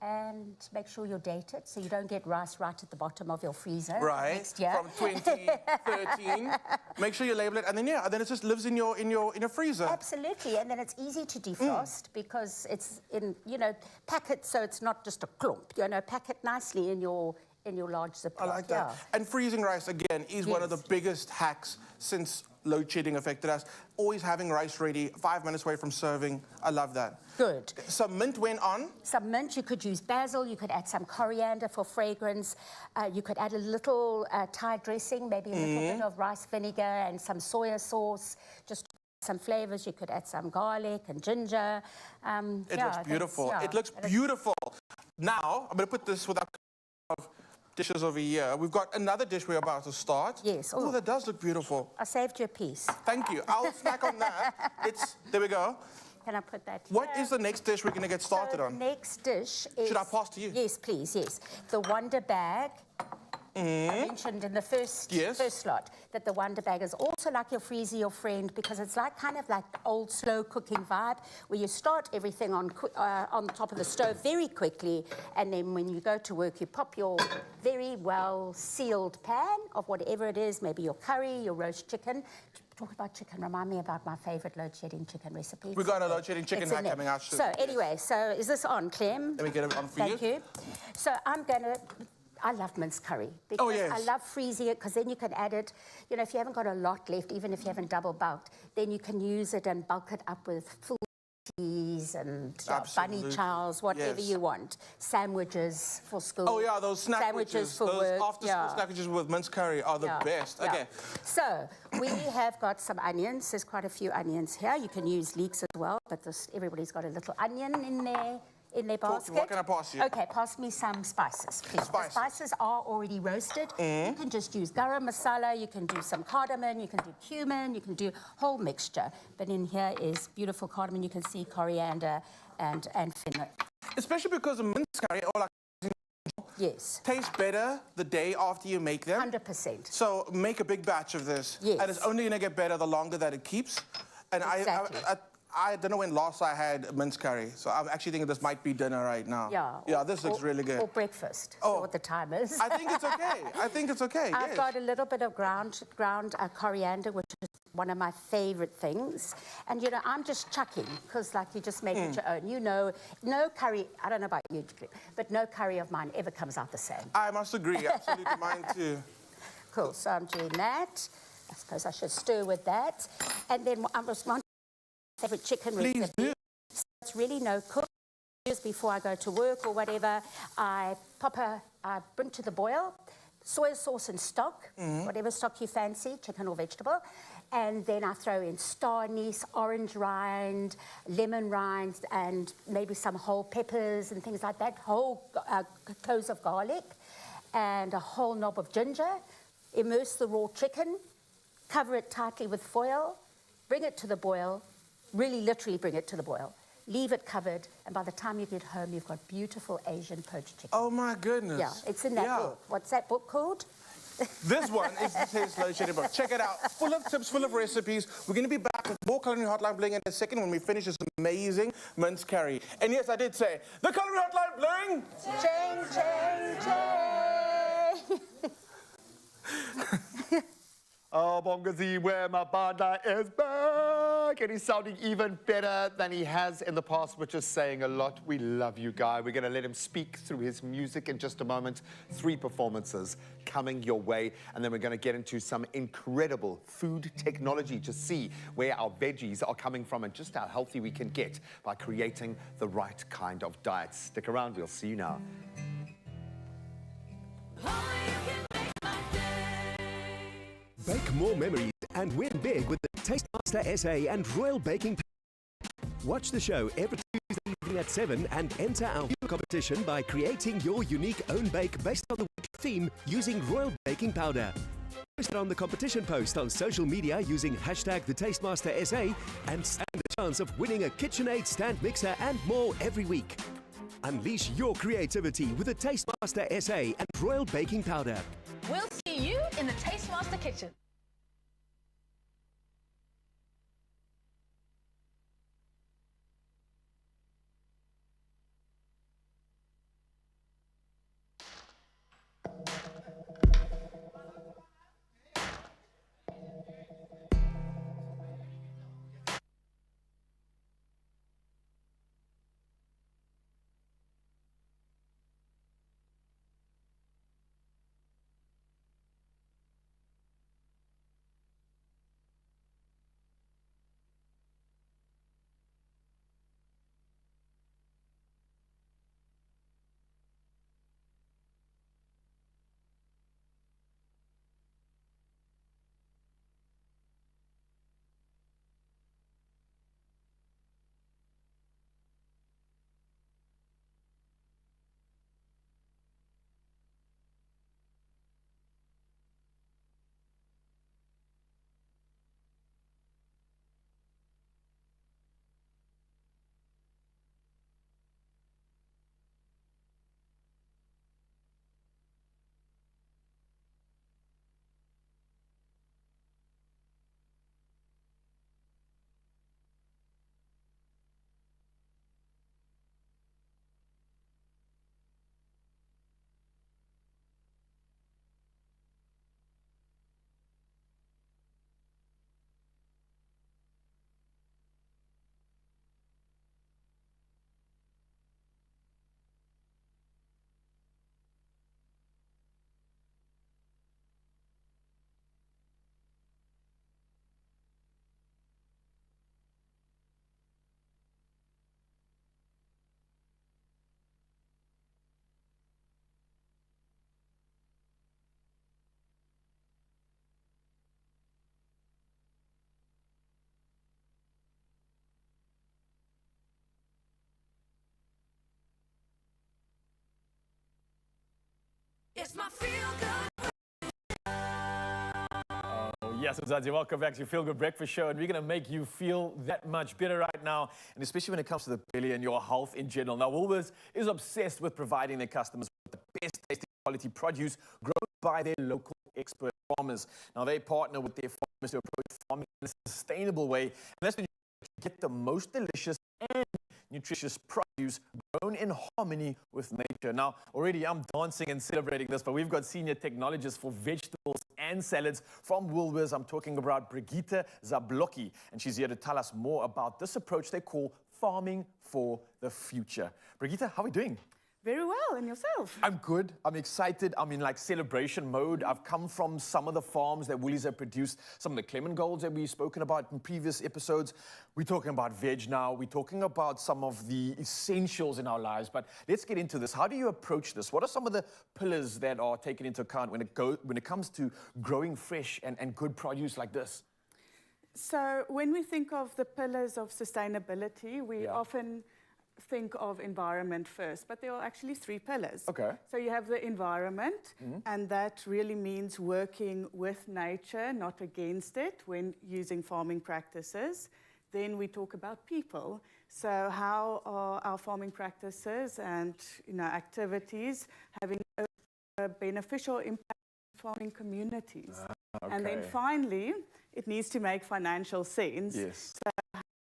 and make sure you date it so you don't get rice right at the bottom of your freezer next year. From 2013. Make sure you label it, and then then it just lives in your freezer. Absolutely, and then it's easy to defrost because it's in pack it so it's not just a clump. Pack it nicely in your large Ziploc. I like that. And freezing rice again is one of the biggest hacks since load shedding affected us. Always having rice ready, 5 minutes away from serving. I love that. Good. Some mint went on. Some mint, you could use basil, you could add some coriander for fragrance. You could add a little Thai dressing, maybe a little bit of rice vinegar and some soya sauce, just some flavors. You could add some garlic and ginger. It looks beautiful. It looks beautiful. Now, I'm going to put this with our dishes over here. We've got another dish we're about to start. Yes. Oh, that does look beautiful. I saved you a piece. Thank you. I'll snack on that. There we go. Can I put that here? What is the next dish we're going to get started on? The next dish is... Should I pass to you? Yes, please, yes. The Wonder Bag. I mentioned in the first slot that the Wonder Bag is also like your freezer, your friend, because it's kind of like old slow cooking vibe, where you start everything on top of the stove very quickly, and then when you go to work, you pop your very well sealed pan of whatever it is, maybe your curry, your roast chicken. Talk about chicken, remind me about my favorite load-shedding chicken recipe. We've got a load-shedding chicken hack coming out soon. So anyway, so is this on, Clem? Let me get it on for you. Thank you. So I love minced curry because I love freezing it, because then you can add it, if you haven't got a lot left, even if you haven't double bulked, then you can use it and bulk it up with full teas and bunny chows, whatever you want. Sandwiches for school. Oh yeah, those snack sandwiches for those work. after-school sandwiches with minced curry are the best. Okay. So we have got some onions. There's quite a few onions here. You can use leeks as well, but everybody's got a little onion in their basket. What can I pass you? Okay, pass me some spices, please. The spices are already roasted. You can just use garam masala, you can do some cardamom, you can do cumin, you can do whole mixture. But in here is beautiful cardamom. You can see coriander and fennel. Especially because the minced curry, tastes better the day after you make them. 100%. So make a big batch of this. Yes. And it's only going to get better the longer that it keeps. And exactly. I don't know when last I had minced curry, so I'm actually thinking this might be dinner right now. Yeah, this looks really good. Or breakfast, what the time is. I think it's okay. I think it's okay, I've got a little bit of ground coriander, which is one of my favorite things. And, I'm just chucking, because, you just make it your own. No curry, I don't know about you, but no curry of mine ever comes out the same. I must agree, absolutely, mine too. Cool, so I'm doing that. I suppose I should stir with that. And then I just want favorite chicken recipe. Do. So it's really no cook. Just before I go to work or whatever, I bring to the boil soy sauce and stock, whatever stock you fancy, chicken or vegetable. And then I throw in star anise, orange rind, lemon rind, and maybe some whole peppers and things like that, whole cloves of garlic, and a whole knob of ginger. Immerse the raw chicken cover it tightly with foil, bring it to the boil, really literally bring it to the boil. Leave it covered, and by the time you get home, you've got beautiful Asian poached chicken. Oh my goodness. Yeah, it's in that book. What's that book called? This one is the Taste Load Shedding book. Check it out. Full of tips, full of recipes. We're going to be back with more Culinary Hotline Bling in a second when we finish this amazing mince curry. And yes, I did say, the Culinary Hotline Bling! Ching, ching, ching! Oh, Bongazi, where my partner is back. And he's sounding even better than he has in the past, which is saying a lot. We love you, Guy. We're going to let him speak through his music in just a moment. 3 performances coming your way. And then we're going to get into some incredible food technology to see where our veggies are coming from and just how healthy we can get by creating the right kind of diet. Stick around. We'll see you now. Bake more memories and win big with the Tastemaster SA and Royal Baking. Watch the show every Tuesday evening at 7 and enter our competition by creating your unique own bake based on the week theme using Royal Baking Powder. Post it on the competition post on social media using hashtag the Tastemaster SA and stand the chance of winning a KitchenAid stand mixer and more every week. Unleash your creativity with the Tastemaster SA and Royal Baking Powder. We'll see you in the Tastemaster kitchen. It's my feel good. Yes, Mzansi, welcome back to your Feel Good Breakfast Show, and we're going to make you feel that much better right now, and especially when it comes to the belly and your health in general. Now, Woolworths is obsessed with providing their customers with the best tasting quality produce grown by their local expert farmers. Now, they partner with their farmers to approach farming in a sustainable way, and that's when you get the most delicious and nutritious produce grown in harmony with nature. Now, already I'm dancing and celebrating this, but we've got senior technologist for vegetables and salads from Woolworths. I'm talking about Brigitte Zablocki, and she's here to tell us more about this approach they call farming for the future. Brigitte, how are we doing? Very well, and yourself? I'm good. I'm excited. I'm in like celebration mode. I've come from some of the farms that Woolies have produced, some of the Clement Golds that we've spoken about in previous episodes. We're talking about veg now. We're talking about some of the essentials in our lives. But let's get into this. How do you approach this? What are some of the pillars that are taken into account when it comes to growing fresh and good produce like this? So when we think of the pillars of sustainability, we often think of environment first, but there are actually 3 pillars. Okay. So you have the environment, and that really means working with nature, not against it when using farming practices. Then we talk about people. So how are our farming practices and activities having a beneficial impact on farming communities? And then finally, it needs to make financial sense. Yes. So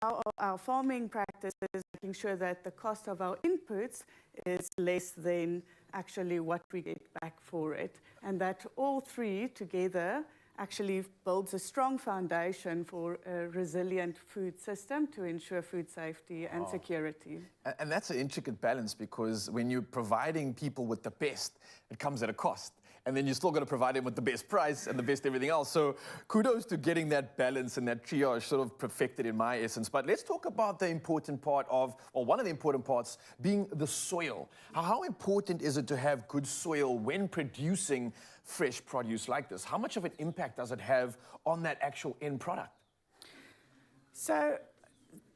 how are our farming practices making sure that the cost of our inputs is less than actually what we get back for it? And that all 3 together actually builds a strong foundation for a resilient food system to ensure food safety and security. And that's an intricate balance, because when you're providing people with the best, it comes at a cost. And then you're still going to provide them with the best price and the best everything else. So kudos to getting that balance and that triage sort of perfected in my essence. But let's talk about the important part of, or one of the important parts, being the soil. How important is it to have good soil when producing fresh produce like this? How much of an impact does it have on that actual end product? So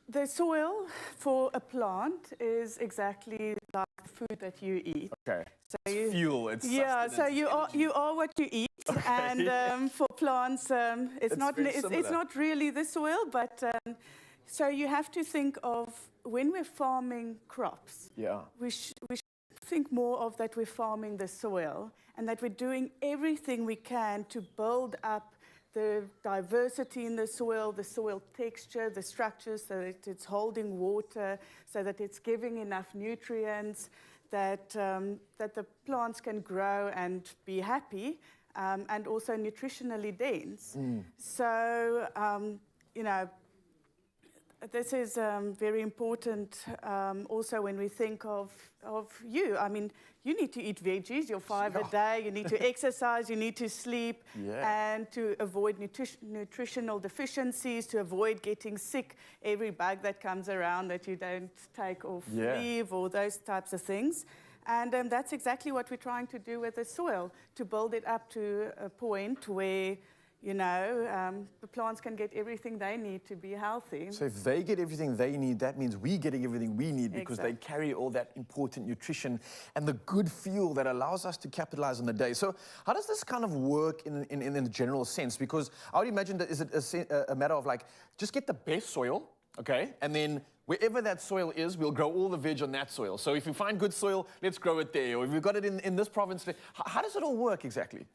the soil for a plant is exactly like the food that you eat. Okay. So it's fuel, it's yeah. So you are what you eat, and for plants, it's not really the soil, but so you have to think of when we're farming crops. Yeah. We should think more of that we're farming the soil, and that we're doing everything we can to build up the diversity in the soil texture, the structure, so that it's holding water, so that it's giving enough nutrients, that the plants can grow and be happy, and also nutritionally dense. So, this is very important also when we think of you. I mean, you need to eat veggies, your 5 a day, you need to exercise, you need to sleep, and to avoid nutritional deficiencies, to avoid getting sick, every bug that comes around that you don't take off leave, or those types of things. And that's exactly what we're trying to do with the soil, to build it up to a point where the plants can get everything they need to be healthy. So if they get everything they need, that means we're getting everything we need, because they carry all that important nutrition and the good fuel that allows us to capitalize on the day. So how does this kind of work in a general sense? Because I would imagine that is it a matter of like, just get the best soil, okay? And then wherever that soil is, we'll grow all the veg on that soil. So if we find good soil, let's grow it there. Or if we've got it in this province, how does it all work exactly?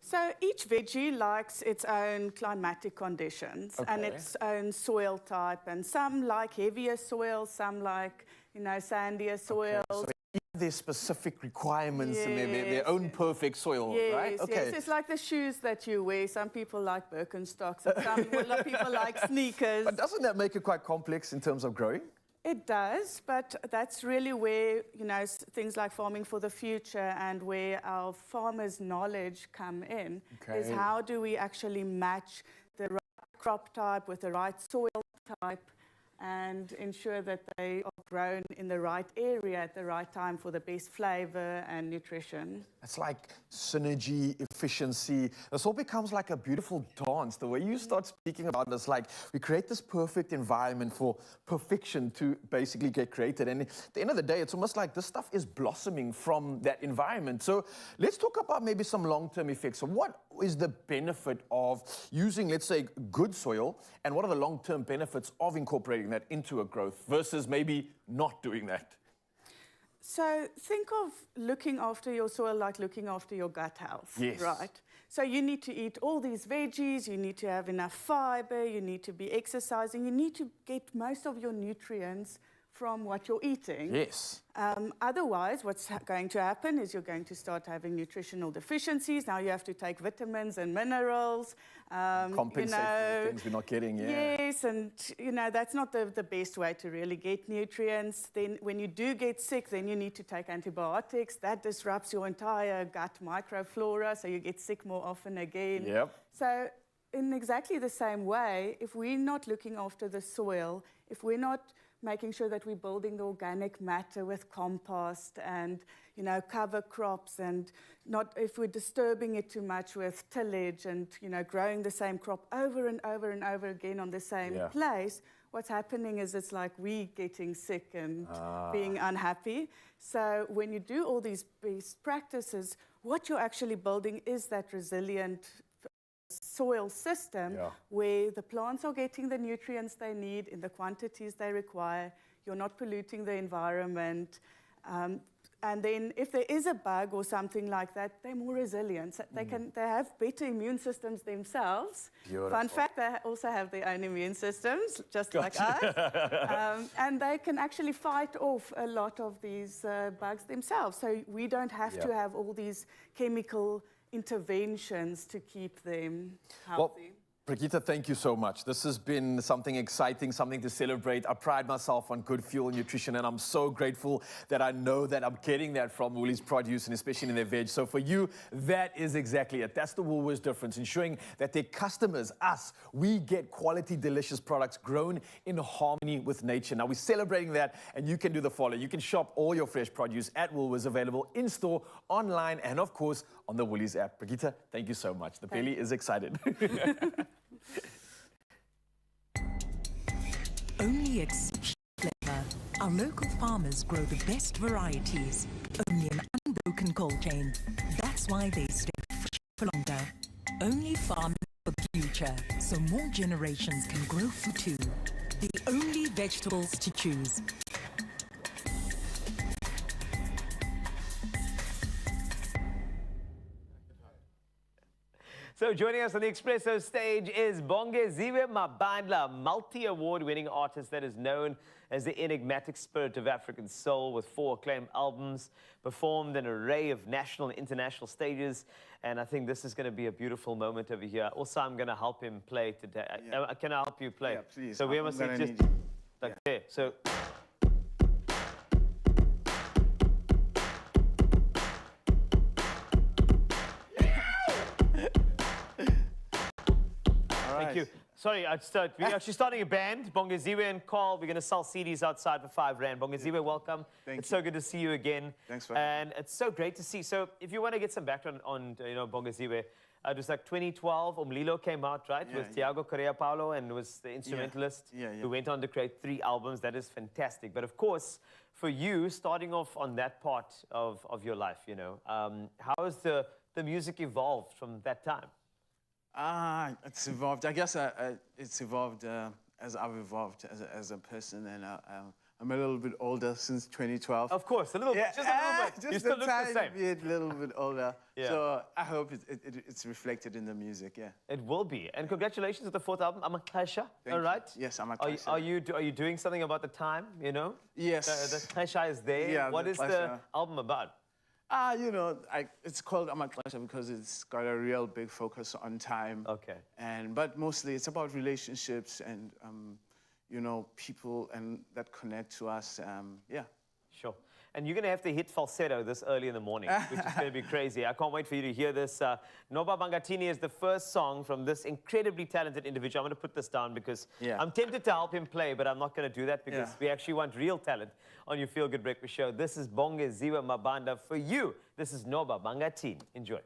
So each veggie likes its own climatic conditions and its own soil type. And some like heavier soil, some like, sandier soils. So their specific requirements and their own perfect soil, right? Yes, it's like the shoes that you wear. Some people like Birkenstocks and some people like sneakers. But doesn't that make it quite complex in terms of growing? It does, but that's really where, things like farming for the future and where our farmers' knowledge come in, is how do we actually match the right crop type with the right soil type and ensure that they are grown in the right area at the right time for the best flavor and nutrition. It's like synergy, efficiency. This all becomes like a beautiful dance. The way you start speaking about this, like we create this perfect environment for perfection to basically get created. And at the end of the day, it's almost like this stuff is blossoming from that environment. So let's talk about maybe some long-term effects. So what is the benefit of using, let's say, good soil, and what are the long-term benefits of incorporating that into a growth versus maybe not doing that? So think of looking after your soil like looking after your gut health, yes. Right? So you need to eat all these veggies, you need to have enough fiber, you need to be exercising, you need to get most of your nutrients from what you're eating. Yes. Otherwise, what's going to happen is you're going to start having nutritional deficiencies. Now you have to take vitamins and minerals. Compensate for the things we're not getting, Yes, and that's not the best way to really get nutrients. Then when you do get sick, then you need to take antibiotics. That disrupts your entire gut microflora, so you get sick more often again. Yep. So in exactly the same way, if we're not looking after the soil, if we're not making sure that we're building the organic matter with compost and, cover crops, and not if we're disturbing it too much with tillage and, growing the same crop over and over and over again on the same place, what's happening is it's like we getting sick and being unhappy. So when you do all these best practices, what you're actually building is that resilient soil system where the plants are getting the nutrients they need in the quantities they require. You're not polluting the environment. And then if there is a bug or something like that, they're more resilient. So they have better immune systems themselves. Beautiful. Fun fact, they also have their own immune systems, just like us. And they can actually fight off a lot of these bugs themselves. So we don't have to have all these chemical interventions to keep them healthy. Well, Brigitte, thank you so much. This has been something exciting, something to celebrate. I pride myself on good fuel nutrition, and I'm so grateful that I know that I'm getting that from Woolies produce, and especially in their veg. So for you, that is exactly it. That's the Woolworths difference, ensuring that their customers, us, we get quality, delicious products grown in harmony with nature. Now, we're celebrating that, and you can do the following. You can shop all your fresh produce at Woolworths, available in-store, online, and of course, on the Woolies app. Brigitte, thank you so much. The belly is excited. Only exceptional flavor. Our local farmers grow the best varieties. Only an unbroken cold chain. That's why they stay fresh for longer. Only farming for the future, so more generations can grow food too. The only vegetables to choose. So joining us on the Expresso stage is Bongeziwe Mabandla, multi-award-winning artist that is known as the enigmatic spirit of African soul, with 4 acclaimed albums, performed an array of national and international stages, and I think this is going to be a beautiful moment over here. Also, I'm going to help him play today. Can I help you play? Yeah, please. So we must just like there. So. Thank you. Sorry, we're actually starting a band, Bongeziwe and Carl. We're going to sell CDs outside for 5 rand. Bongeziwe, welcome. It's so good to see you again. Thanks for having me. And it's so great to see. So if you want to get some background on Bongeziwe, it was like 2012, Umlilo came out, right? With Tiago Correa Paulo, and was the instrumentalist who went on to create 3 albums. That is fantastic. But of course, for you, starting off on that part of your life, how has the music evolved from that time? It's evolved. I guess it's evolved as I've evolved as a person, and I'm a little bit older since 2012. Of course, a little bit, just a little bit. You still look the same. A little bit older. So I hope it's reflected in the music. It will be. And congratulations with the 4th album, Amaxesha. All right. Yes, Amaxesha. Are you doing something about the time? Yes. The Xesha is there. Yeah, what is the album about? It's called Amaxesha because it's got a real big focus on time. Okay. But mostly it's about relationships and, people and that connect to us. Sure. And you're going to have to hit falsetto this early in the morning, which is going to be crazy. I can't wait for you to hear this. Noba Bangatini is the first song from this incredibly talented individual. I'm going to put this down because I'm tempted to help him play, but I'm not going to do that because we actually want real talent on your Feel Good Breakfast show. This is Bongeziwe Mabandla for you. This is Noba Bangatini. Enjoy.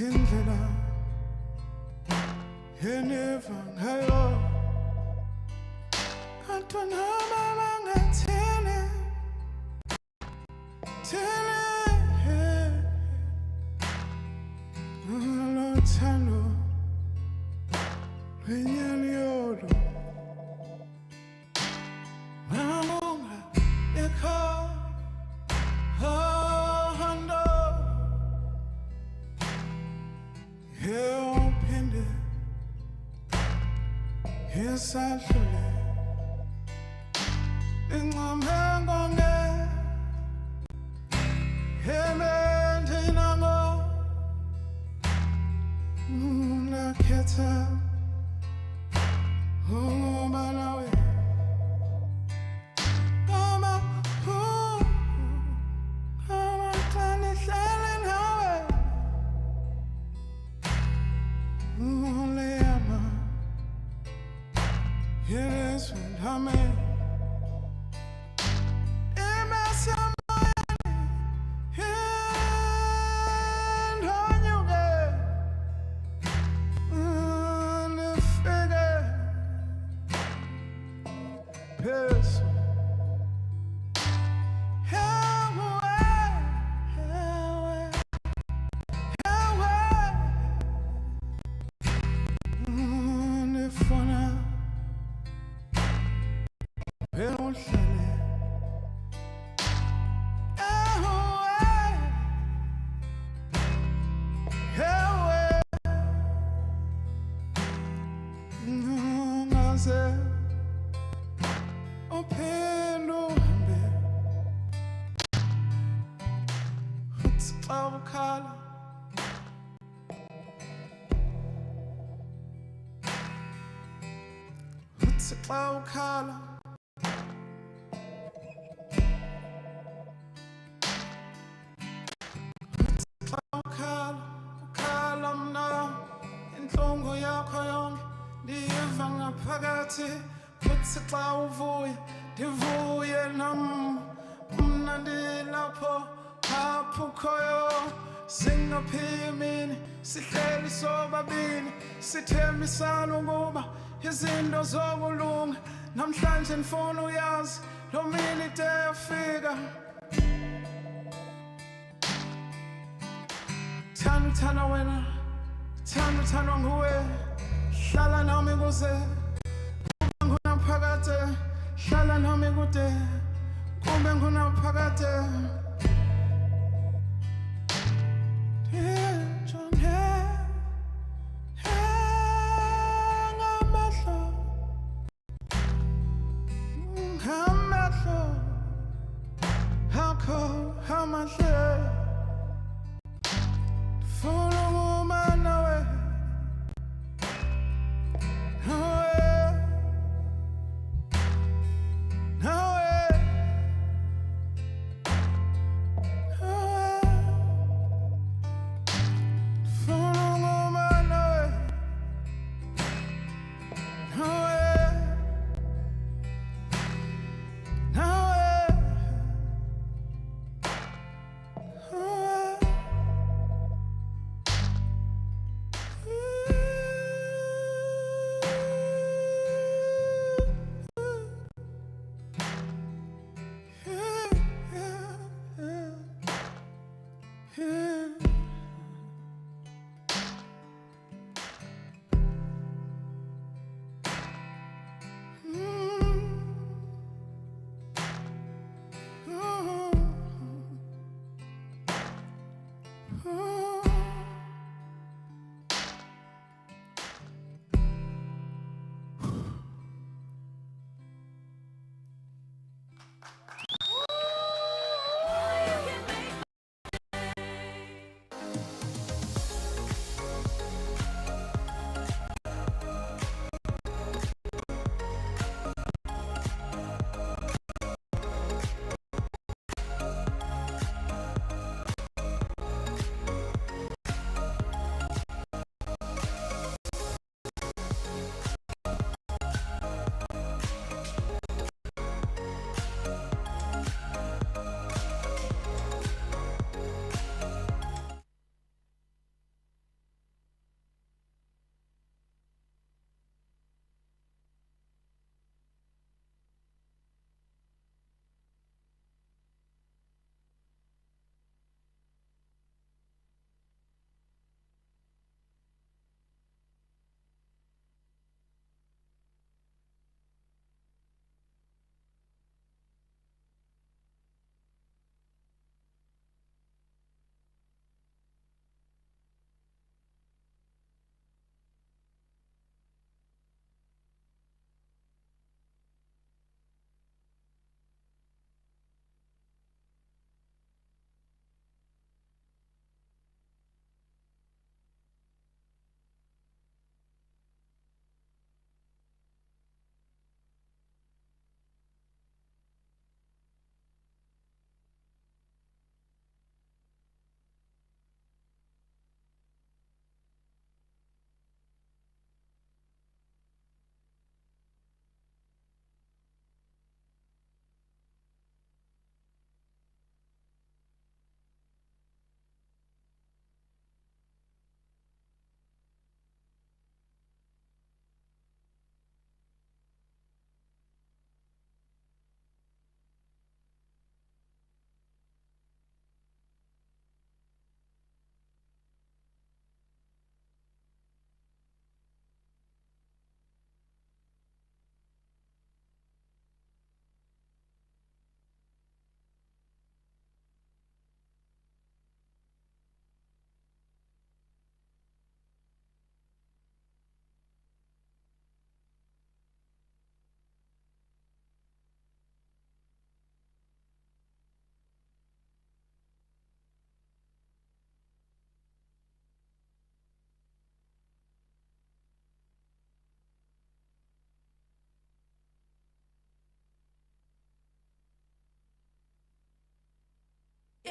indlela yeneva ngayo kantona mama ngathini lothando lwenyani yolo ngamunga ekhahando uphinde esadlule incame ngonge ementinango nakhetha ubalawe kama xa nihlale nawe uleyama yelizwe lami Ukhala ukhala mna inhlungu yakho yonke ndiyiva ngaphakathi futhi xa uvuye ndivuye nam mna ndilapho apho ukhoyo singaphimini sihleli sobabini sithembisana ukuba izinto zokulunga namhlanje ndifuna uyazi lo mini ide yafika thanda uthanda wena thanda uthandwa nguwe hlala nami kuze kube ngunaphakade hlala nami kude kube ngunaphakade How much full of woman away.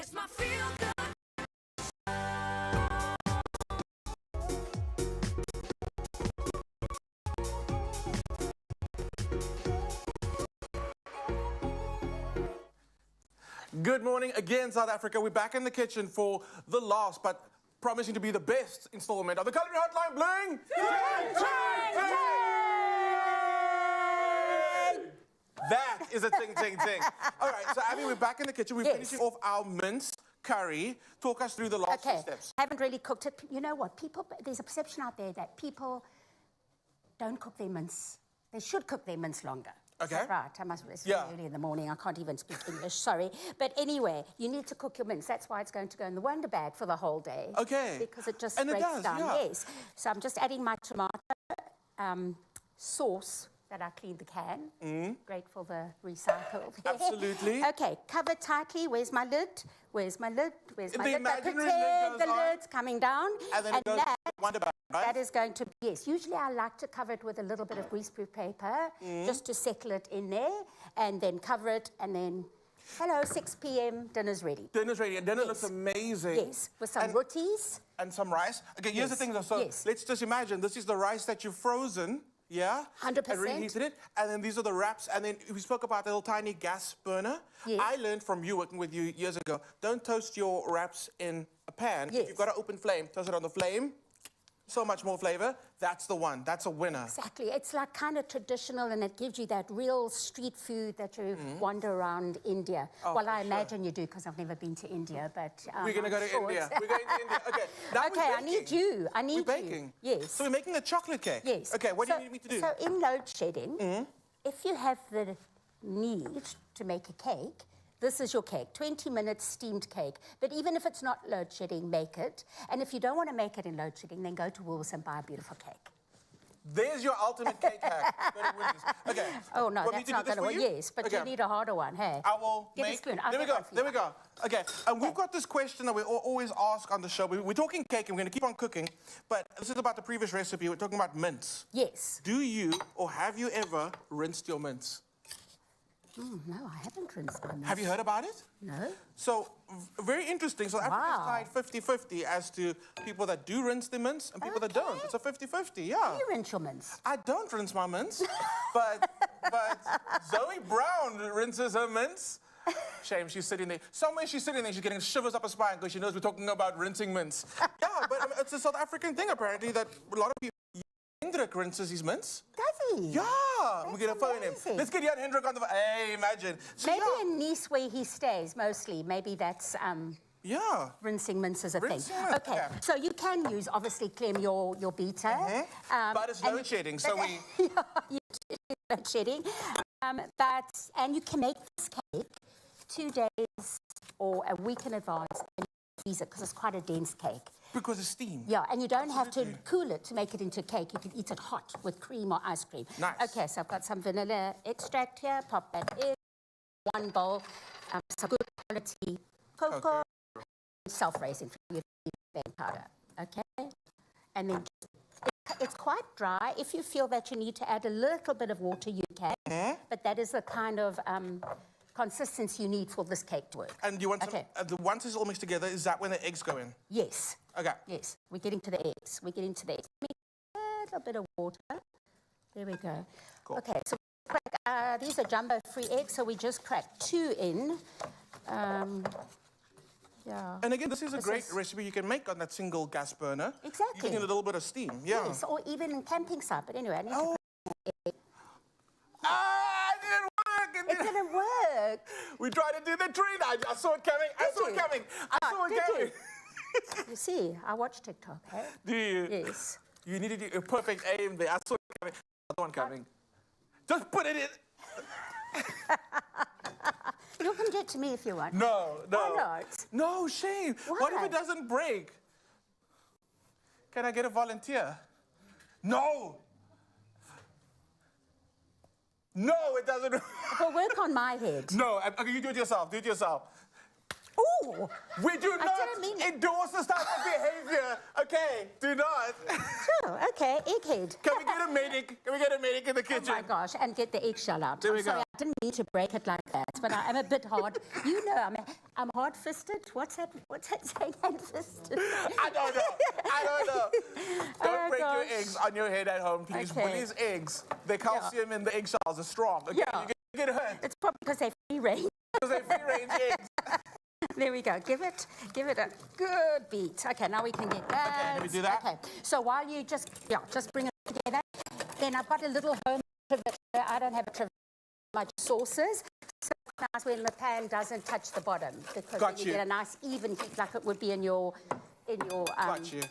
It's my feel good. Good morning again, South Africa. We're back in the kitchen for the last, but promising to be the best installment of the Culinary Hotline Bling. That is a ting, ting, ting. All right, so Abby, we're back in the kitchen. We're finishing off our mince curry. Talk us through the last few steps. Haven't really cooked it. You know what? There's a perception out there that people don't cook their mince. They should cook their mince longer. Okay. Is that right? I must rest early in the morning. I can't even speak English, sorry. But anyway, you need to cook your mince. That's why it's going to go in the Wonder Bag for the whole day. Okay. Because it just And it breaks does, down. yeah. Yes. So I'm just adding my tomato sauce that I cleaned the can. Grateful the recycle. Absolutely. Okay, cover tightly. Where's my lid? Where's my lid? Where's my The lid? imaginary lid Pretend goes the on. lid's coming down. And then it goes Wonder Bag, right? That is going to be, yes. Usually I like to cover it with a little bit of greaseproof paper just to settle it in there, and then cover it, and then, hello, 6 p.m., dinner's ready. Dinner's ready, and dinner looks amazing. Yes, with some rotis. And some rice. Okay, here's the thing though. So let's just imagine this is the rice that you've frozen. Yeah? 100%. And reheated it. And then these are the wraps. And then we spoke about the little tiny gas burner. Yes. I learned from you, working with you years ago, don't toast your wraps in a pan. Yes. If you've got an open flame, toast it on the flame. So much more flavor. That's the one. That's a winner. Exactly. It's like kind of traditional, and it gives you that real street food that you wander around India. Oh, well, for I sure. imagine you do, because I've never been to India, but We're going to go to India. We're going to India. Okay. Now Okay, I need you. I need we're you. baking. Yes. So we're making a chocolate cake. Yes. Okay, what do you need me to do? So in load shedding, if you have the need to make a cake, this is your cake, 20 minutes steamed cake. But even if it's not load shedding, make it. And if you don't want to make it in load shedding, then go to Woolworths and buy a beautiful cake. There's your ultimate cake hack. Go to Wendy's. Okay. Oh, no, Want me that's to do not this going to for work. you? Yes, but Okay. you need a harder one, hey? I will Get make... a spoon. I'll There we get go. one for you. There we go. Okay. And we've got this question that we always ask on the show. We're talking cake, and we're going to keep on cooking. But this is about the previous recipe. We're talking about mince. Yes. Do you or have you ever rinsed your mince? No, I haven't rinsed my mince. Have you heard about it? No. So, very interesting. So Africa's tied 50-50 as to people that do rinse their mince and people that don't. It's a 50-50, yeah. Do you rinse your mince? I don't rinse my mince, but Zoe Brown rinses her mince. Shame, she's sitting there. Somewhere she's sitting there, she's getting shivers up her spine because she knows we're talking about rinsing mince. Yeah, but it's a South African thing, apparently, that a lot of people... Hendrik rinses his mince. Does he? Yeah, we're going to phone him. Let's get Jan Hendrik on the phone. Hey, imagine. So, Maybe in Nice, where he stays, mostly. Maybe that's rinsing mince is a thing. Rinsing mince, Okay, so you can use, obviously, Clem, your beater. But it's load shedding, so we... Yeah, load shedding. And you can make this cake 2 days or a week in advance and freeze it, because it's quite a dense cake. Because it's steam. Yeah, and you don't have to cool it to make it into a cake. You can eat it hot with cream or ice cream. Nice. Okay, so I've got some vanilla extract here. Pop that in. 1 bowl. Some good quality cocoa. Self-raising for your baking powder. Okay? And then it's quite dry. If you feel that you need to add a little bit of water, you can. But that is the kind of consistency you need for this cake to work. And you want some, once it's all mixed together, is that when the eggs go in? Yes. Okay. Yes, we're getting to the eggs. We're getting to the eggs. A little bit of water. There we go. Cool. Okay, so these are jumbo-free eggs, so we just cracked 2 in. Yeah. And again, this is a great recipe you can make on that single gas burner. Exactly. Using a little bit of steam. Yeah. Yes, or even in camping site. But anyway, I need to it didn't work. It didn't work. We tried to do the tree. I saw it coming. I saw it coming. I saw it coming. You see, I watch TikTok, hey? Do you? Yes. You needed a perfect aim there. I saw it coming. Another one coming. Just put it in. You can do it to me if you want. No, no. Why not? No, shame. What if it doesn't break? Can I get a volunteer? No. No, it doesn't. It'll work on my head. No, okay, you do it yourself. Do it yourself. Ooh! We do I not didn't mean- endorse this type of behavior. Okay, do not. Oh, okay, egghead. Can we get a medic? Can we get a medic in the kitchen? Oh my gosh, and get the eggshell out. There we I'm sorry, go. I didn't mean to break it like that, but I am a bit hard. You know, I'm hard-fisted. What's that saying, hand-fisted? I don't know. Don't Oh, break gosh. your eggs on your head at home, please. Okay. These eggs, the calcium in the eggshells are strong. Okay, Yeah. you get hurt. It's probably because they're free-range. Because they're free-range eggs. There we go. Give it a good beat. Okay, now we can get that. Okay, let me do that. Okay, so while you just bring it together, then I've got a little home trivia. I don't have a trivia much sauces. So it's nice when the pan doesn't touch the bottom because Got then you. you get a nice even heat like it would be in your Got you.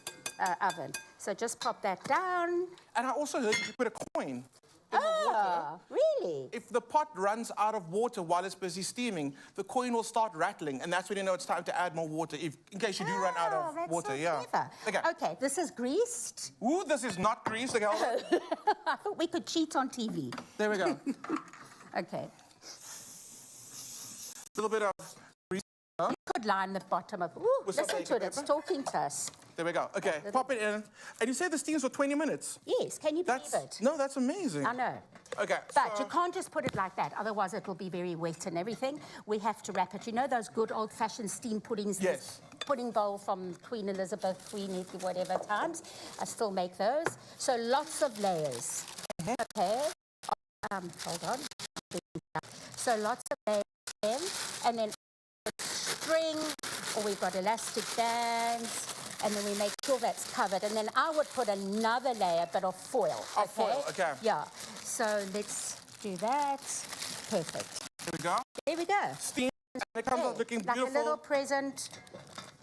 oven. So just pop that down. And I also heard you put a coin in the water. Really? If the pot runs out of water while it's busy steaming, the coin will start rattling, and that's when you know it's time to add more water, in case you do run out of That's water. so Yeah. clever. Okay, this is greased. Ooh, this is not greased. Okay, hold on. I thought we could cheat on TV. There we go. Okay. A little bit of grease. Huh? You could line the bottom of. Ooh, With some listen to baking it. It's paper? talking to us. There we go. Okay, pop it in. And you say the steams for 20 minutes? Yes, can you believe it? No, that's amazing. I know. Okay. But so- you can't just put it like that, otherwise it will be very wet and everything. We have to wrap it. You know those good old-fashioned steam puddings? Yes. Pudding bowl from Queen Elizabeth, whatever times. I still make those. So lots of layers. Okay. Hold on. So lots of layers, and then string, or we've got elastic bands, and then we make sure that's covered. And then I would put another layer, but of foil. Of foil, okay. Yeah. So let's do that. Perfect. There we go. There we go. Steam, and it comes out looking like beautiful. a little present.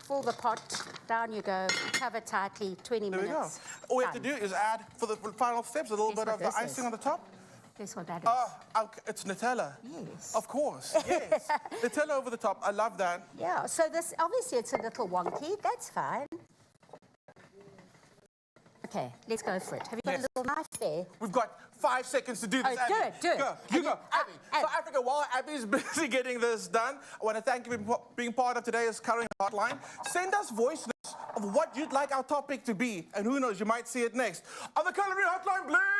Fill the pot. Down you go. Cover tightly. 20 There we go. minutes. All we have to do is add, for the final steps, a little Guess bit what of the this icing is? on the top. Guess what that is? Oh, it's Nutella. Yes. Of course, yes. Nutella over the top. I love that. Yeah, so this, obviously it's a little wonky. That's fine. Okay, let's go for it. Have you got Yes. a little knife there? We've got 5 seconds to do this. Oh, do Abby. it, do it. Go, you go, Abby. So Africa, while Abby's busy getting this done, I want to thank you for being part of today's Coloring Hotline. Send us voice notes of what you'd like our topic to be, and who knows, you might see it next on the Coloring Hotline. Bling!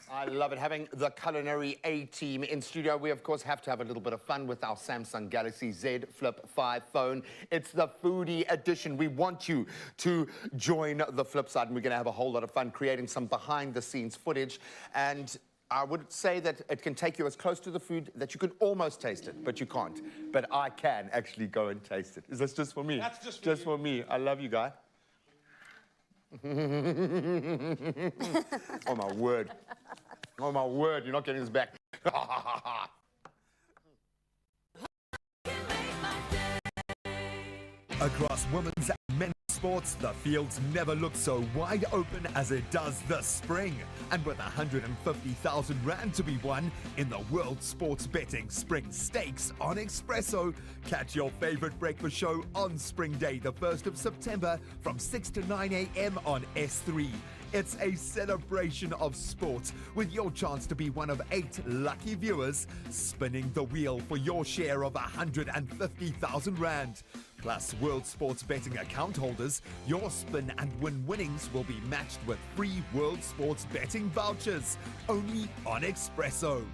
I love it. Having the culinary A-team in studio, we of course have to have a little bit of fun with our Samsung Galaxy Z Flip 5 phone. It's the foodie edition. We want you to join the flip side, and we're going to have a whole lot of fun creating some behind-the-scenes footage. And I would say that it can take you as close to the food that you can almost taste it, but you can't. But I can actually go and taste it. Is this just for me? That's just for me. I love you, guy. Oh, my word. Oh, my word. You're not getting this back. Across women's and men's sports, the fields never looked so wide open as it does this spring. And with 150,000 Rand to be won in the World Sports Betting Spring Stakes on Expresso, catch your favorite breakfast show on Spring Day, the 1st of September from 6 to 9 a.m. on S3. It's a celebration of sport with your chance to be one of 8 lucky viewers spinning the wheel for your share of 150,000 Rand. Plus, World Sports Betting account holders, your spin and win winnings will be matched with free World Sports Betting vouchers, only on Expresso.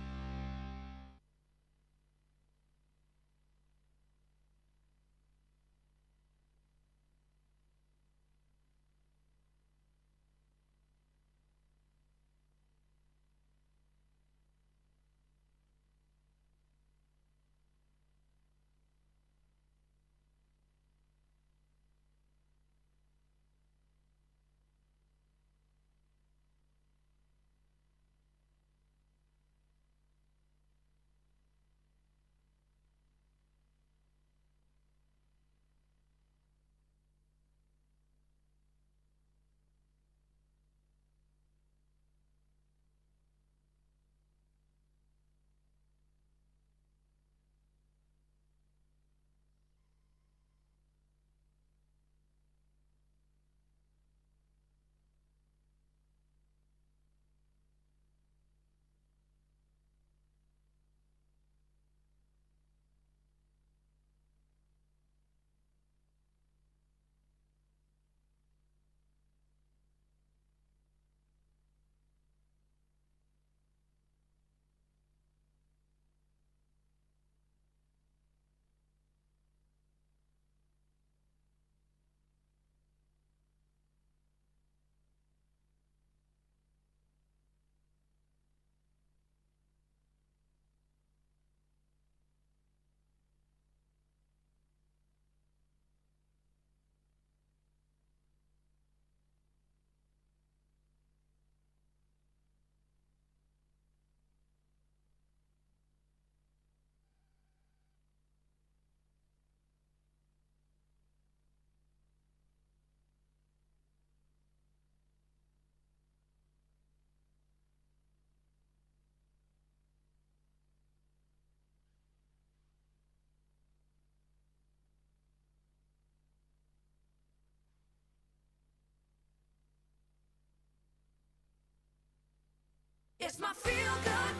It's my feel-good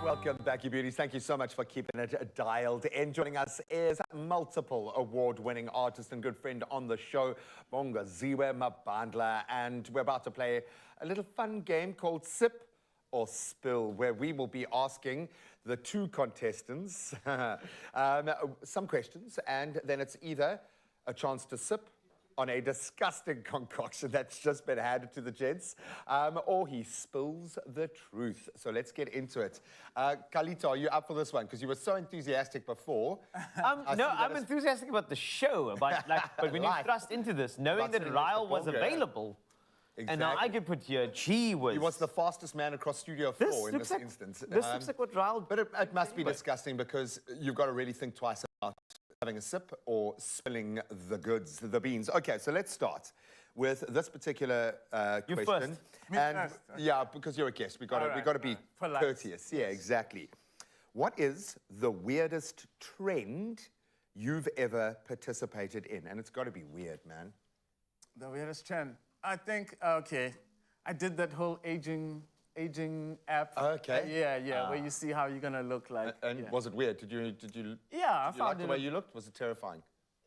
Welcome back, you beauties. Thank you so much for keeping it dialed in. Joining us is multiple award-winning artist and good friend on the show, Bongaziwe Mabandla, and we're about to play a little fun game called Sip or Spill, where we will be asking the two contestants some questions, and then it's either a chance to sip on a disgusting concoction that's just been handed to the gents, or he spills the truth. So let's get into it. Kalito, are you up for this one? Because you were so enthusiastic before. No, I'm enthusiastic about the show, but when you thrust into this, knowing that Ryle was available, and now I could put here, gee whiz. He was the fastest man across Studio 4 in this instance. This looks like what Ryle... But it must be disgusting because you've got to really think twice about having a sip or spilling the goods, the beans. Okay, so let's start with this particular You question. first. And yeah, because you're a guest, we got to be polite. courteous. Yeah, exactly. What is the weirdest trend you've ever participated in? And it's got to be weird, man. The weirdest trend. I think, okay, I did that whole aging app. Okay. Where you see how you're gonna look like. And was it weird? Did you Yeah, I like found the way you looked? Was it terrifying?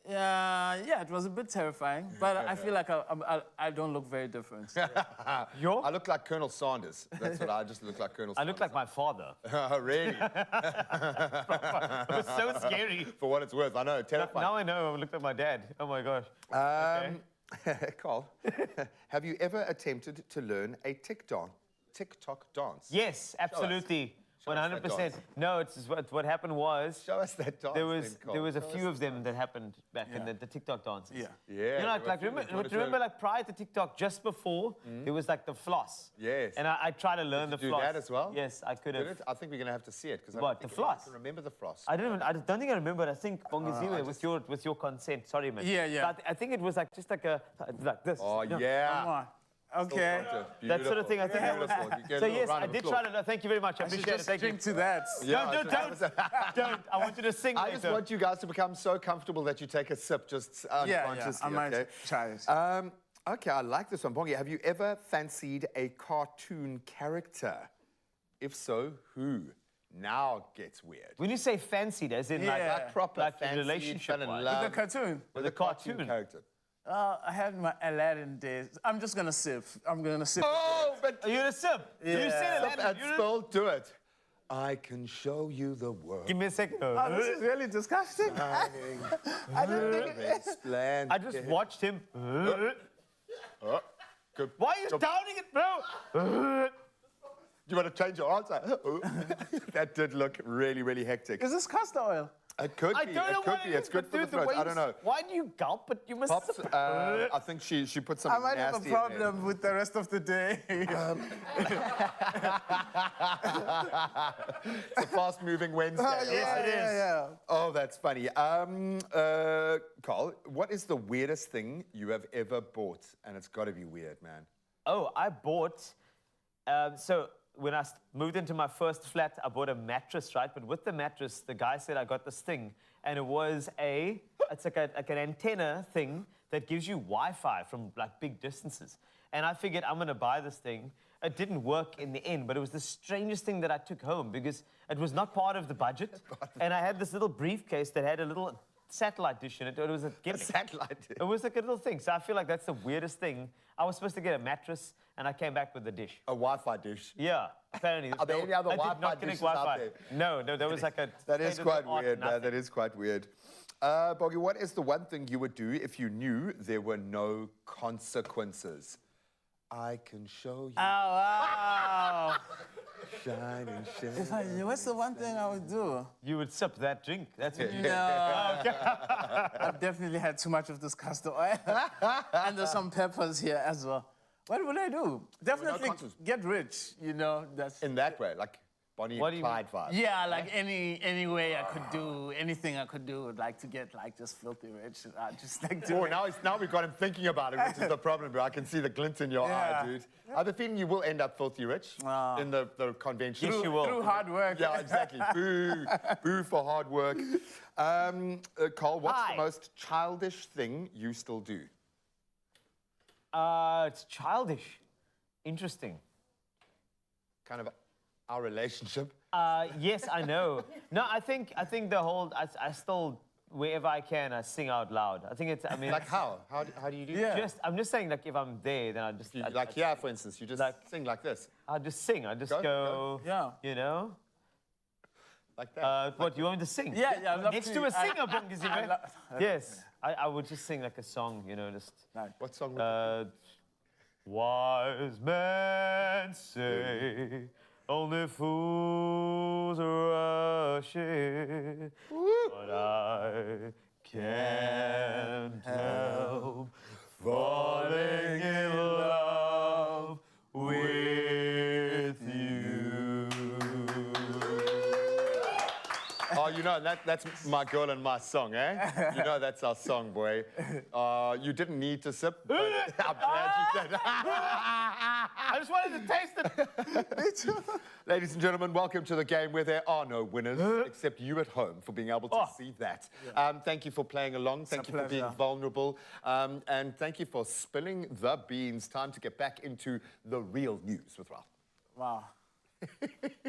Yeah, it was a bit terrifying, but I feel like I don't look very different. So. I look like Colonel Sanders. That's what I just look like, Colonel Sanders. I look like my father. Oh, really? It was so scary. For what it's worth, I know, terrifying. Now I know I looked like my dad. Oh my gosh. Carl, have you ever attempted to learn a TikTok dance? Yes, absolutely. 100%. No, it's what happened was... Show us that dance. There was a few of them that happened back in the TikTok dances. Yeah. You know, remember like prior to TikTok, just before, there was like the floss. Yes. And I tried to learn the floss. Did you do that as well? Yes, I could have. I think we're going to have to see it. What, the floss? I can remember the floss. I don't think I remember it. I think Bongaziwe, with your consent. Sorry, man. Yeah. But I think it was like just like this. Oh, you know? yeah. Come on. Okay. That sort of thing, I think I was... So yes, I did try to... Thank you very much. I appreciate it. Thank you. Drink to that. Yeah, Don't. I want you to sing I just want you guys to become so comfortable that you take a sip just unconsciously. I might try it. Okay, I like this one. Bongi, have you ever fancied a cartoon character? If so, who? Now it gets weird. When you say fancied, as in like proper like fancied, relationship fell in wise. love With a cartoon. with a cartoon character. I had my Aladdin days. I'm just gonna sip. I'm gonna sip. Oh, but are you gonna sip? Yeah. You said Sip and spill, do it. I can show you the world. Give me a second. Oh, this is really disgusting. I didn't think it. I just watched him. Good. Why are you downing it, bro? You want to change your answer? That did look really, really hectic. Is this castor oil? It could be. I don't know It could what be. it It's is, good but for the dude, the throat. way I don't know. Why do you gulp? But you must. Pops, I think she put some I might have a nasty in there. problem with the rest of the day. It's a fast-moving Wednesday. Yes, it is. Yeah. Oh, that's funny. Carl, what is the weirdest thing you have ever bought? And it's got to be weird, man. Oh, I bought. So when I moved into my first flat, I bought a mattress, right? But with the mattress, the guy said I got this thing, and it was it's like an antenna thing that gives you Wi-Fi from like big distances. And I figured I'm gonna buy this thing. It didn't work in the end, but it was the strangest thing that I took home because it was not part of the budget. And I had this little briefcase that had a little satellite dish in it. It was a satellite dish. It was like a little thing. So I feel like that's the weirdest thing. I was supposed to get a mattress, and I came back with a dish. A Wi-Fi dish. Yeah, apparently. Are there any other I did Wi-Fi not connect dishes out Wi-Fi. there? No, there was like a... That is quite state-of-the-art weird, man. nothing. That is quite weird. Boggy, what is the one thing you would do if you knew there were no consequences? I can show you. Oh, wow. Shining, shining. If I knew, what's the one thing I would do? You would sip that drink. That's what you No. I've definitely had too much of this castor oil. And there's some peppers here as well. What would I do? Definitely get rich, you know. That's in that way, like Bonnie and Clyde vibe. Yeah, like any way I could do, anything I could do, would like to get like just filthy rich. Just like do Oh, now we've got him thinking about it, which is the problem, bro. I can see the glint in your eye, dude. I have a feeling you will end up filthy rich in the convention. Yes, you will. Through hard work. Yeah, exactly. Boo. Boo for hard work. Carl, what's the most childish thing you still do? It's childish. Interesting. Kind of our relationship. Yes, I know. No, I think the whole. I still, wherever I can, I sing out loud. I think it's. I mean, Like how? How do you do that? I'm just saying, like if I'm there, then I just. Here, for instance, you just sing like this. I just sing. I just go. Yeah. You know. Like that. What, you want me to sing? Yeah, I'd love Next to. to a singer, Bongizime. Yes, I would just sing like a song, you know, just... What song would Wise men say only fools rush in, but I can't help falling in love with you. Oh, you know, that's my girl and my song, eh? You know that's our song, boy. You didn't need to sip, but I'm glad you did. I just wanted to taste it. Ladies and gentlemen, welcome to the game where there are no winners, except you at home for being able to see that. Thank you for playing along. Thank you for being vulnerable. And thank you for spilling the beans. Time to get back into the real news with Ralph. Wow.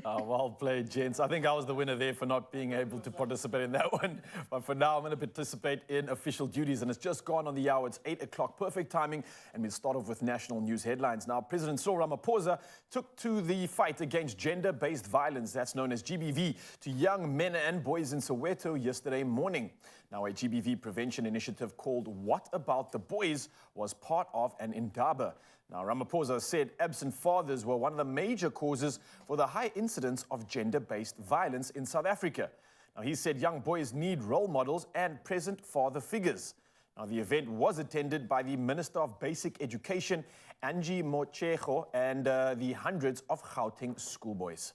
Well played, gents. I think I was the winner there for not being able to participate in that one. But for now, I'm going to participate in official duties, and it's just gone on the hour. It's 8 o'clock, perfect timing, and we'll start off with national news headlines. Now, President Cyril Ramaphosa took to the fight against gender-based violence, that's known as GBV, to young men and boys in Soweto yesterday morning. Now, a GBV prevention initiative called What About the Boys was part of an indaba. Now, Ramaphosa said absent fathers were one of the major causes for the high incidence of gender-based violence in South Africa. Now, he said young boys need role models and present father figures. Now, the event was attended by the Minister of Basic Education, Angie Motshego, and the hundreds of Gauteng schoolboys.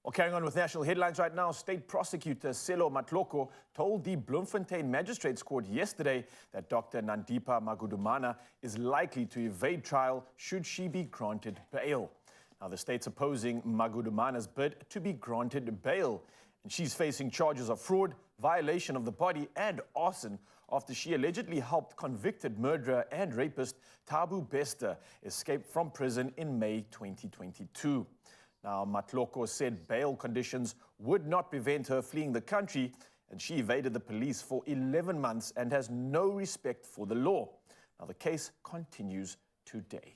Well, carrying on with national headlines right now, State Prosecutor Selo Matloko told the Bloemfontein Magistrates Court yesterday that Dr. Nandipa Magudumana is likely to evade trial should she be granted bail. Now, the state's opposing Magudumana's bid to be granted bail, and she's facing charges of fraud, violation of the body, and arson after she allegedly helped convicted murderer and rapist Thabo Bester escape from prison in May 2022. Now, Matloko said bail conditions would not prevent her fleeing the country, and she evaded the police for 11 months and has no respect for the law. Now, the case continues today.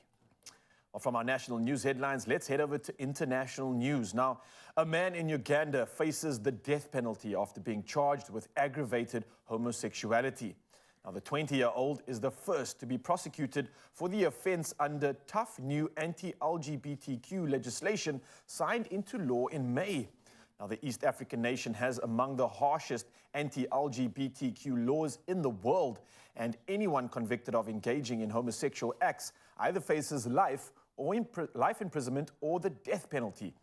Well, from our national news headlines, let's head over to international news. Now, a man in Uganda faces the death penalty after being charged with aggravated homosexuality. Now, the 20-year-old is the first to be prosecuted for the offense under tough new anti-LGBTQ legislation signed into law in May. Now, the East African nation has among the harshest anti-LGBTQ laws in the world, and anyone convicted of engaging in homosexual acts either faces life imprisonment or the death penalty.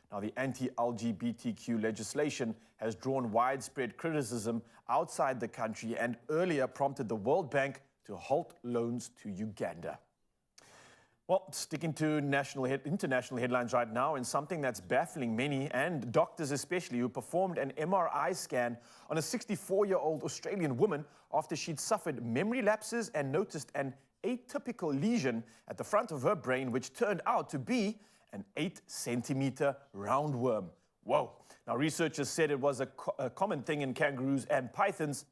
Now, the anti-LGBTQ legislation has drawn widespread criticism outside the country and earlier prompted the World Bank to halt loans to Uganda. Well, sticking to international headlines right now, and something that's baffling many, and doctors especially, who performed an MRI scan on a 64-year-old Australian woman after she'd suffered memory lapses and noticed an atypical lesion at the front of her brain, which turned out to be an 8-centimeter roundworm. Whoa. Now, researchers said it was a common thing in kangaroos and pythons,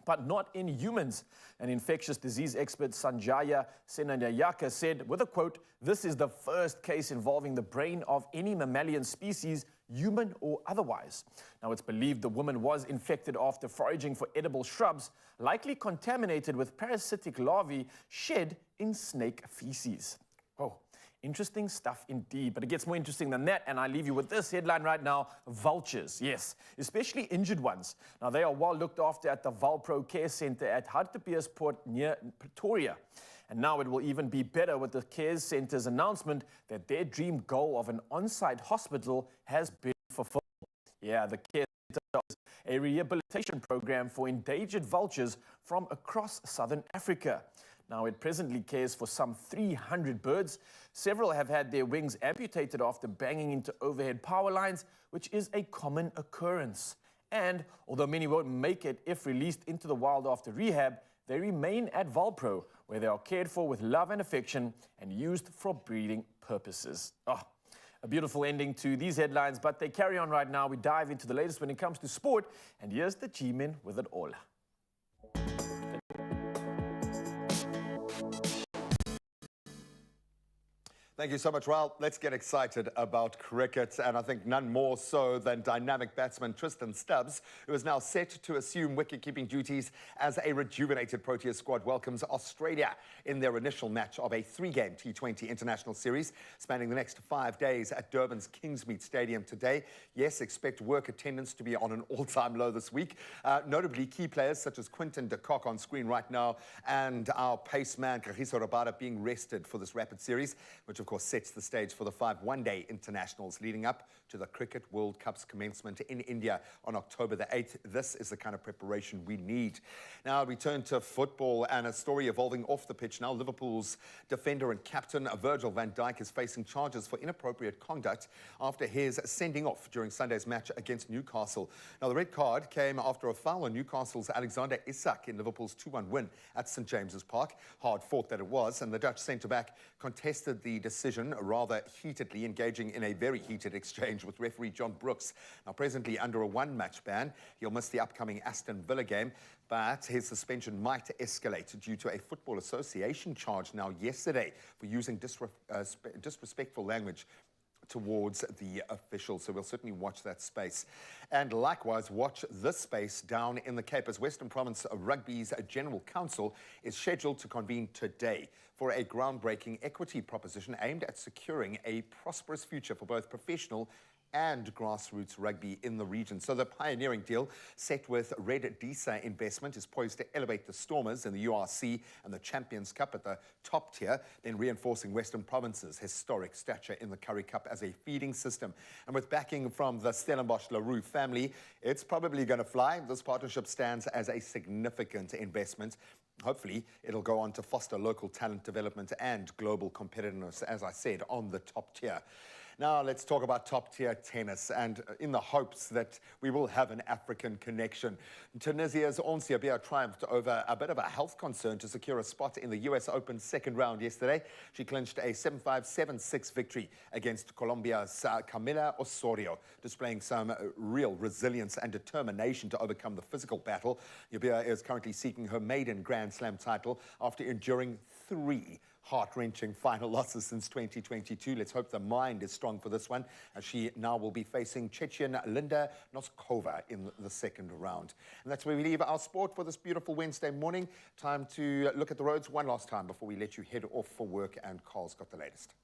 but not in humans. An infectious disease expert, Sanjaya Senayaka, said, with a quote, "This is the first case involving the brain of any mammalian species, human or otherwise." Now, it's believed the woman was infected after foraging for edible shrubs, likely contaminated with parasitic larvae shed in snake feces. Oh. Interesting stuff indeed, but it gets more interesting than that, and I leave you with this headline right now: vultures, yes, especially injured ones. Now, they are well looked after at the Valpro Care Centre at Hartbeespoort near Pretoria. And now it will even be better with the Care Centre's announcement that their dream goal of an on-site hospital has been fulfilled. Yeah, the Care Centre is a rehabilitation program for endangered vultures from across southern Africa. Now, it presently cares for some 300 birds. Several have had their wings amputated after banging into overhead power lines, which is a common occurrence. And although many won't make it if released into the wild after rehab, they remain at Valpro, where where they are cared for with love and affection and used for breeding purposes. Oh, a beautiful ending to these headlines, but they carry on right now. We dive into the latest when it comes to sport, and here's the G-Men with it all. Thank you so much. Well, let's get excited about cricket, and I think none more so than dynamic batsman Tristan Stubbs, who is now set to assume wicket-keeping duties as a rejuvenated Proteas squad welcomes Australia in their initial match of a 3-game T20 international series spanning the next 5 days at Durban's Kingsmead Stadium today. Yes, expect work attendance to be on an all-time low this week. Notably, key players such as Quinton de Kock on screen right now and our pace man Kagiso Rabada being rested for this rapid series, which of course sets the stage for the 5 one-day internationals leading up to the Cricket World Cup's commencement in India on October the 8th. This is the kind of preparation we need. Now we turn to football and a story evolving off the pitch now. Liverpool's defender and captain Virgil van Dijk is facing charges for inappropriate conduct after his sending off during Sunday's match against Newcastle. Now the red card came after a foul on Newcastle's Alexander Isak in Liverpool's 2-1 win at St James's Park. Hard fought that it was, and the Dutch centre-back contested the decision rather heatedly, engaging in a very heated exchange with referee John Brooks. Now presently under a 1-match ban, he'll miss the upcoming Aston Villa game, but his suspension might escalate due to a Football Association charge now yesterday for using disrespectful language towards the officials. So we'll certainly watch that space. And likewise, watch this space down in the Cape, as Western Province Rugby's General Council is scheduled to convene today for a groundbreaking equity proposition aimed at securing a prosperous future for both professional and grassroots rugby in the region. So the pioneering deal set with Red Disa Investment is poised to elevate the Stormers in the URC and the Champions Cup at the top tier, then reinforcing Western Province's historic stature in the Currie Cup as a feeding system. And with backing from the Stellenbosch LaRue family, it's probably going to fly. This partnership stands as a significant investment. Hopefully, it'll go on to foster local talent development and global competitiveness, as I said, on the top tier. Now let's talk about top-tier tennis, and in the hopes that we will have an African connection. Tunisia's Ons Jabeur triumphed over a bit of a health concern to secure a spot in the US Open second round yesterday. She clinched a 7-5, 7-6 victory against Colombia's Camila Osorio, displaying some real resilience and determination to overcome the physical battle. Jabeur is currently seeking her maiden Grand Slam title after enduring 3 heart-wrenching final losses since 2022. Let's hope the mind is strong for this one, as she now will be facing Chechen Linda Noskova in the second round. And that's where we leave our sport for this beautiful Wednesday morning. Time to look at the roads one last time before we let you head off for work, and Carl's got the latest.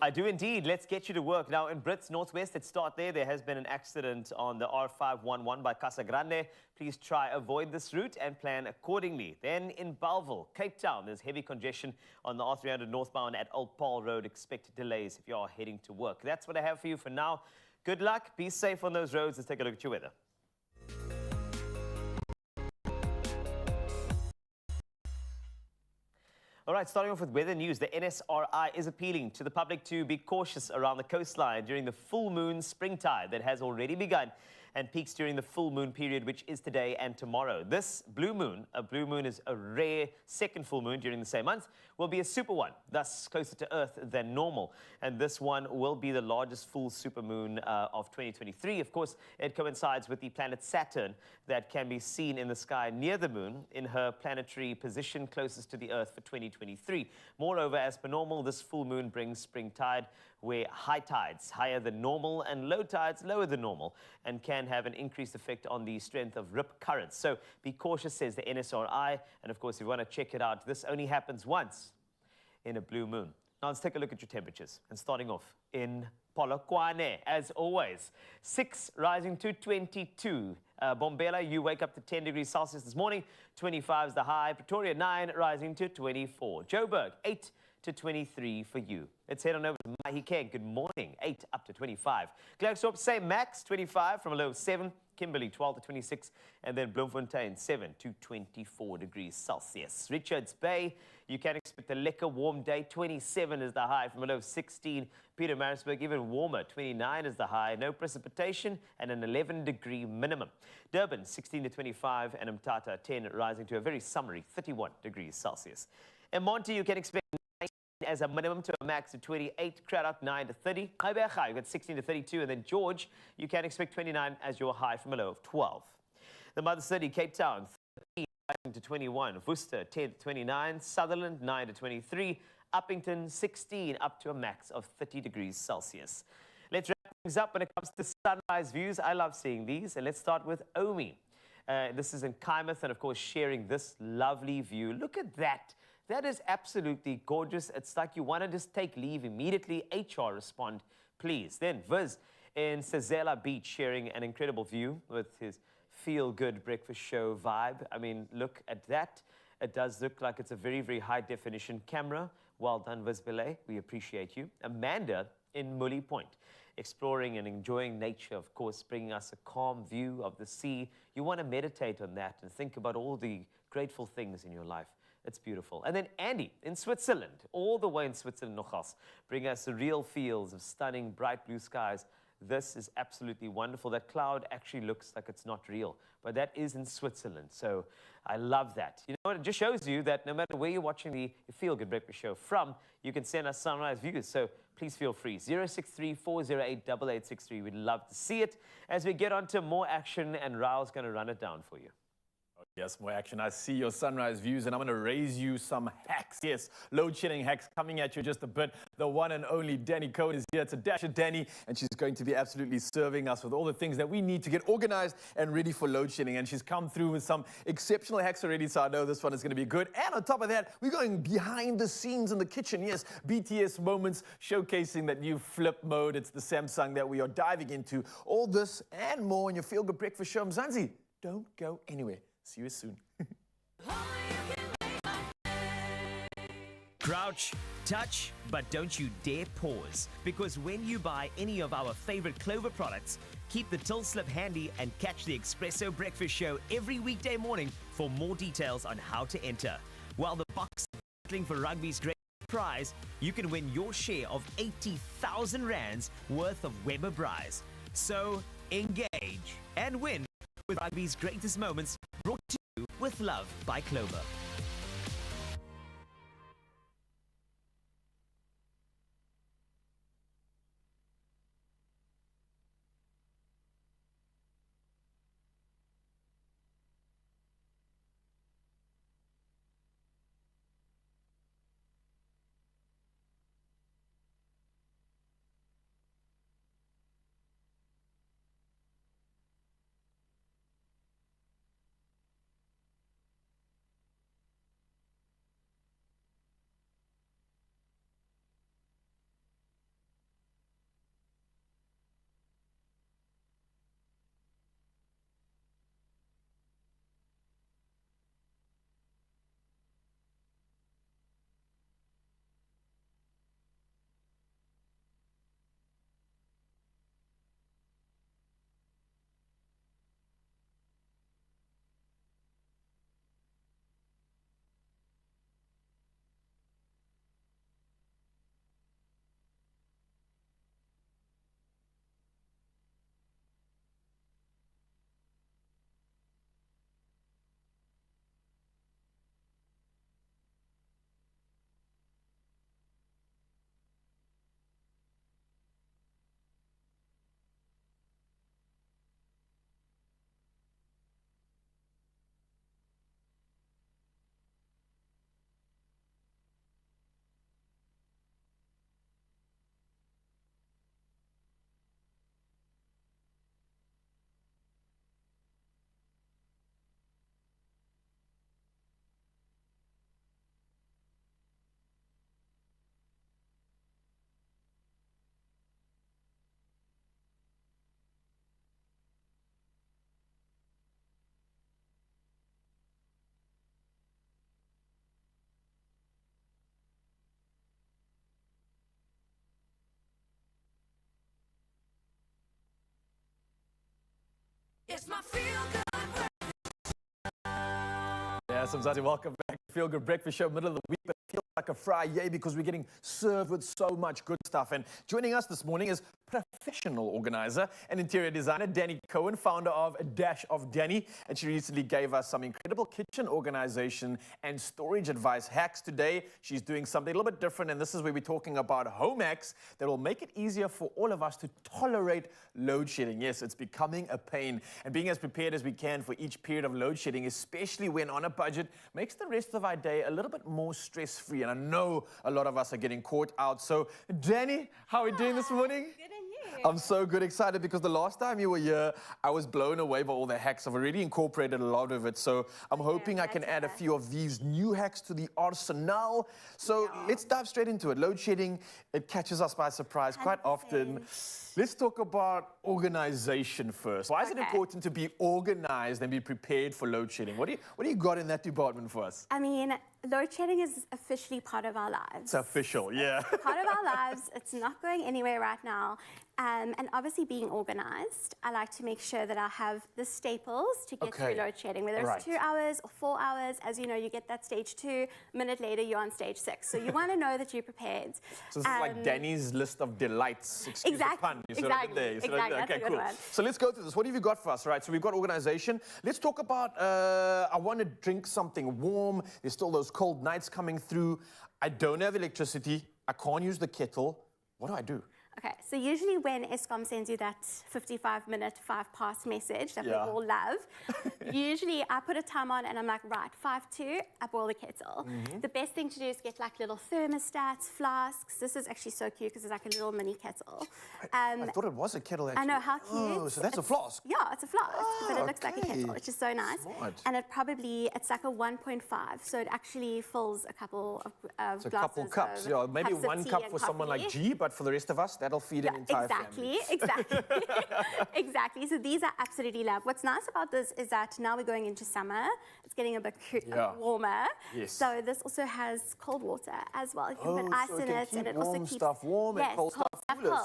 I do indeed. Let's get you to work. Now, in Brits Northwest, let's start there. There has been an accident on the R511 by Casa Grande. Please try avoid this route and plan accordingly. Then in Bellville, Cape Town, there's heavy congestion on the R300 northbound at Old Paul Road. Expect delays if you are heading to work. That's what I have for you for now. Good luck. Be safe on those roads. Let's take a look at your weather. All right, starting off with weather news, the NSRI is appealing to the public to be cautious around the coastline during the full moon springtide that has already begun and peaks during the full moon period, which is today and tomorrow. This blue moon, a blue moon is a rare second full moon during the same month, will be a super one, thus closer to Earth than normal. And this one will be the largest full supermoon of 2023. Of course, it coincides with the planet Saturn that can be seen in the sky near the moon in her planetary position closest to the Earth for 2023. Moreover, as per normal, this full moon brings spring tide, where high tides higher than normal and low tides lower than normal, and can have an increased effect on the strength of rip currents. So be cautious, says the NSRI. And of course, if you want to check it out, this only happens once in a blue moon. Now let's take a look at your temperatures. And starting off in Polokwane, as always, 6 rising to 22. Bombela, you wake up to 10 degrees Celsius this morning. 25 is the high. Pretoria, 9 rising to 24. Joburg, 8 to 23 for you. Let's head on over to Mahikeng. Good morning. 8 up to 25. Klerksdorp, same max, 25 from a low of 7. Kimberley, 12 to 26. And then Bloemfontein, 7 to 24 degrees Celsius. Richards Bay, you can expect a lekker warm day. 27 is the high from a low of 16. Pietermaritzburg, even warmer. 29 is the high. No precipitation and an 11-degree minimum. Durban, 16 to 25. And Mthatha, 10, rising to a very summery 31 degrees Celsius. In Monty, you can expect as a minimum to a max of 28. Cradock 9 to 30. Gqeberha, you've got 16 to 32. And then George, you can expect 29 as your high from a low of 12. The Mother City, Cape Town, 13 to 21. Worcester, 10 to 29. Sutherland, 9 to 23. Uppington, 16 up to a max of 30 degrees Celsius. Let's wrap things up when it comes to sunrise views. I love seeing these. And let's start with Omi. This is in Kymoth, and of course sharing this lovely view. Look at that. That is absolutely gorgeous. It's like you want to just take leave immediately. HR respond, please. Then Viz in Sazela Beach sharing an incredible view with his feel-good breakfast show vibe. I mean, look at that. It does look like it's a very, very high-definition camera. Well done, Viz Belay. We appreciate you. Amanda in Mully Point, exploring and enjoying nature, of course, bringing us a calm view of the sea. You want to meditate on that and think about all the grateful things in your life. It's beautiful. And then Andy in Switzerland, all the way in Switzerland, nogals, bring us the real feels of stunning, bright blue skies. This is absolutely wonderful. That cloud actually looks like it's not real, but that is in Switzerland. So I love that. You know what? It just shows you that no matter where you're watching the Feel Good Breakfast Show from, you can send us sunrise views. So please feel free. 063-408-8863. We'd love to see it as we get on to more action, and Raul's going to run it down for you. Yes, more action. I see your sunrise views, and I'm going to raise you some hacks. Yes, load shedding hacks coming at you just a bit. The one and only Danny Cohen is here to dash at Danny, and she's going to be absolutely serving us with all the things that we need to get organized and ready for load shedding. And she's come through with some exceptional hacks already, so I know this one is going to be good. And on top of that, we're going behind the scenes in the kitchen. Yes, BTS moments showcasing that new flip mode. It's the Samsung that we are diving into. All this and more in your Feel Good Breakfast Show. Mzansi, don't go anywhere. See you soon. Crouch, touch, but don't you dare pause. Because when you buy any of our favorite Clover products, keep the till slip handy and catch the Expresso Breakfast Show every weekday morning for more details on how to enter. While the box is battling for rugby's great prize, you can win your share of 80,000 rands worth of Weber Prize. So engage and win with rugby's greatest moments, brought to you with love by Clover. It's my feel good. Yeah, Mzansi, welcome back. Feel Good Breakfast Show, middle of the week, but it feels like a Friday because we're getting served with so much good stuff. And joining us this morning is professional organizer and interior designer Danny Cohen, founder of Dash of Danny, and she recently gave us some incredible kitchen organization and storage advice hacks. Today, she's doing something a little bit different, and this is where we're talking about home hacks that will make it easier for all of us to tolerate load shedding. Yes, it's becoming a pain, and being as prepared as we can for each period of load shedding, especially when on a budget, makes the rest of our day a little bit more stress-free. And I know a lot of us are getting caught out. So, Danny, how are we doing this morning? Good, and you? I'm so good, excited, because the last time you were here, I was blown away by all the hacks. I've already incorporated a lot of it, so I'm hoping I can add a few of these new hacks to the arsenal. So let's dive straight into it. Load shedding, it catches us by surprise quite often. Let's talk about organization first. Why is it important to be organized and be prepared for load shedding? What do you got in that department for us? I mean, load shedding is officially part of our lives. It's official, yeah. It's part of our lives. It's not going anywhere right now. And obviously being organized, I like to make sure that I have the staples to get through load shedding, whether it's 2 hours or 4 hours. As you know, you get that stage 2, a minute later you're on stage 6. So you want to know that you're prepared. So this is like Danny's list of delights. Excuse the pun. You said it there. You said it there. Okay, cool. So let's go through this. What have you got for us? All right, so we've got organization. Let's talk about, I want to drink something warm. There's still those cold nights coming through. I don't have electricity. I can't use the kettle. What do I do? Okay, so usually when Eskom sends you that 55-minute, 5-pass message that we all love, usually I put a time on and I'm like, right, 5-2, I boil the kettle. The best thing to do is get like little thermostats, flasks. This is actually so cute because it's like a little mini kettle. I thought it was a kettle, actually. I know, how cute. Oh, so that's a flask. Yeah, it's a flask, but it looks like a kettle, which is so nice. Smart. And it's like a 1.5, so it actually fills a couple of glasses. So a couple cups, maybe cups of one tea cup and for someone like coffee. G, but for the rest of us, that'll feed an entire family. Exactly. Exactly. So these are absolutely love. What's nice about this is that now we're going into summer. It's getting a bit warmer. Yes. So this also has cold water as well. You can put ice in it, and it also keeps stuff warm and cold stuff cooler.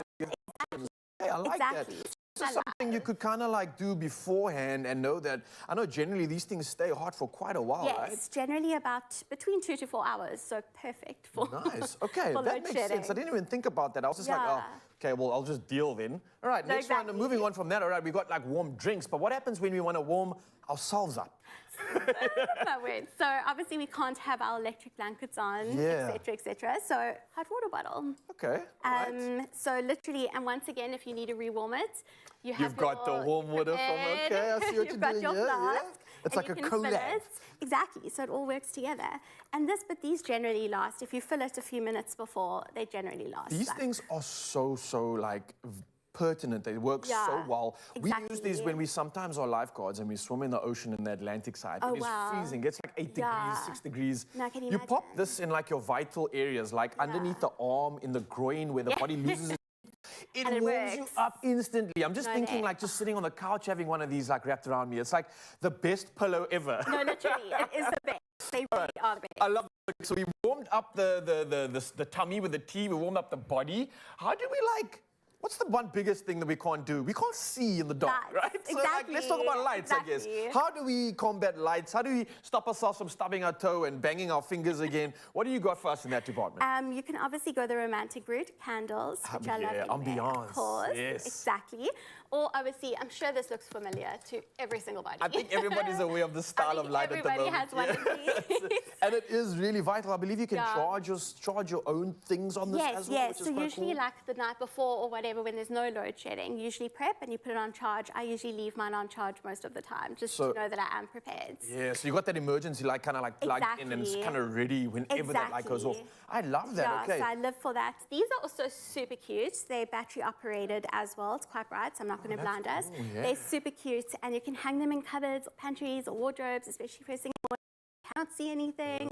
Hey, I like that. This is something you could kind of like do beforehand and know that, I know generally these things stay hot for quite a while, right? Yes, generally about between 2 to 4 hours, so perfect for Nice, okay, for that load makes shedding. sense. I didn't even think about that. I was just like, oh, okay, well, I'll just deal then. All right, next one, moving on from that, all right, we got like warm drinks, but what happens when we want to warm ourselves up? So obviously we can't have our electric blankets on, etc., etc. So hot water bottle. Okay. So literally, and once again, if you need to rewarm it, You've got the warm water from, okay, I see what you're doing. You've got your flask. It's like a collab. collab. Exactly, so it all works together. But these generally last. If you fill it a few minutes before, they generally last. These things are so like pertinent. They work so well. Exactly. We use these when we sometimes are lifeguards and we swim in the ocean in the Atlantic side. Oh, it is freezing. It's like 8 degrees, 6 degrees. Now, can You pop this in like your vital areas, like underneath the arm, in the groin, where the body loses its it warms you up instantly. I'm just thinking like just sitting on the couch having one of these like wrapped around me. It's like the best pillow ever. No, literally, it is the best. They really are the best. I love it. So we warmed up the tummy with the tea. We warmed up the body. How do we like... What's the one biggest thing that we can't do? We can't see in the dark, right? So like, let's talk about lights, I guess. How do we combat lights? How do we stop ourselves from stubbing our toe and banging our fingers again? What do you got for us in that department? You can obviously go the romantic route, candles, which I love anyway, ambiance. of course. Yes. Exactly. Or obviously, I'm sure this looks familiar to every single body. I think everybody's aware of the style of light at the moment. Everybody has one of these. And it is really vital. I believe you can charge your own things on this as well. Yes, so usually like the night before or whatever, when there's no load shedding, usually prep and you put it on charge. I usually leave mine on charge most of the time, just to know that I am prepared. Yeah, so you got that emergency light kind of like plugged in and it's kind of ready whenever that light goes off. I love that, Yeah, so I live for that. These are also super cute. They're battery operated as well. It's quite bright, so I'm not going to blind us. They're super cute, and you can hang them in cupboards or pantries or wardrobes, especially first thing in the morning. You can't see anything.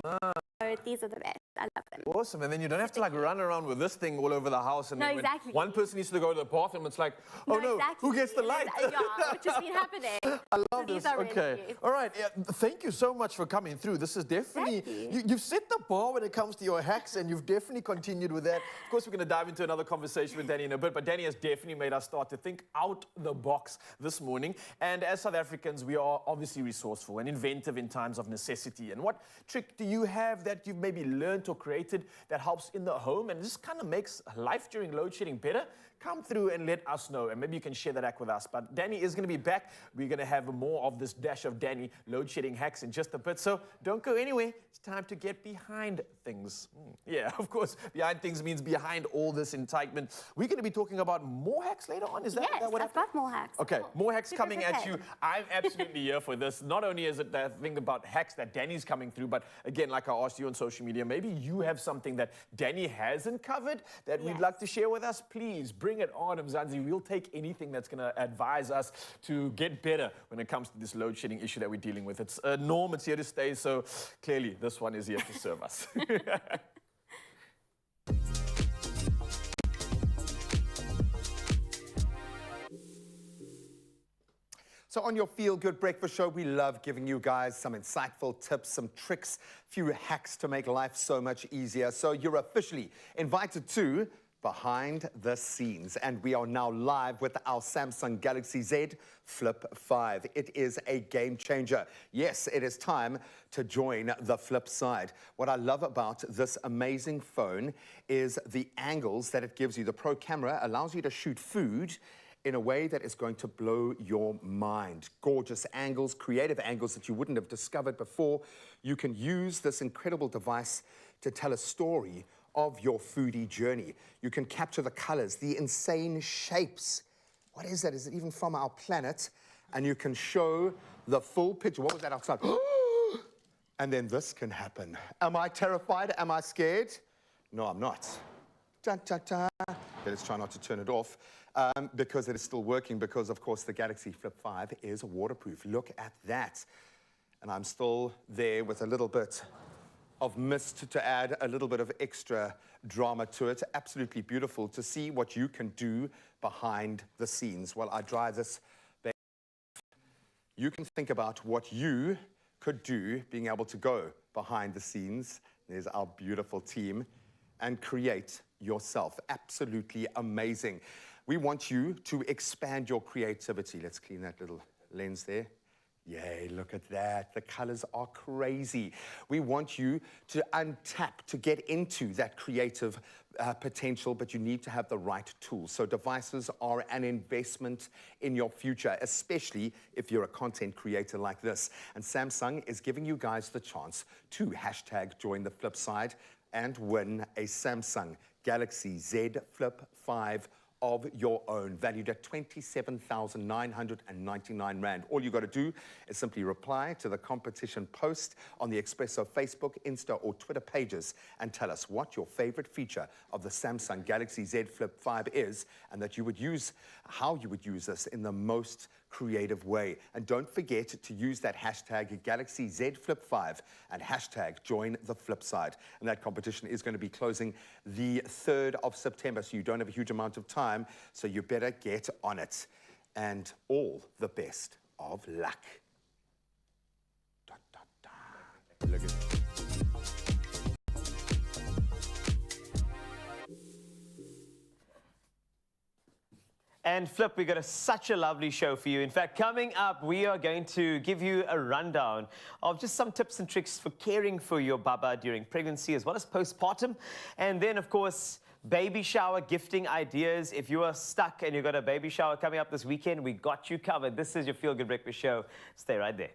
these are the best. I love them. Awesome, and then you don't have to like run around with this thing all over the house. And No, then when exactly. one person needs to go to the bathroom, it's like, oh no, exactly. who gets the light? Yeah, which has been happening. I love These this. are really Okay, cute. all right. Yeah, thank you so much for coming through. This is definitely you've set the bar when it comes to your hacks, and you've definitely continued with that. Of course, we're going to dive into another conversation with Danny in a bit, but Danny has definitely made us start to think out the box this morning. And as South Africans, we are obviously resourceful and inventive in times of necessity. And what trick do you have that you've maybe learned or created that helps in the home and just kind of makes life during load shedding better? Come through and let us know, and maybe you can share that hack with us. But Danny is going to be back. We're going to have more of this dash of Danny load shedding hacks in just a bit. So don't go anywhere. It's time to get behind things. Yeah, of course, behind things means behind all this enticement. We're going to be talking about more hacks later on. Is that, Yes, that what I've got more hacks. Okay, more hacks Super coming at prepared. you. I'm absolutely here for this. Not only is it that thing about hacks that Danny's coming through, but again, like I asked you on social media, maybe you have something that Danny hasn't covered that we'd like to share with us. Please bring it on, Mzansi. We'll take anything that's going to advise us to get better when it comes to this load shedding issue that we're dealing with. It's a norm, it's here to stay, so clearly this one is here to serve us. So on your Feel Good Breakfast Show, we love giving you guys some insightful tips, some tricks, few hacks to make life so much easier. So you're officially invited to Behind the Scenes. And we are now live with our Samsung Galaxy Z Flip 5. It is a game changer. Yes, it is time to join the flip side. What I love about this amazing phone is the angles that it gives you. The Pro camera allows you to shoot food in a way that is going to blow your mind. Gorgeous angles, creative angles that you wouldn't have discovered before. You can use this incredible device to tell a story of your foodie journey. You can capture the colors, the insane shapes. What is that? Is it even from our planet? And you can show the full picture. What was that outside? And then this can happen. Am I terrified? Am I scared? No, I'm not. Dun, dun, dun. Let's try not to turn it off because it is still working, because of course the Galaxy Flip 5 is waterproof. Look at that. And I'm still there with a little bit of mist to add a little bit of extra drama to it. Absolutely beautiful to see what you can do behind the scenes. While I dry this, you can think about what you could do being able to go behind the scenes. There's our beautiful team, and create yourself. Absolutely amazing. We want you to expand your creativity. Let's clean that little lens there. Yay, look at that. The colors are crazy. We want you to untap, to get into that creative potential, but you need to have the right tools. So devices are an investment in your future, especially if you're a content creator like this. And Samsung is giving you guys the chance to hashtag join the flip side and win a Samsung Galaxy Z Flip 5 of your own, valued at 27,999 Rand. All you got to do is simply reply to the competition post on the Expresso Facebook, Insta, or Twitter pages and tell us what your favorite feature of the Samsung Galaxy Z Flip 5 is, and that you would use, how you would use this in the most creative way. And don't forget to use that hashtag Galaxy Z Flip 5 and hashtag join the flip side. And that competition is going to be closing the 3rd of September, so you don't have a huge amount of time, so you better get on it. And all the best of luck. Da, da, da. Look at that. And Flip, we've got such a lovely show for you. In fact, coming up, we are going to give you a rundown of just some tips and tricks for caring for your baba during pregnancy as well as postpartum. And then, of course, baby shower gifting ideas. If you are stuck and you've got a baby shower coming up this weekend, we got you covered. This is your Feel Good Breakfast Show. Stay right there.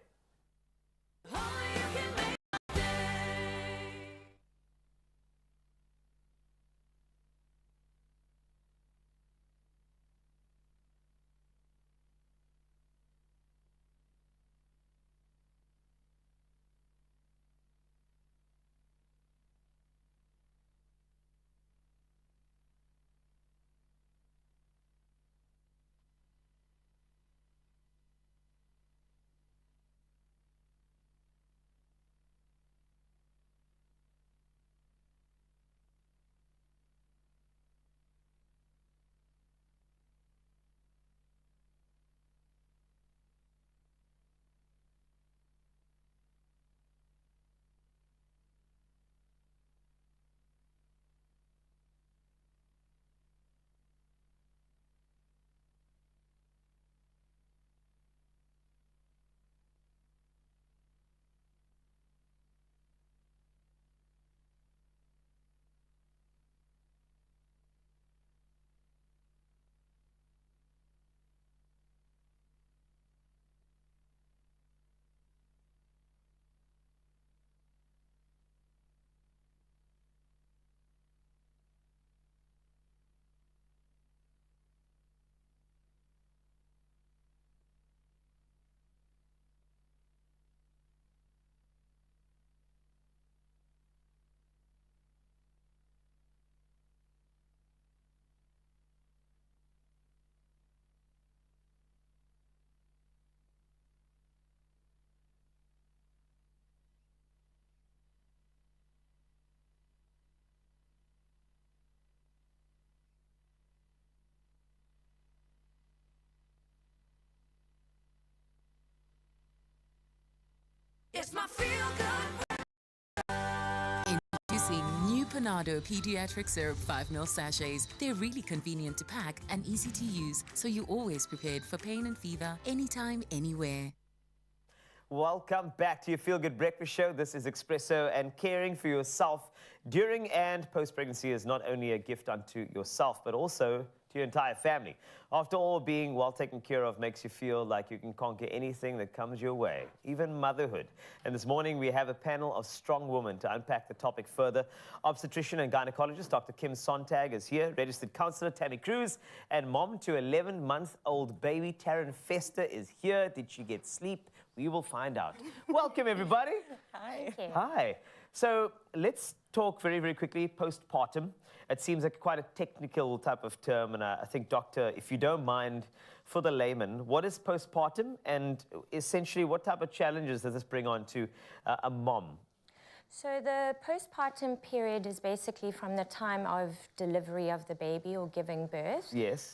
It's my feel-good Introducing new Panado Pediatric Syrup 5ml sachets. They're really convenient to pack and easy to use, so you're always prepared for pain and fever anytime, anywhere. Welcome back to your Feel Good Breakfast Show. This is Expresso, and caring for yourself during and post-pregnancy is not only a gift unto yourself, but also to your entire family. After all, being well taken care of makes you feel like you can conquer anything that comes your way, even motherhood. And this morning, we have a panel of strong women to unpack the topic further. Obstetrician and gynecologist Dr. Kim Sontag is here, registered counselor Tammy Cruz, and mom to 11-month-old baby Taryn Fester is here. Did she get sleep? We will find out. Welcome, everybody. Hi. Hi. So let's talk very, very quickly, postpartum. It seems like quite a technical type of term, and I think, Doctor, if you don't mind, for the layman, what is postpartum, and essentially what type of challenges does this bring on to a mom? So the postpartum period is basically from the time of delivery of the baby or giving birth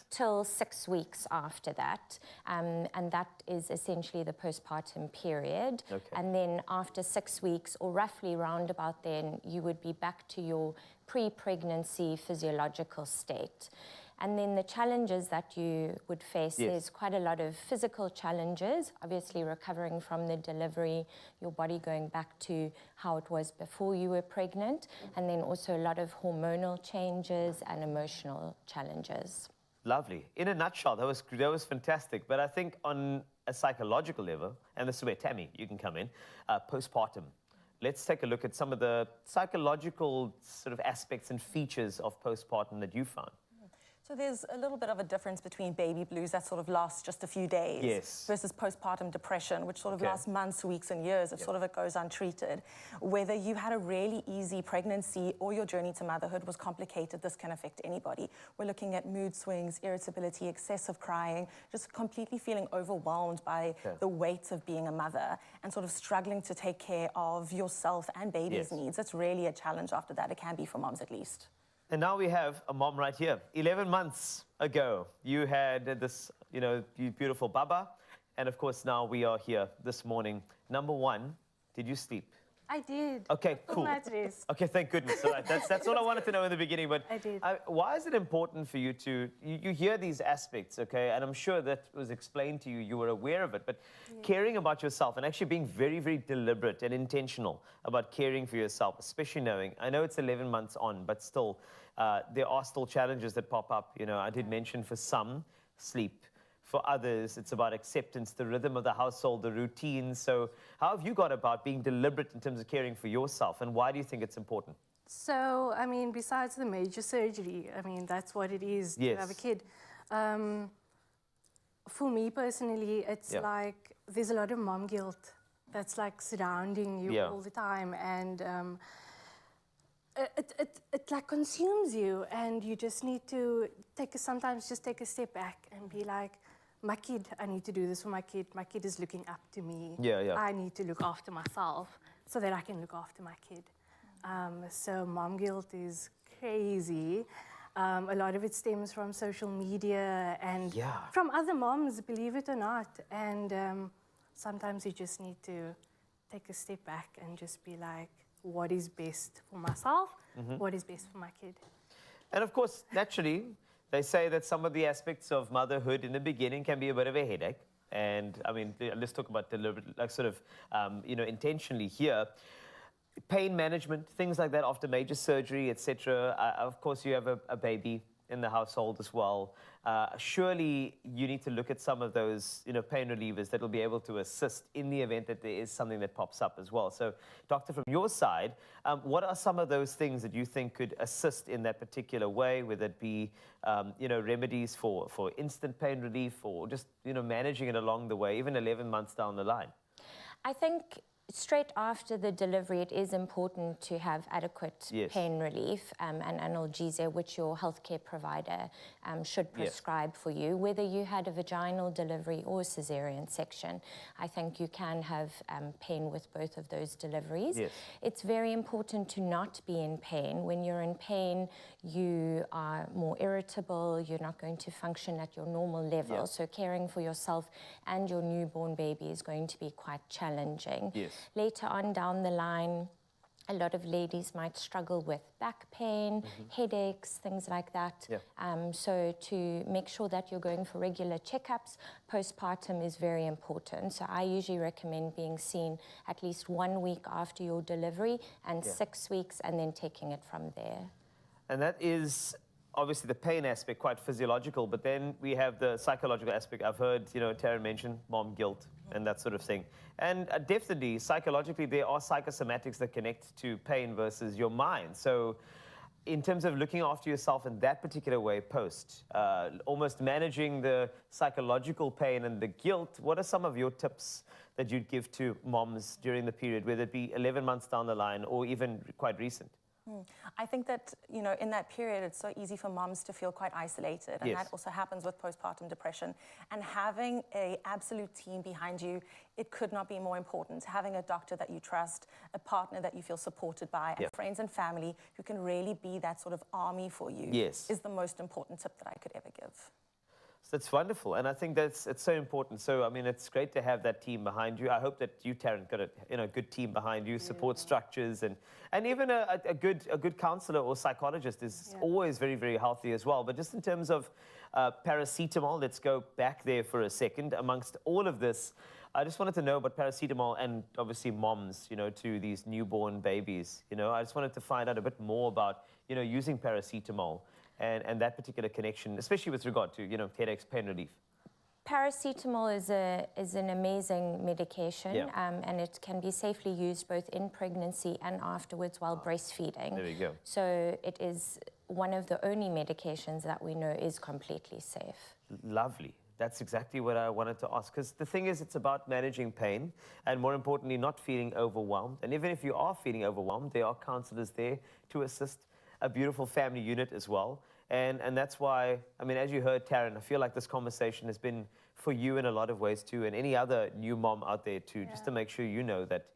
till 6 weeks after that. And that is essentially the postpartum period. And then after 6 weeks, or roughly round about then, you would be back to your pre-pregnancy physiological state. And then the challenges that you would face, there's quite a lot of physical challenges, obviously recovering from the delivery, your body going back to how it was before you were pregnant, and then also a lot of hormonal changes and emotional challenges. Lovely. In a nutshell, that was fantastic. But I think on a psychological level, and this is where, Tammy, you can come in, postpartum. Let's take a look at some of the psychological sort of aspects and features of postpartum that you found. So there's a little bit of a difference between baby blues that sort of lasts just a few days versus postpartum depression, which sort of lasts months, weeks, and years if sort of it goes untreated. Whether you had a really easy pregnancy or your journey to motherhood was complicated, this can affect anybody. We're looking at mood swings, irritability, excessive crying, just completely feeling overwhelmed by the weight of being a mother and sort of struggling to take care of yourself and baby's needs. It's really a challenge after that. It can be for moms at least. And now we have a mom right here. 11 months ago, you had this, you know, beautiful baba. And of course, now we are here this morning. Number one, did you sleep? I did. Okay, cool. Okay, thank goodness. All right, that's all I wanted to know in the beginning. But I did. Why is it important for you to, you hear these aspects, okay? And I'm sure that was explained to you, you were aware of it. But caring about yourself and actually being very, very deliberate and intentional about caring for yourself, especially knowing, I know it's 11 months on, but still, there are still challenges that pop up. You know, I did mention for some, sleep. For others, it's about acceptance, the rhythm of the household, the routine. So how have you gone about being deliberate in terms of caring for yourself, and why do you think it's important? So, I mean, besides the major surgery, I mean, that's what it is to have a kid. For me personally, it's like there's a lot of mom guilt that's like surrounding you all the time, and it like consumes you, and you just need to sometimes just take a step back and be like, my kid, I need to do this for my kid. My kid is looking up to me. I need to look after myself so that I can look after my kid. So mom guilt is crazy. A lot of it stems from social media and from other moms, believe it or not. And sometimes you just need to take a step back and just be like, what is best for myself? What is best for my kid? And of course, naturally, they say that some of the aspects of motherhood in the beginning can be a bit of a headache. And I mean, let's talk about deliberate, like sort of, you know, intentionally here. Pain management, things like that after major surgery, etc. Of course, you have a baby in the household as well. Surely you need to look at some of those, you know, pain relievers that will be able to assist in the event that there is something that pops up as well. So, doctor, from your side, what are some of those things that you think could assist in that particular way, whether it be, you know, remedies for instant pain relief, or just, you know, managing it along the way, even 11 months down the line? I think straight after the delivery, it is important to have adequate pain relief and analgesia, which your healthcare provider should prescribe for you. Whether you had a vaginal delivery or cesarean section, I think you can have pain with both of those deliveries. It's very important to not be in pain. When you're in pain, you are more irritable, you're not going to function at your normal level. So caring for yourself and your newborn baby is going to be quite challenging. later on down the line, a lot of ladies might struggle with back pain, headaches, things like that. So to make sure that you're going for regular checkups, postpartum is very important. So I usually recommend being seen at least 1 week after your delivery and 6 weeks, and then taking it from there. And that is obviously the pain aspect, quite physiological, but then we have the psychological aspect. I've heard, you know, Taryn mention mom guilt and that sort of thing. And definitely, psychologically, there are psychosomatics that connect to pain versus your mind. So in terms of looking after yourself in that particular way post, almost managing the psychological pain and the guilt, what are some of your tips that you'd give to moms during the period, whether it be 11 months down the line or even quite recent? I think that, you know, in that period, it's so easy for moms to feel quite isolated. And that also happens with postpartum depression. And having an absolute team behind you, it could not be more important. Having a doctor that you trust, a partner that you feel supported by, and friends and family who can really be that sort of army for you is the most important tip that I could ever give. That's wonderful, and I think it's so important. So, I mean, it's great to have that team behind you. I hope that you, Taryn, got a good team behind you, support structures, and even a good counselor or psychologist is always very, very healthy as well. But just in terms of paracetamol, let's go back there for a second. Amongst all of this, I just wanted to know about paracetamol and obviously moms, you know, to these newborn babies. You know, I just wanted to find out a bit more about, you know, using paracetamol. And that particular connection, especially with regard to, you know, headaches, pain relief. Paracetamol is an amazing medication, and it can be safely used both in pregnancy and afterwards while breastfeeding. There you go. So it is one of the only medications that we know is completely safe. Lovely. That's exactly what I wanted to ask. Because the thing is, it's about managing pain and, more importantly, not feeling overwhelmed. And even if you are feeling overwhelmed, there are counselors there to assist. A beautiful family unit as well. And that's why, I mean, as you heard, Taryn, I feel like this conversation has been for you in a lot of ways too, and any other new mom out there too, just to make sure you know that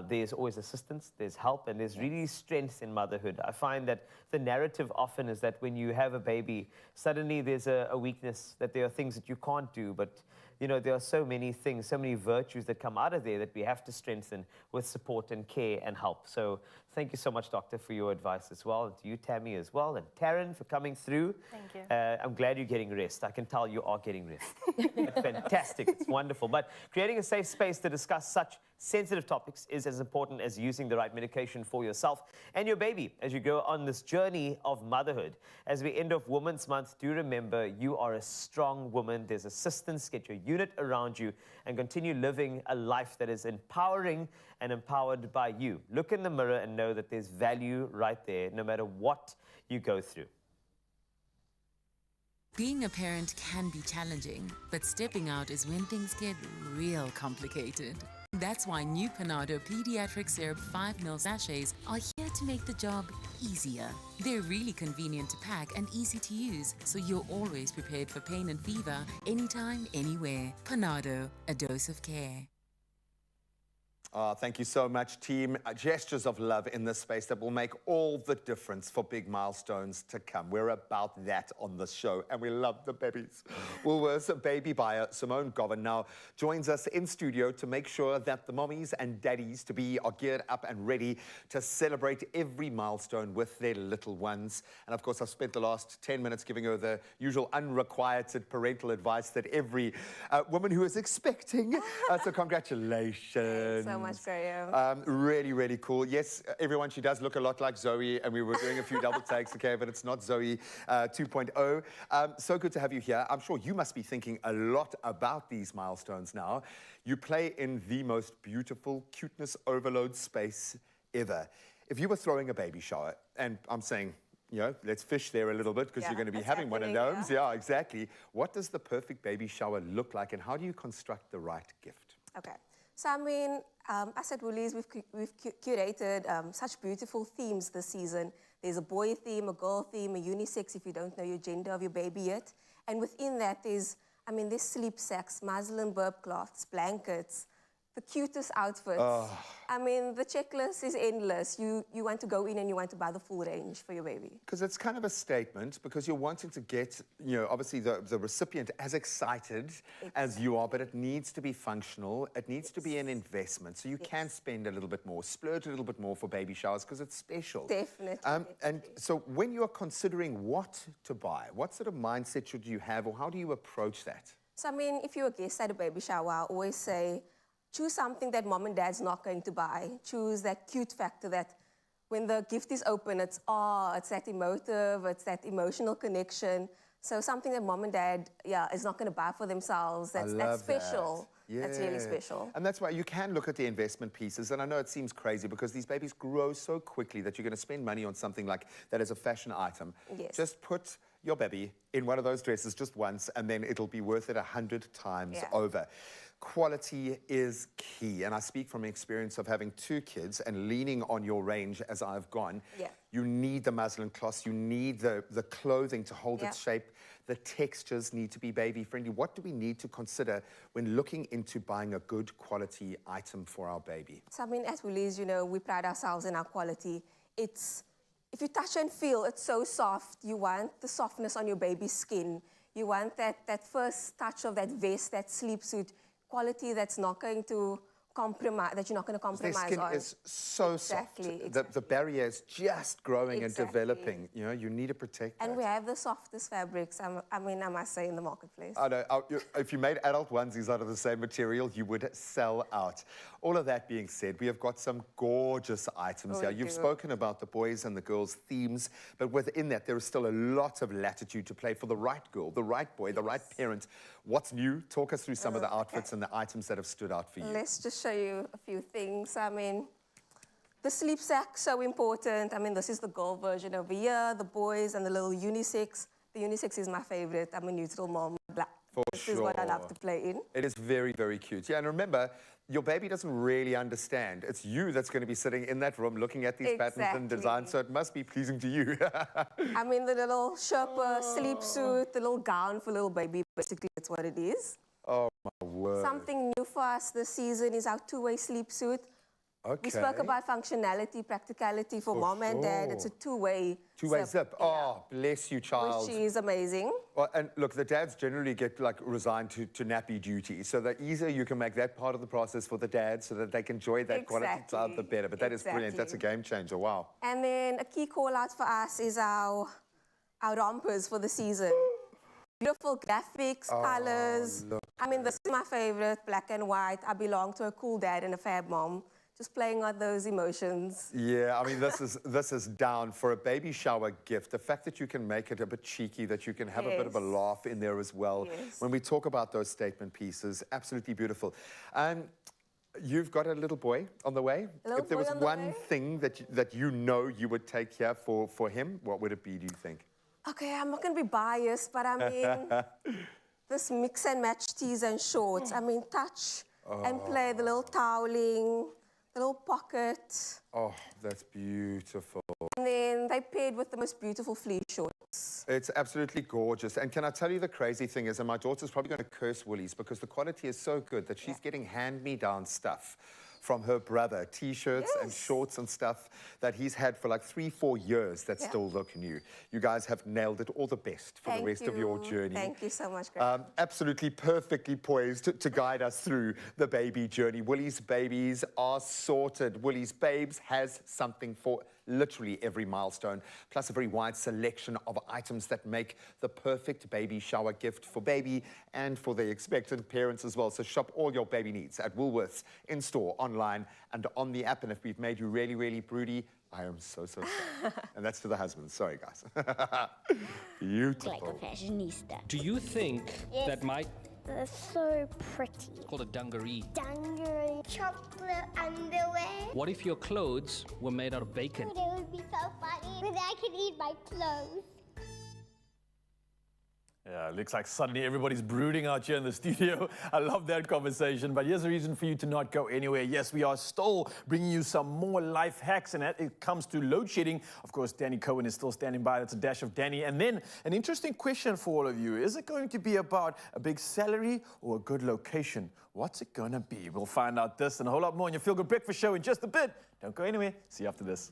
there's always assistance, there's help, and there's really strength in motherhood. I find that the narrative often is that when you have a baby, suddenly there's a weakness, that there are things that you can't do, but you know, there are so many things, so many virtues that come out of there that we have to strengthen with support and care and help. So thank you so much, Doctor, for your advice as well, and to you, Tammy, as well, and Taryn for coming through. Thank you. I'm glad you're getting rest. I can tell you are getting rest. It's fantastic. It's wonderful. But creating a safe space to discuss such sensitive topics is as important as using the right medication for yourself and your baby as you go on this journey of motherhood. As we end off Women's Month, do remember you are a strong woman. There's assistance. Get your unit around you and continue living a life that is empowering and empowered by you. Look in the mirror and know that there's value right there, no matter what you go through. Being a parent can be challenging, but stepping out is when things get real complicated. That's why new Panado Pediatric Syrup 5ml sachets are here to make the job easier. They're really convenient to pack and easy to use, so you're always prepared for pain and fever, anytime, anywhere. Panado, a dose of care. Thank you so much, team. Gestures of love in this space that will make all the difference for big milestones to come. We're about that on this show, and we love the babies. Woolworths baby buyer Simone Govan now joins us in studio to make sure that the mommies and daddies to be are geared up and ready to celebrate every milestone with their little ones. And of course, I've spent the last 10 minutes giving her the usual unrequited parental advice that every woman who is expecting. So congratulations. Thanks so much, Graham. Really, really cool. Yes, everyone, she does look a lot like Zoe, and we were doing a few double takes, okay, but it's not Zoe 2.0. So good to have you here. I'm sure you must be thinking a lot about these milestones now. You play in the most beautiful cuteness overload space ever. If you were throwing a baby shower, and I'm saying, you know, let's fish there a little bit because you're going to be having one of those. Yeah, exactly. What does the perfect baby shower look like, and how do you construct the right gift? Okay. So, I mean, us at Woolies, we've curated such beautiful themes this season. There's a boy theme, a girl theme, a unisex if you don't know your gender of your baby yet. And within that, there's sleep sacks, muslin burp cloths, blankets, the cutest outfits. I mean, the checklist is endless. You want to go in and you want to buy the full range for your baby. Because it's kind of a statement, because you're wanting to get, you know, obviously the recipient as excited as you are, but it needs to be functional. It needs to be an investment. So you can spend a little bit more, splurge a little bit more for baby showers because it's special. Definitely. And so when you're considering what to buy, what sort of mindset should you have, or how do you approach that? So, I mean, if you're a guest at a baby shower, I always say, choose something that mom and dad's not going to buy. Choose that cute factor that when the gift is open, it's that emotive, it's that emotional connection. So something that mom and dad, is not going to buy for themselves. That's special. Yeah. That's really special. And that's why you can look at the investment pieces. And I know it seems crazy because these babies grow so quickly that you're going to spend money on something like that as a fashion item. Yes. Just put your baby in one of those dresses just once, and then it'll be worth it 100 times over. Quality is key, and I speak from experience of having 2 kids and leaning on your range as I've gone. You need the muslin cloths, you need the clothing to hold its shape, the textures need to be baby friendly. What do we need to consider when looking into buying a good quality item for our baby? So, I mean, as Woolies, you know, we pride ourselves in our quality. If you touch and feel, it's so soft. You want the softness on your baby's skin. You want that first touch of that vest, that sleep suit. Quality that's not going to compromise, that you're not going to compromise on. Their skin is so soft. The barrier is just growing and developing. You know, you need to protect And that. we have the softest fabrics, I mean, I must say, in the marketplace. I know. If you made adult onesies out of the same material, you would sell out. All of that being said, we have got some gorgeous items here. You've spoken about the boys and the girls' themes, but within that, there is still a lot of latitude to play for the right girl, the right boy, the right parent. What's new? Talk us through some of the outfits and the items that have stood out for you. Let's just show you a few things. I mean, the sleep sack, so important. I mean, this is the girl version over here, the boys and the little unisex. The unisex is my favorite. I'm a neutral mom. This is what I love to play in. It is very, very cute. Yeah, and remember, your baby doesn't really understand. It's you that's going to be sitting in that room looking at these patterns and designs, so it must be pleasing to you. I mean, the little Sherpa sleep suit, the little gown for little baby, basically that's what it is. Oh, my word. Something new for us this season is our 2-way sleep suit. We spoke about functionality, practicality for mom and dad. It's a 2-way zip. Oh, bless you, child. Which is amazing. Well, and look, the dads generally get like resigned to nappy duty. So the easier you can make that part of the process for the dads so that they can enjoy that quality time, the better. But that is brilliant. That's a game changer. Wow. And then a key call out for us is our rompers for the season. Beautiful graphics, colors. I mean, this is my favorite, black and white. I belong to a cool dad and a fab mom. Just playing on those emotions. Yeah, I mean, this is down for a baby shower gift. The fact that you can make it a bit cheeky, that you can have a bit of a laugh in there as well. When we talk about those statement pieces, absolutely beautiful. You've got a little boy on the way. If there was one thing that you know you would take here for him, what would it be, do you think? Okay, I'm not going to be biased, but I mean, this mix and match tees and shorts. I mean, touch and play, the little toweling, the little pocket. Oh, that's beautiful. And then they paired with the most beautiful fleece shorts. It's absolutely gorgeous. And can I tell you the crazy thing is, and my daughter's probably going to curse Woolies because the quality is so good that she's getting hand-me-down stuff from her brother, T-shirts and shorts and stuff that he's had for like 3-4 years that still look new. You guys have nailed it. All the best for the rest of your journey. Thank you so much, Greg. Absolutely perfectly poised to guide us through the baby journey. Woolies babies are sorted. Woolies Babes has something for literally every milestone, plus a very wide selection of items that make the perfect baby shower gift for baby and for the expectant parents as well. So shop all your baby needs at Woolworths, in-store, online, and on the app. And if we've made you really, really broody, I am so sorry. And that's to the husband. Sorry, guys. Beautiful. Like a fashionista. Do you think that my... They're so pretty. It's called a dungaree. Dungaree. Chocolate underwear. What if your clothes were made out of bacon? It would be so funny. But I can eat my clothes. Yeah, looks like suddenly everybody's brooding out here in the studio. I love that conversation, but here's a reason for you to not go anywhere. Yes, we are still bringing you some more life hacks, and that it comes to load shedding. Of course, Danny Cohen is still standing by. That's a dash of Danny. And then an interesting question for all of you. Is it going to be about a big salary or a good location? What's it going to be? We'll find out this and a whole lot more on your Feel Good Breakfast show in just a bit. Don't go anywhere. See you after this.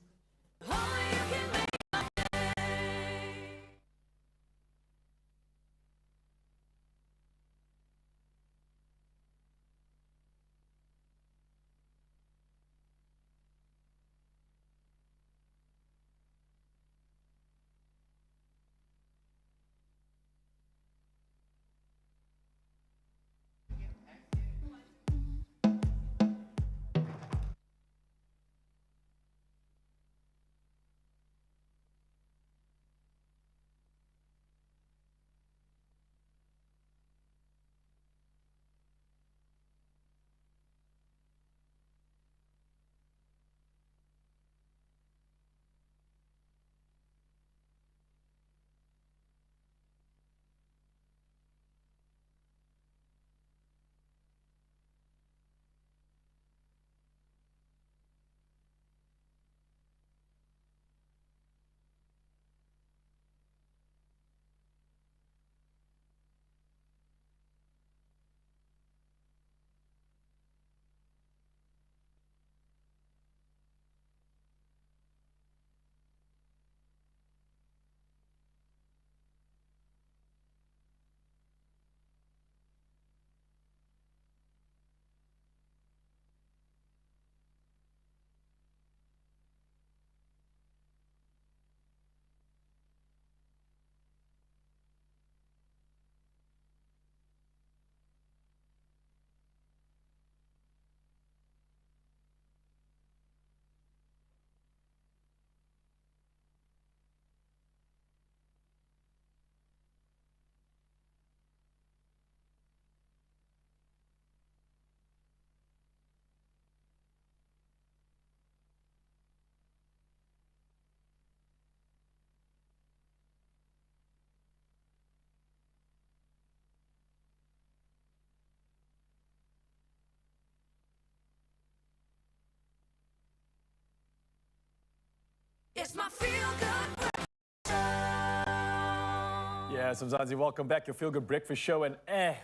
It's my Feel Good. Yeah, Mzansi, welcome back. Your Feel Good Breakfast show. And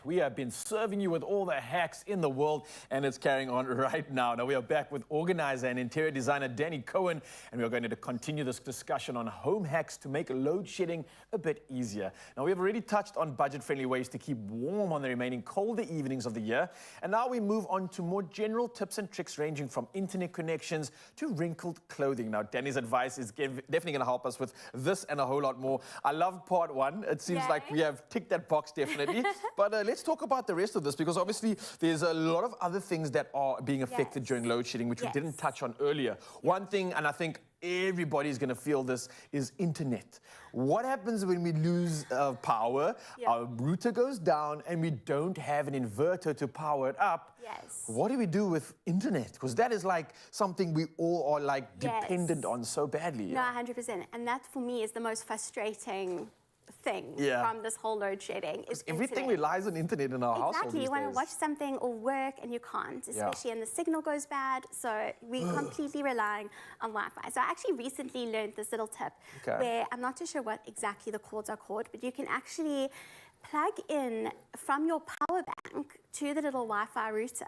we have been serving you with all the hacks in the world, and it's carrying on right now. Now, we are back with organizer and interior designer Danny Cohen, and we are going to continue this discussion on home hacks to make load shedding a bit easier. Now, we have already touched on budget-friendly ways to keep warm on the remaining colder evenings of the year. And now we move on to more general tips and tricks ranging from internet connections to wrinkled clothing. Now, Danny's advice is definitely going to help us with this and a whole lot more. I love part one. It seems like we have ticked that box definitely. But let's talk about the rest of this, because obviously there's a lot of other things that are being affected during load shedding, which we didn't touch on earlier. One thing, and I think everybody's going to feel this, is internet. What happens when we lose power? Our router goes down and we don't have an inverter to power it up. What do we do with internet? Because that is like something we all are like dependent on so badly. No, 100%. And that for me is the most frustrating thing from this whole load shedding. Is everything relies on internet in our household. Exactly. You want to watch something or work and you can't, especially when the signal goes bad. So we're completely relying on Wi-Fi. So I actually recently learned this little tip where I'm not too sure what exactly the cords are called, but you can actually plug in from your power bank to the little Wi-Fi router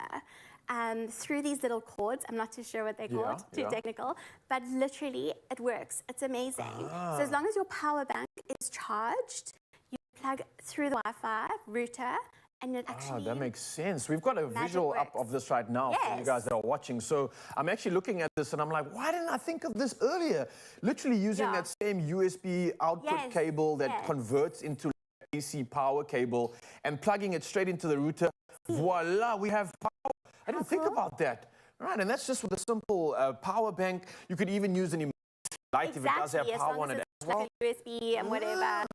through these little cords. I'm not too sure what they're called, too technical, but literally it works. It's amazing. So as long as your power bank is charged, you plug through the Wi-Fi router and it actually... that makes sense. We've got a visual up of this right now for you guys that are watching. So I'm actually looking at this and I'm like, why didn't I think of this earlier? Literally using that same USB output cable that converts into AC power cable and plugging it straight into the router. Voila, we have power. I didn't think about that. Right, and that's just with a simple power bank. You could even use an emergency light if it does have power on it as well. Like a USB and whatever.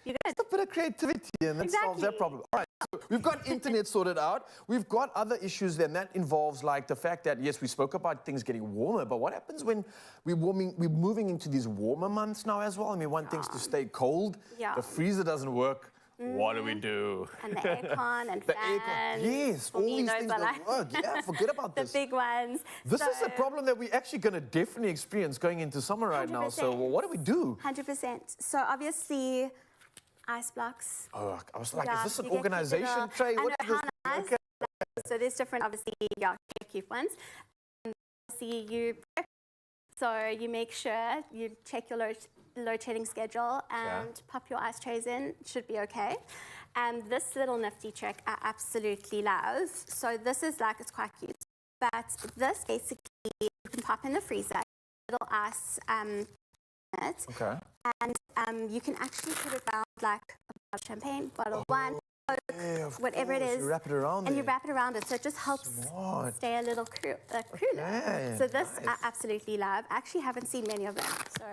Just a bit of creativity and that solves that problem. All right, so we've got internet sorted out. We've got other issues then. That involves like the fact that, yes, we spoke about things getting warmer, but what happens when we're moving into these warmer months now as well? And we want things to stay cold. The freezer doesn't work. What do we do? And the aircon and The fans. aircon, yes, For all me, these those things are that work. Yeah, forget about the this. big ones. This is a problem that we're actually going to definitely experience going into summer right now. So what do we do? 100%. So obviously, ice blocks. Oh, I was like, Yeah, is this an you get organization, Trey? I What know, is this? how nice. Okay. So there's different, obviously, yeah, cute ones. And obviously, you prep. So you make sure you check your load shedding schedule and pop your ice trays in. It should be okay. And this little nifty trick I absolutely love. So this is like, it's quite cute. But this basically, you can pop in the freezer, little ice in it. Okay. And you can actually put it around like a bottle of champagne, bottle of wine, Coke, whatever it is. You wrap it around and there. you wrap it around it, so it just helps stay a little cooler. Okay, So this nice. I absolutely love. I actually haven't seen many of them, so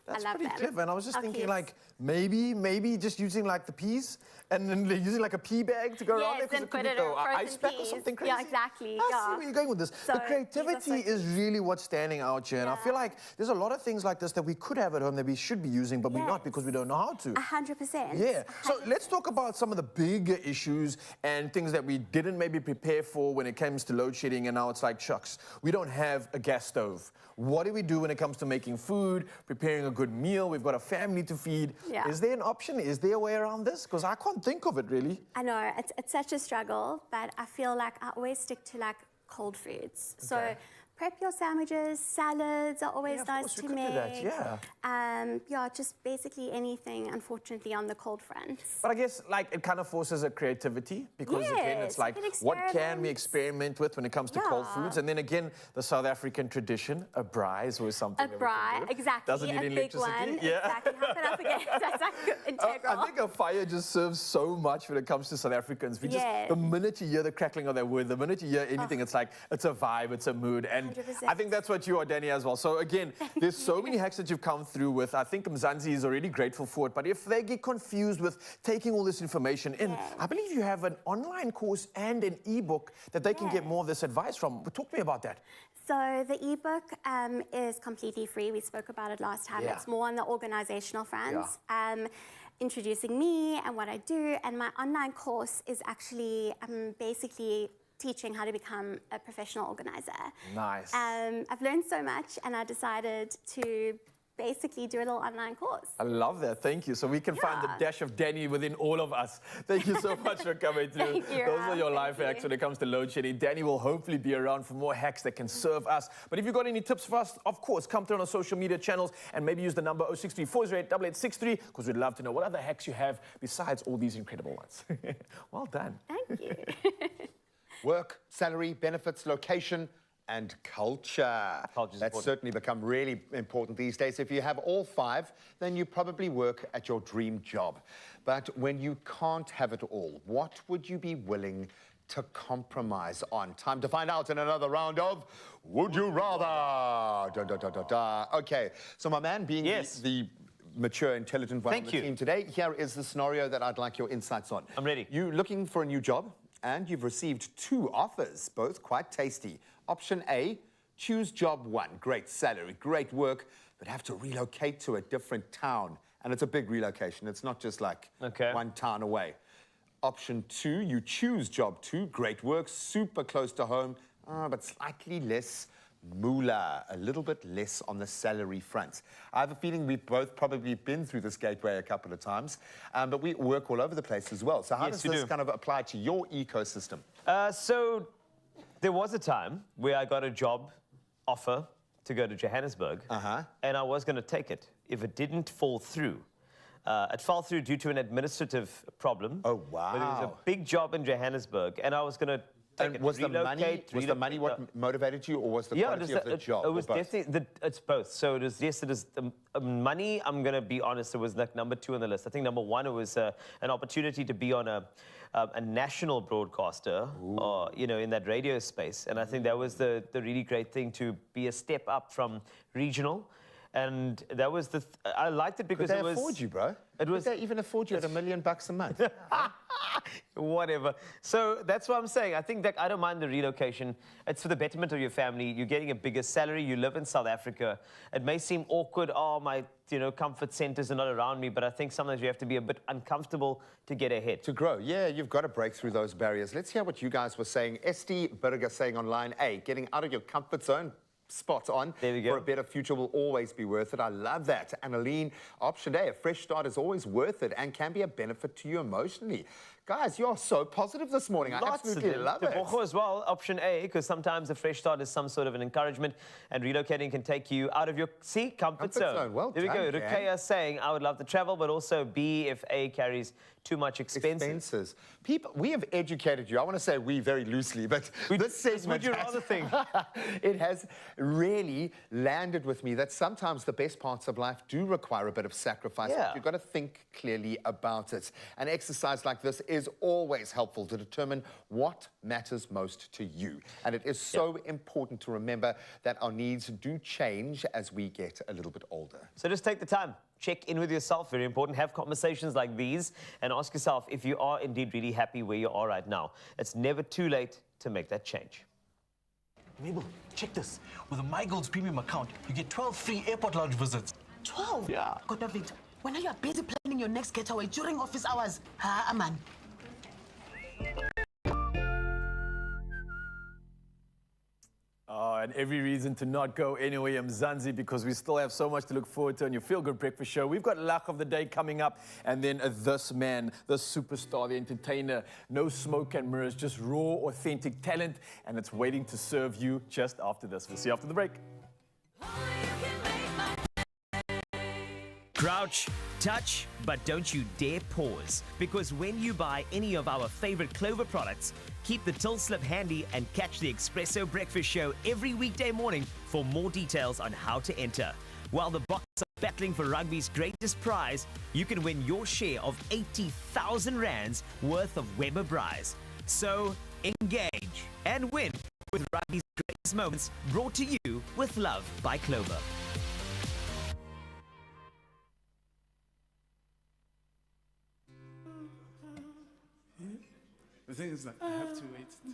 That's I love pretty them. clever. And I was just thinking, cute. like, maybe just using like the peas and then they're using like a pea bag to go around there. Yes, and put it in in ice frozen pack or peas. something crazy. Yeah, exactly. I yeah. see where you're going with this. So the creativity is really what's standing out here. And I feel like there's a lot of things like this that we could have at home that we should be using, but we're not because we don't know how to. 100%. Yeah. So let's talk about some of the bigger issues and things that we didn't maybe prepare for when it comes to load shedding. And now it's like, shucks, we don't have a gas stove. What do we do when it comes to making food, preparing a good meal? We've got a family to feed. Yeah. Is there an option? Is there a way around this? Because I can't think of it really. I know, it's such a struggle, but I feel like I always stick to like cold foods. So prep your sandwiches, salads are always nice to make. Yeah, just basically anything, unfortunately, on the cold front. But I guess like it kind of forces a creativity because again, it's like what can we experiment with when it comes to cold foods? And then again, the South African tradition, a braai is always something. A braai, exactly. Doesn't need a big electricity. one. Yeah. Exactly. How could I forget? That's like integral. I think a fire just serves so much when it comes to South Africans. We just, the minute you hear the crackling of that wood, the minute you hear anything, it's like, it's a vibe, it's a mood. And 100%. I think that's what you are, Danny, as well. So again, there's so many hacks that you've come through with. I think Mzansi is already grateful for it. But if they get confused with taking all this information in, I believe you have an online course and an ebook that they can get more of this advice from. But talk to me about that. So the ebook is completely free. We spoke about it last time. It's more on the organizational front. Introducing me and what I do. And my online course is actually basically teaching how to become a professional organizer. Nice. I've learned so much and I decided to basically do a little online course. I love that. Thank you. So we can find the dash of Danny within all of us. Thank you so much for coming through. Thank you, Those are your life hacks when it comes to load shedding. Danny will hopefully be around for more hacks that can serve us. But if you've got any tips for us, of course, come through on our social media channels and maybe use the number 063-408-8863 because we'd love to know what other hacks you have besides all these incredible ones. Well done. Thank you. Work, salary, benefits, location, and culture. That's certainly become really important these days. If you have all five, then you probably work at your dream job. But when you can't have it all, what would you be willing to compromise on? Time to find out in another round of Would You Rather? Da, da, da, da, da. Okay, so my man, being the mature, intelligent one on the team today, here is the scenario that I'd like your insights on. I'm ready. You're looking for a new job, and you've received 2 offers, both quite tasty. Option A, choose job 1. Great salary, great work, but have to relocate to a different town. And it's a big relocation. It's not just like one town away. Option 2, you choose job 2. Great work, super close to home, but slightly less moolah, a little bit less on the salary front. I have a feeling we've both probably been through this gateway a couple of times, but we work all over the place as well. So how does this kind of apply to your ecosystem? So there was a time where I got a job offer to go to Johannesburg, and I was going to take it if it didn't fall through. It fell through due to an administrative problem. Oh, wow. But it was a big job in Johannesburg, and I was going to take it, was the money what motivated you, or was the quality of the job? It was definitely, it's both. So it is, yes, it is the money, I'm going to be honest, it was like number 2 on the list. I think number 1, it was an opportunity to be on a national broadcaster, you know, in that radio space. And I think that was the really great thing, to be a step up from regional. And that was the... I liked it because Could it they was... afford you, bro? It was... Could they even afford you at $1 million a month? Whatever. So that's what I'm saying. I think that I don't mind the relocation. It's for the betterment of your family. You're getting a bigger salary. You live in South Africa. It may seem awkward. Oh, my, comfort centers are not around me. But I think sometimes you have to be a bit uncomfortable to get ahead. To grow. Yeah, you've got to break through those barriers. Let's hear what you guys were saying. Esti Burger saying online, hey, getting out of your comfort zone. Spot on. There we go. For a better future will always be worth it. I love that. Annaline, option A, a fresh start is always worth it and can be a benefit to you emotionally. Guys, you're so positive this morning. I absolutely love it. As well, option A, because sometimes a fresh start is some sort of an encouragement, and relocating can take you out of your comfort zone. Well there we go. Rukeya saying, I would love to travel, but also B, if A carries too much expenses. People, we have educated you. I want to say we very loosely, but this segment, would you rather think? It has really landed with me that sometimes the best parts of life do require a bit of sacrifice. Yeah. But you've got to think clearly about it. An exercise like this is always helpful to determine what matters most to you. And it is so important to remember that our needs do change as we get a little bit older. So just take the time. Check in with yourself, very important. Have conversations like these and ask yourself if you are indeed really happy where you are right now. It's never too late to make that change. Mabel, check this. With a MyGoals premium account, you get 12 free airport lounge visits. 12? Yeah. God, David, when are you busy planning your next getaway during office hours? Aman. Oh, and every reason to not go anywhere, Mzansi, because we still have so much to look forward to on your Feel Good Breakfast Show. We've got Luck of the Day coming up, and then this man, the superstar, the entertainer. No smoke and mirrors, just raw, authentic talent, and it's waiting to serve you just after this. We'll see you after the break. Crouch, touch, but don't you dare pause. Because when you buy any of our favorite Clover products, keep the till slip handy and catch the Expresso Breakfast Show every weekday morning for more details on how to enter. While the box are battling for rugby's greatest prize, you can win your share of 80,000 rands worth of Weber Prize. So engage and win with rugby's greatest moments, brought to you with love by Clover. The thing is that I have to wait till...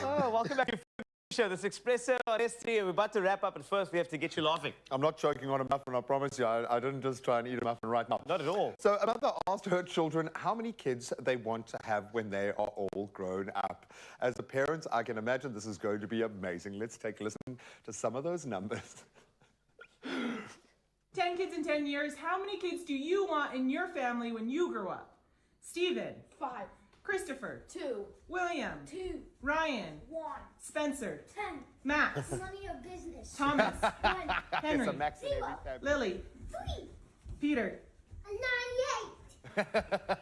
Oh, welcome back to the show. This Expresso on S3. We're about to wrap up, but first we have to get you laughing. I'm not choking on a muffin, I promise you. I didn't just try and eat a muffin right now. Not at all. So a mother asked her children how many kids they want to have when they are all grown up. As a parent, I can imagine this is going to be amazing. Let's take a listen to some of those numbers. 10 kids in 10 years. How many kids do you want in your family when you grow up? Stephen. 5. Christopher. 2. William. 2. Ryan. 1. Spencer. 10. Max. None of your business. Thomas. 1. Henry. Yes, a Max in every family. Lily. 3. Peter. 98.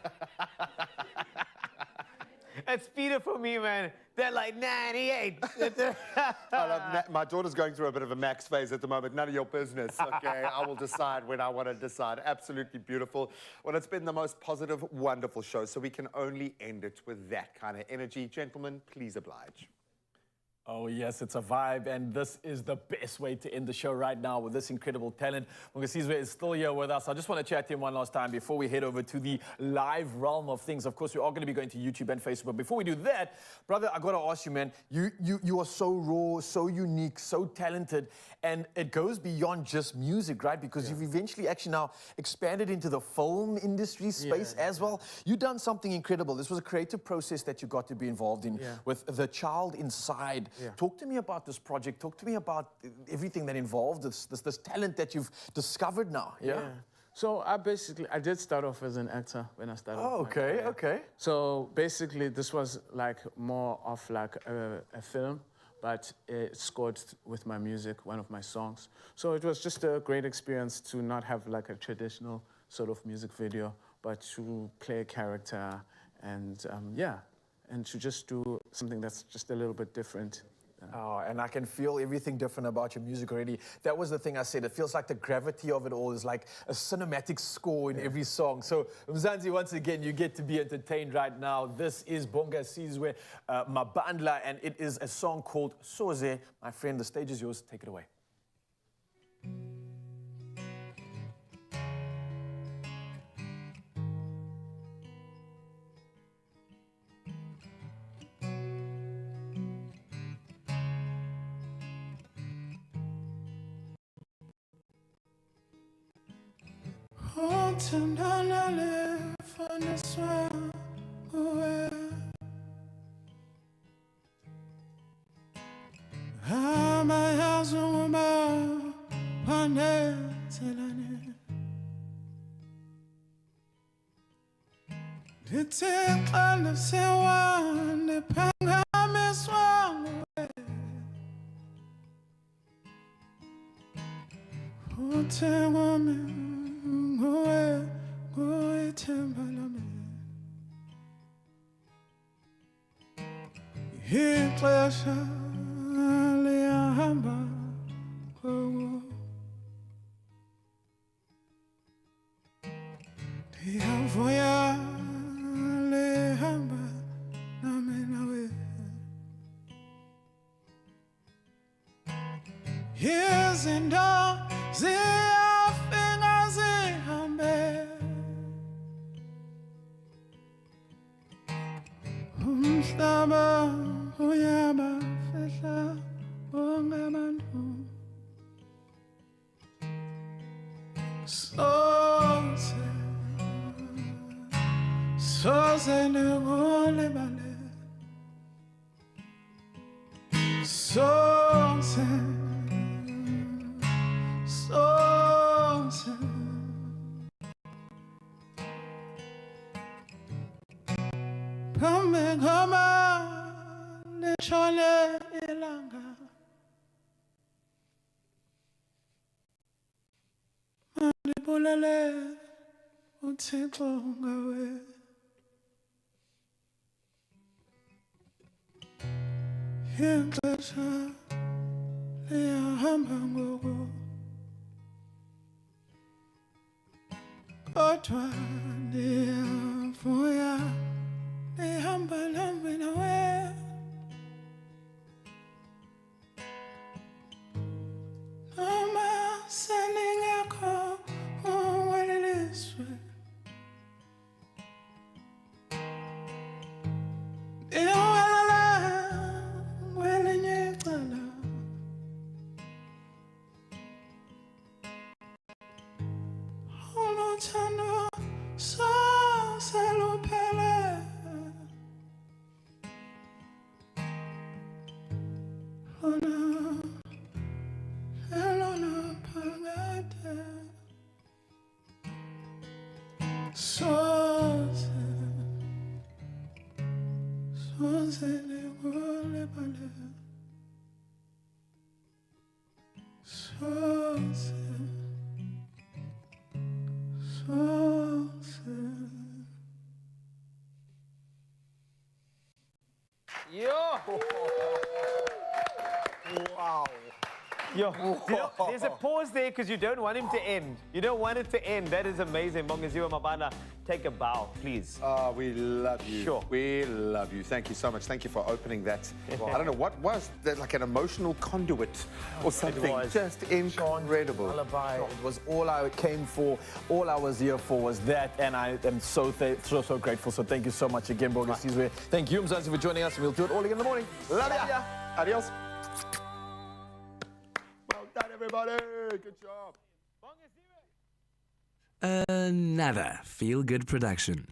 It's Peter for me, man. They're like 98. My daughter's going through a bit of a Max phase at the moment. None of your business, okay? I will decide when I want to decide. Absolutely beautiful. Well, it's been the most positive, wonderful show, so we can only end it with that kind of energy. Gentlemen, please oblige. Oh, yes, it's a vibe, and this is the best way to end the show right now with this incredible talent. Mungasiziwe is still here with us. I just want to chat to him one last time before we head over to the live realm of things. Of course, we are going to be going to YouTube and Facebook. But before we do that, brother, I got to ask you, man, you are so raw, so unique, so talented, and it goes beyond just music, right? Because you've eventually actually now expanded into the film industry space as well. You've done something incredible. This was a creative process that you got to be involved in with The Child Inside. Talk to me about this project. Talk to me about everything that involved this talent that you've discovered now. So I did start off as an actor when I started. Oh, okay, okay. So basically, this was like more of like a film, but it scored with my music, one of my songs. So it was just a great experience to not have like a traditional sort of music video, but to play a character and and to just do something that's just a little bit different. Oh, and I can feel everything different about your music already. That was the thing I said. It feels like the gravity of it all is like a cinematic score in every song. So, Mzansi, once again, you get to be entertained right now. This is Bongasizwe Mabandla, and it is a song called Soze. My friend, the stage is yours. Take it away. Wow. Yo, you know, there's a pause there because you don't want him to end. You don't want it to end. That is amazing. Bongaziwa Mabana, take a bow, please. We love you. Sure. We love you. Thank you so much. Thank you for opening that. I don't know, what was that, like an emotional conduit or something? was. Just incredible. Lullaby. It was all I came for, all I was here for was that, and I am so grateful. So thank you so much again, Bongaziwa. Thank you, Mzansi, for joining us, and we'll do it all again in the morning. Love ya. Adios. Well done, everybody. Good job. Another feel-good production.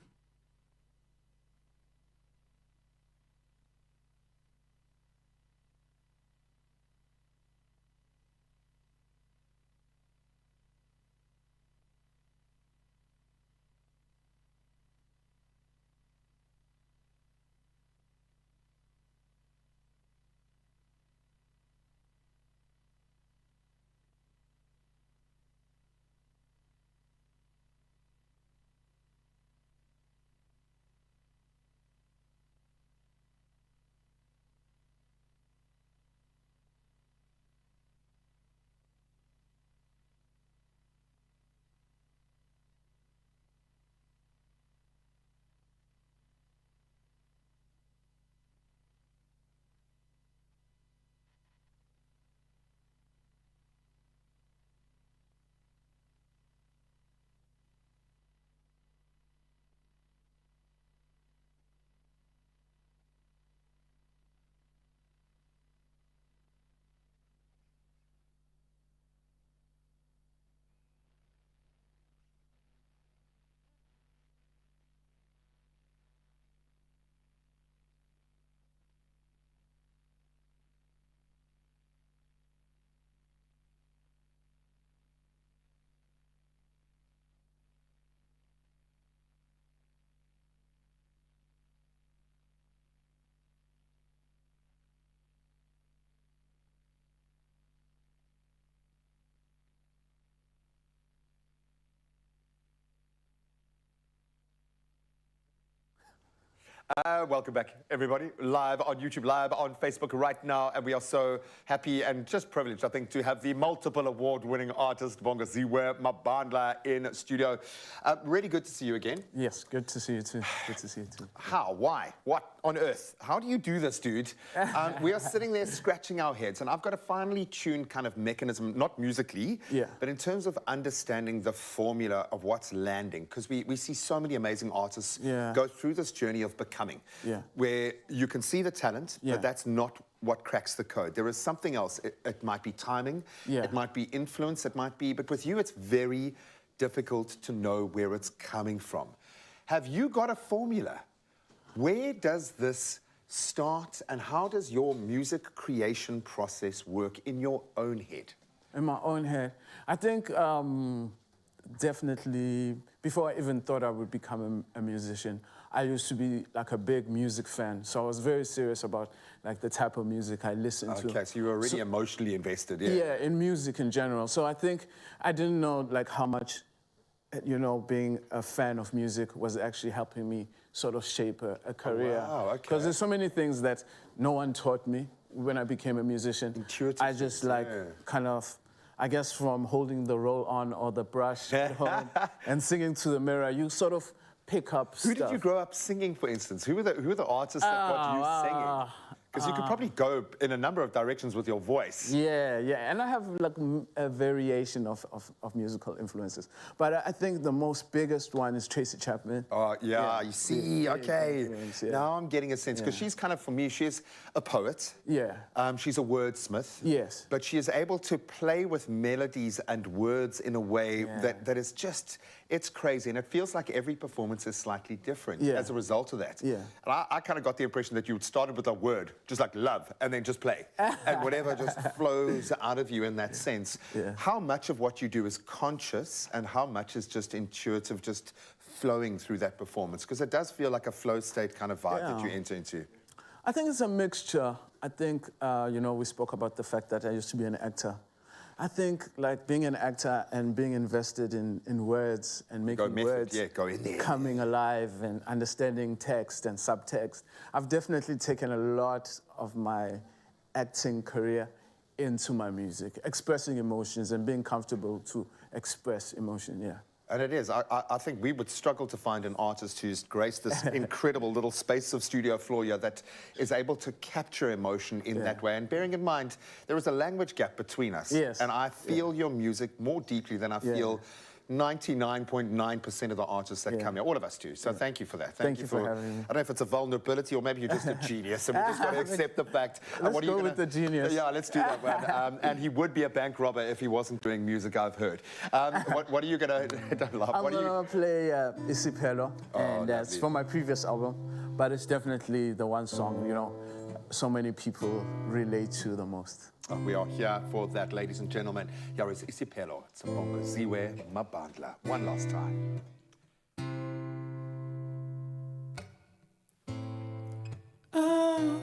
Welcome back, everybody. Live on YouTube, live on Facebook right now. And we are so happy and just privileged, I think, to have the multiple award-winning artist, Bongaziwa Mabandla, in studio. Really good to see you again. Yes, good to see you too. Good to see you too. How? Why? What on earth? How do you do this, dude? We are sitting there scratching our heads, and I've got a finely tuned kind of mechanism, not musically, but in terms of understanding the formula of what's landing, because we see so many amazing artists go through this journey of becoming, where you can see the talent, but that's not what cracks the code. There is something else. It might be timing, it might be influence, it might be, but with you, it's very difficult to know where it's coming from. Have you got a formula? Where does this start, and how does your music creation process work in your own head? In my own head, I think definitely, before I even thought I would become a musician, I used to be like a big music fan. So I was very serious about like the type of music I listened to. Okay, so you were already emotionally invested, Yeah, in music in general. So I think I didn't know like how much, you know, being a fan of music was actually helping me sort of shape a career. Wow, okay. Because there's so many things that no one taught me when I became a musician. Intuitive. I just like kind of, I guess from holding the roll-on or the brush at home and singing to the mirror, you sort of pick up stuff. Who did you grow up singing, for instance? Who were the artists that got you singing? Because you could probably go in a number of directions with your voice. Yeah, and I have like a variation of musical influences. But I think the most biggest one is Tracy Chapman. Oh, yeah, you see, okay. Now I'm getting a sense, because she's kind of, for me, she's a poet. Yeah. She's a wordsmith. Yes. But she is able to play with melodies and words in a way that is just, it's crazy. And it feels like every performance is slightly different as a result of that. Yeah. And I kind of got the impression that you started with a word, just like love, and then just play. And whatever just flows out of you in that sense. How much of what you do is conscious, and how much is just intuitive, just flowing through that performance? Because it does feel like a flow state kind of vibe that you enter into. I think it's a mixture. I think, you know, we spoke about the fact that I used to be an actor. I think like being an actor and being invested in words and making words coming alive and understanding text and subtext. I've definitely taken a lot of my acting career into my music, expressing emotions and being comfortable to express emotion, yeah. And it is. I think we would struggle to find an artist who's graced this incredible little space of studio floor here that is able to capture emotion in that way. And bearing in mind, there is a language gap between us. Yes. And I feel your music more deeply than I feel 99.9% of the artists that come here. All of us do. So thank you for that. Thank you for having me. I don't know if it's a vulnerability or maybe you're just a genius and we just got to accept the fact. Let's go with the genius. Yeah, let's do that one. And he would be a bank robber if he wasn't doing music, I've heard. What are you going to... Don't laugh. I'm going to play Isipelo, and that's from my previous album, but it's definitely the one song, you know, so many people relate to the most. We are here for that, ladies and gentlemen. Here is Isipelo, Tsabonga Ziwe Mabandla. One last time. Oh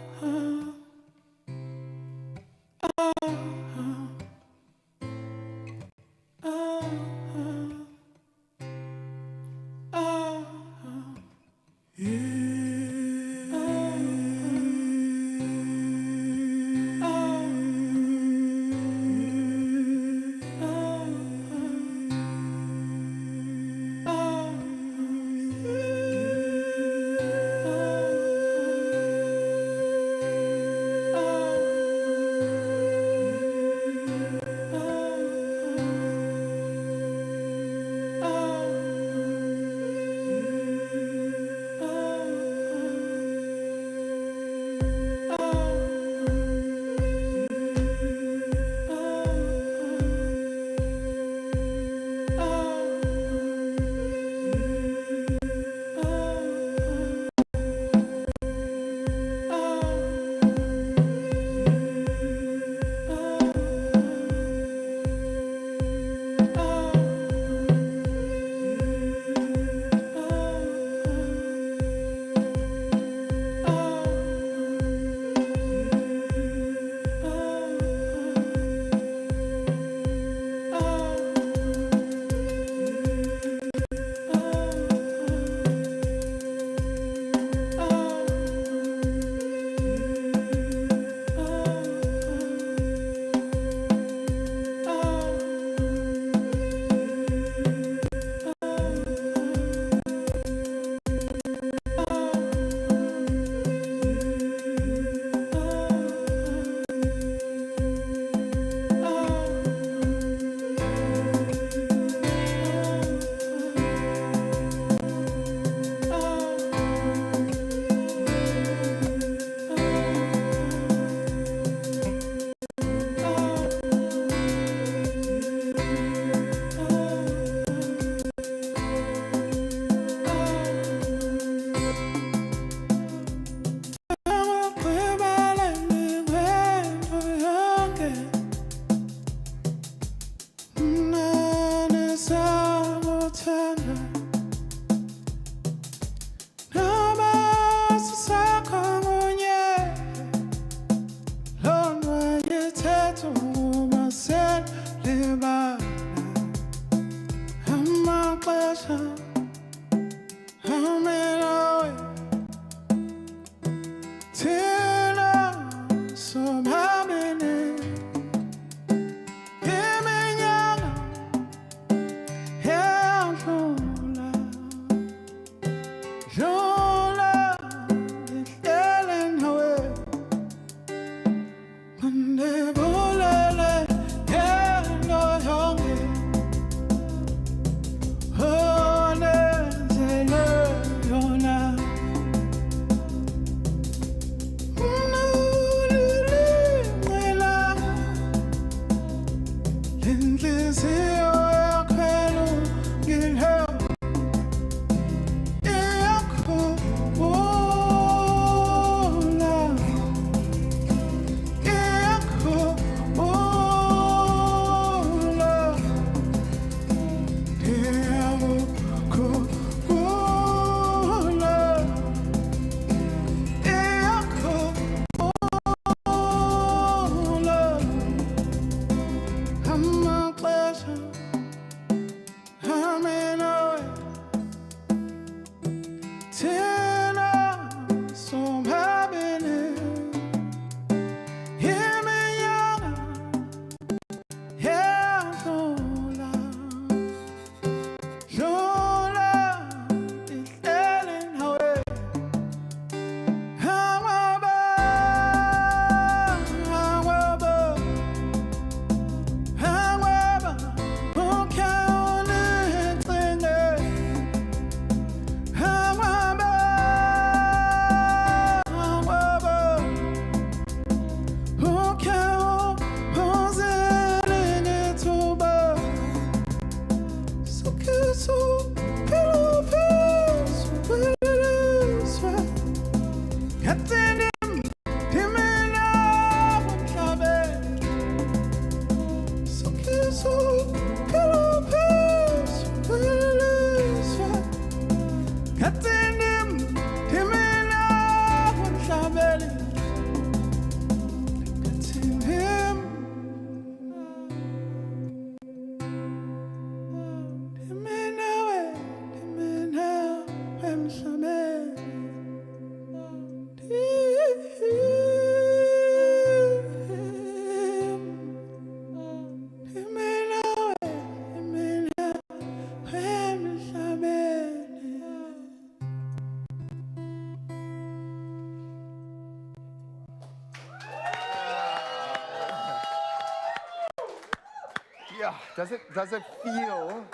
Yeah. Does it feel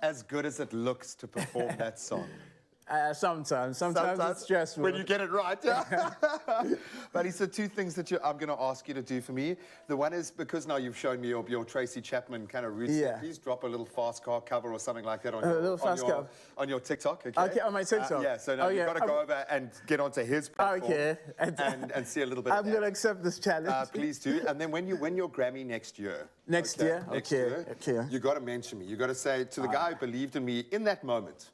as good as it looks to perform that song? Sometimes it's stressful. When you get it right, yeah. Buddy, so two things that I'm going to ask you to do for me. The one is, because now you've shown me your Tracy Chapman kind of routine, please drop a little fast car cover or something like that on, on your TikTok, okay? Okay, on my TikTok. Yeah, so now you've got to go over and get onto his platform and see a little bit of that. I'm going to accept this challenge. Please do. And then when you win your Grammy next year, Next year, you got to mention me. You got to say to the guy who believed in me in that moment,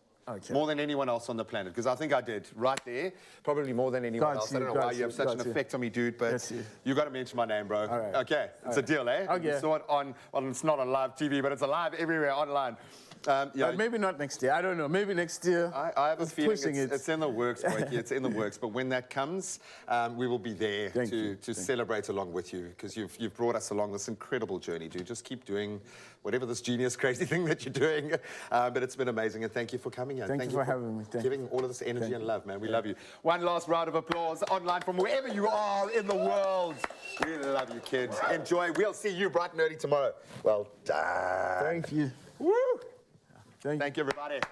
more than anyone else on the planet, because I think I did right there, probably more than anyone else. I don't know why you have such an effect on me, dude, but you got to mention my name, bro. Right. Okay, it's a deal, eh? Okay. You saw it on, well, it's not on live TV, but it's live everywhere online. Maybe not next year. I don't know. Maybe next year. I have a feeling it's in the works, Mikey. It's in the works. But when that comes, we will be there to celebrate along with you, because you've brought us along this incredible journey, dude. Just keep doing whatever this genius, crazy thing that you're doing. But it's been amazing, and thank you for coming in. Thank you for having me. Giving all of this energy and love, man. We love you. One last round of applause online from wherever you are in the world. We love you, kids. Enjoy. We'll see you bright and early tomorrow. Well done. Thank you. Woo! Thank you, everybody.